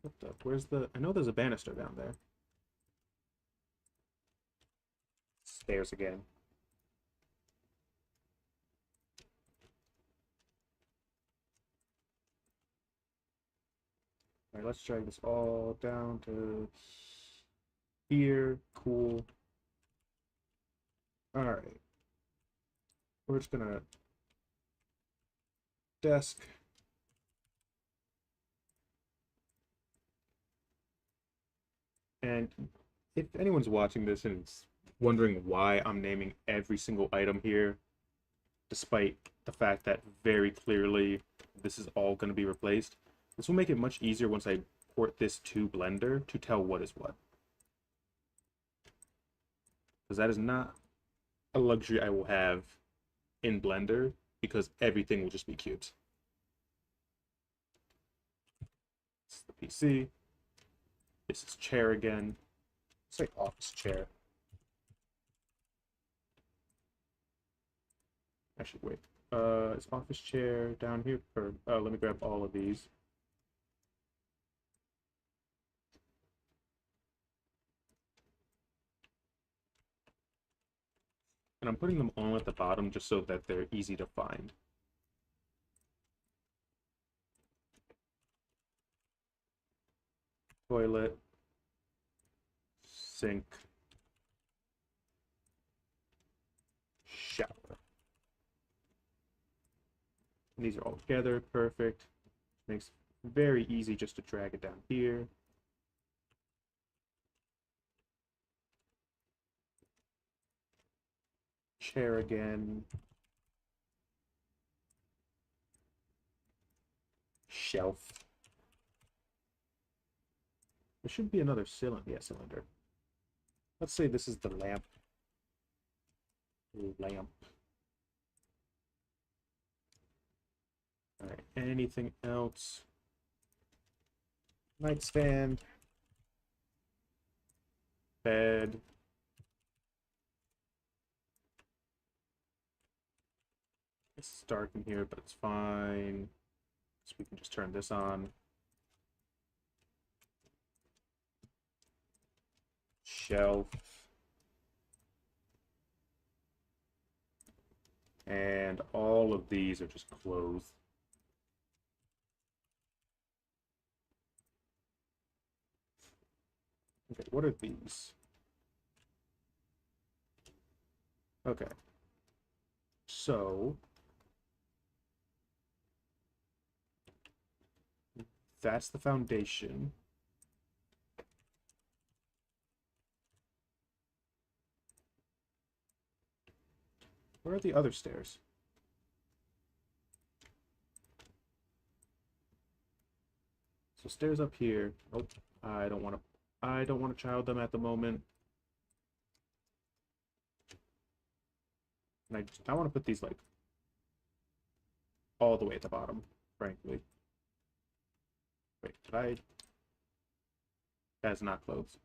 What the? Where's the? I know there's a banister down there. Stairs again. All right, let's drag this all down to here. Cool. All right. We're just gonna desk. And if anyone's watching this and is wondering why I'm naming every single item here, despite the fact that very clearly this is all going to be replaced, this will make it much easier once I port this to Blender to tell what is what. Because that is not a luxury I will have in Blender, because everything will just be cubes. This is the PC. This is chair again. It's like office chair. Actually, wait. Is office chair down here? Or let me grab all of these. And I'm putting them all at the bottom just so that they're easy to find. Toilet, sink, shower. And these are all together, perfect. Makes it very easy just to drag it down here. Chair again. Shelf. There should be another cylinder. Yeah, cylinder. Let's say this is the lamp. Lamp. All right, anything else? Nightstand. Bed. It's dark in here, but it's fine. So we can just turn this on. Shelf. And all of these are just closed. Okay, what are these? Okay. So that's the foundation. Where are the other stairs? So stairs up here. Nope. I don't want to child them at the moment. And I want to put these like all the way at the bottom, frankly. Wait, did I? That's not closed.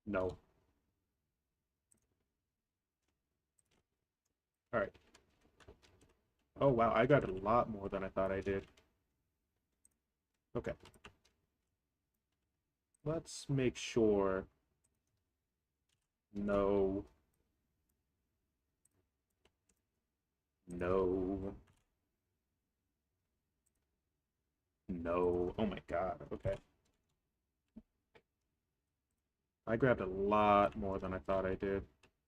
No. All right. Oh wow, I got a lot more than I thought I did. Okay. Let's make sure. No. No. No. Oh my god. Okay. I grabbed a lot more than I thought I did.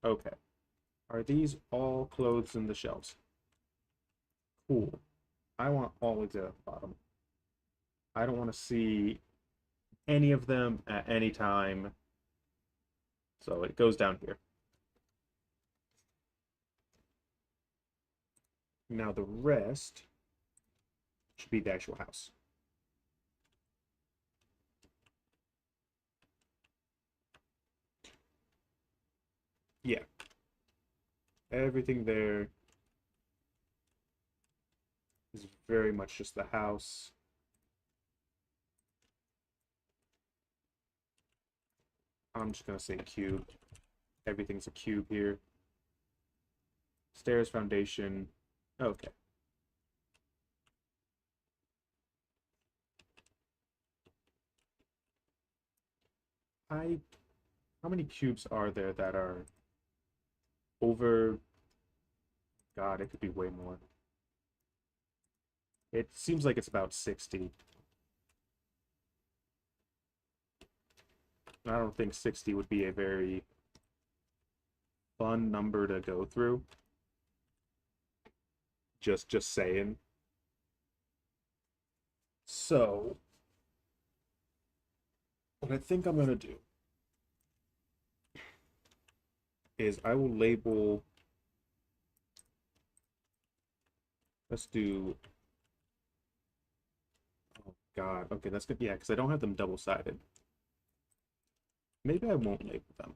Okay. Are these all clothes in the shelves? Cool. I want all of the at the bottom. I don't want to see any of them at any time. So it goes down here. Now the rest should be the actual house. Yeah. Everything there is very much just the house. I'm just gonna say cube. Everything's a cube here. Stairs, foundation. Okay. How many cubes are there that are over? God, it could be way more. It seems like it's about 60. I don't think 60 would be a very fun number to go through. Just saying. So, what I think I'm gonna do is I will label. Let's do. Oh God. Okay, that's good. Yeah, because I don't have them double-sided. Maybe I won't label them.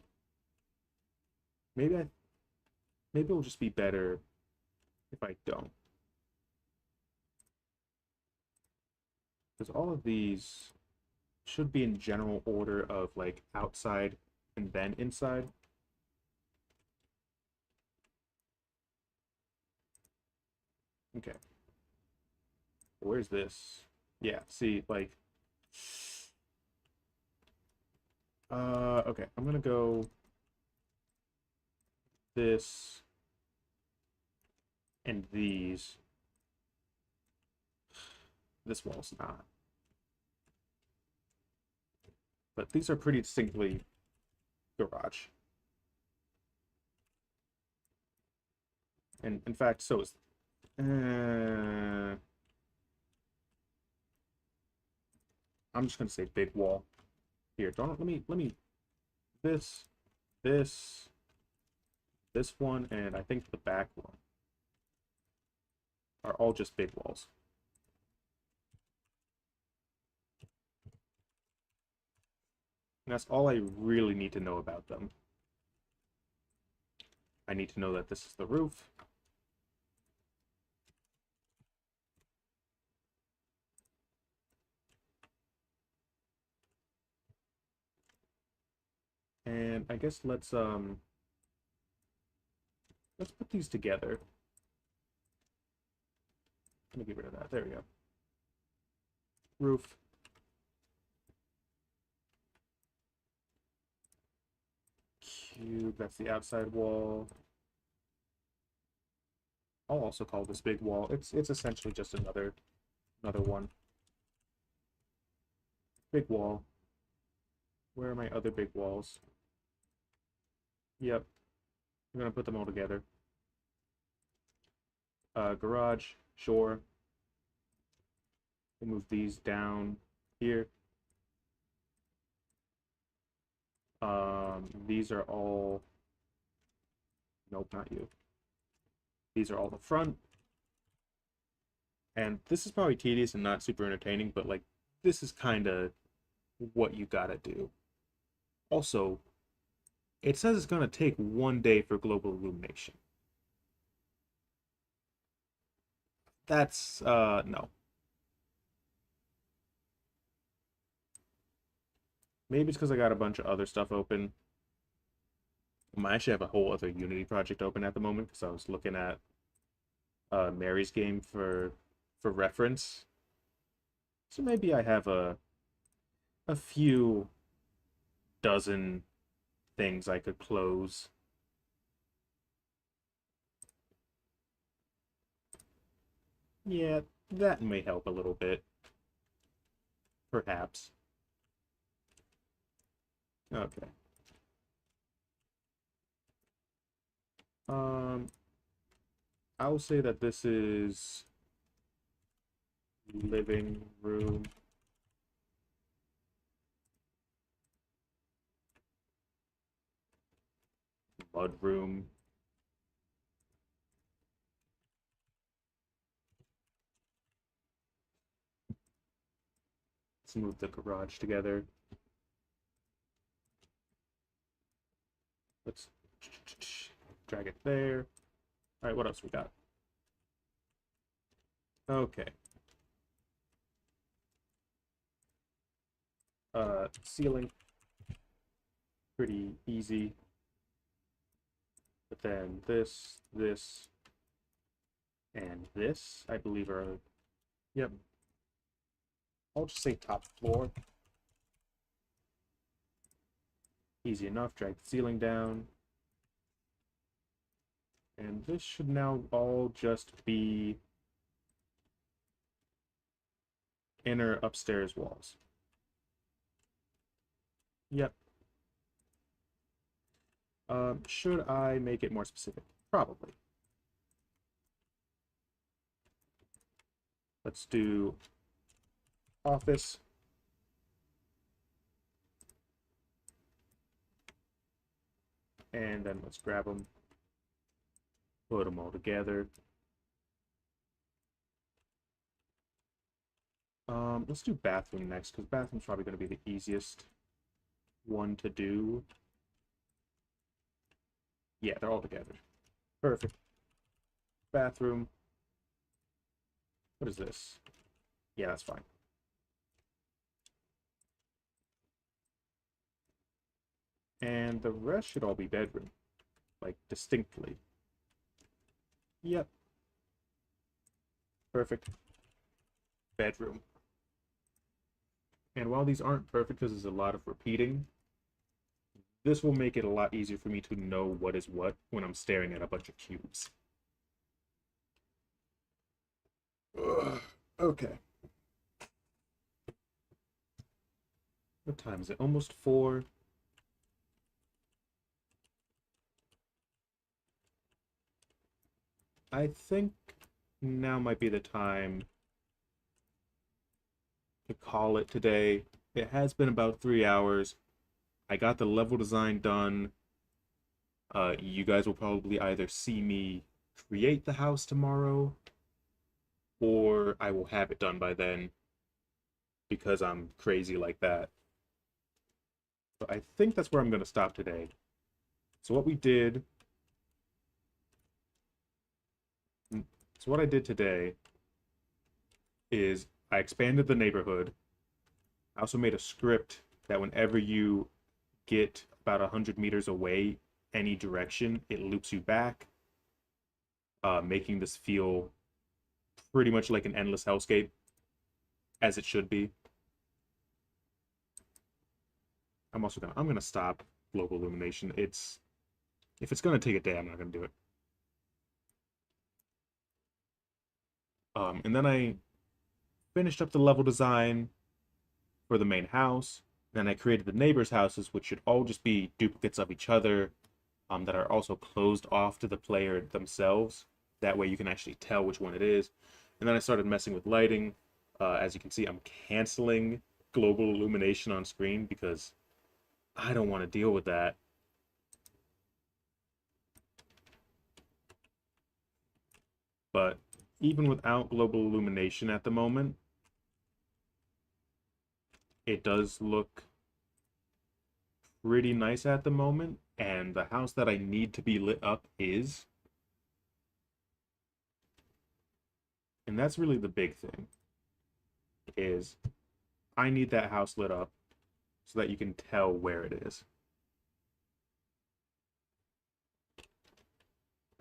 Maybe I. Maybe it'll just be better if I don't. Because all of these should be in general order of like outside and then inside. Okay. Where's this? Yeah, see, like, okay, I'm gonna go this and these. This wall's not. But these are pretty distinctly garage. And in fact, so is. I'm just gonna say big wall. Here, don't let me this, this, this one, and I think the back one are all just big walls. And that's all I really need to know about them. I need to know that this is the roof. And I guess let's put these together. Let me get rid of that. There we go. Roof. Cube, that's the outside wall. I'll also call this big wall. It's essentially just another one. Big wall. Where are my other big walls? Yep. I'm gonna put them all together. Garage, sure. We'll move these down here. These are all. Nope, not you. These are all the front. And this is probably tedious and not super entertaining, but like this is kind of what you gotta do. Also, it says it's gonna take 1 day for global illumination. That's no. Maybe it's because I got a bunch of other stuff open. I actually have a whole other Unity project open at the moment because I was looking at Mary's game for reference. So maybe I have a few dozen things I could close. Yeah, that may help a little bit. Perhaps. Okay. Um, I will say that this is living room. Mud room. Let's move the garage together. Let's drag it there. All right, what else we got? Okay. Ceiling. pretty easy. But then this, and this, I believe are, yep. I'll just say top floor. Easy enough, drag the ceiling down. And this should now all just be inner upstairs walls. Yep. Should I make it more specific? Probably. Let's do office. And then let's grab them, put them all together. Let's do bathroom next, because bathroom's probably going to be the easiest one to do. Yeah, they're all together. Perfect. Bathroom. What is this? Yeah, that's fine. And the rest should all be bedroom. Like, distinctly. Yep. Perfect. Bedroom. And while these aren't perfect because there's a lot of repeating, this will make it a lot easier for me to know what is what when I'm staring at a bunch of cubes. Ugh. Okay. What time is it? Almost 4. I think now might be the time to call it today. It has been about 3 hours. I got the level design done. You guys will probably either see me create the house tomorrow, or I will have it done by then because I'm crazy like that. But I think that's where I'm going to stop today. So what we did... So what I did today is I expanded the neighborhood. I also made a script that whenever you get about 100 meters away any direction, it loops you back, making this feel pretty much like an endless hellscape, as it should be. I'm gonna stop global illumination. If it's gonna take a day, I'm not gonna do it. And then I finished up the level design for the main house. Then I created the neighbors' houses, which should all just be duplicates of each other, that are also closed off to the player themselves. That way you can actually tell which one it is. And then I started messing with lighting. As you can see, I'm canceling global illumination on screen because I don't want to deal with that. But even without global illumination at the moment, it does look pretty nice at the moment, and the house that I need to be lit up is. And that's really the big thing, is I need that house lit up so that you can tell where it is.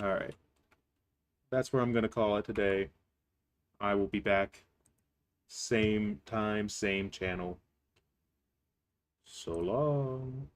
Alright. That's where I'm going to call it today. I will be back same time, same channel. So long.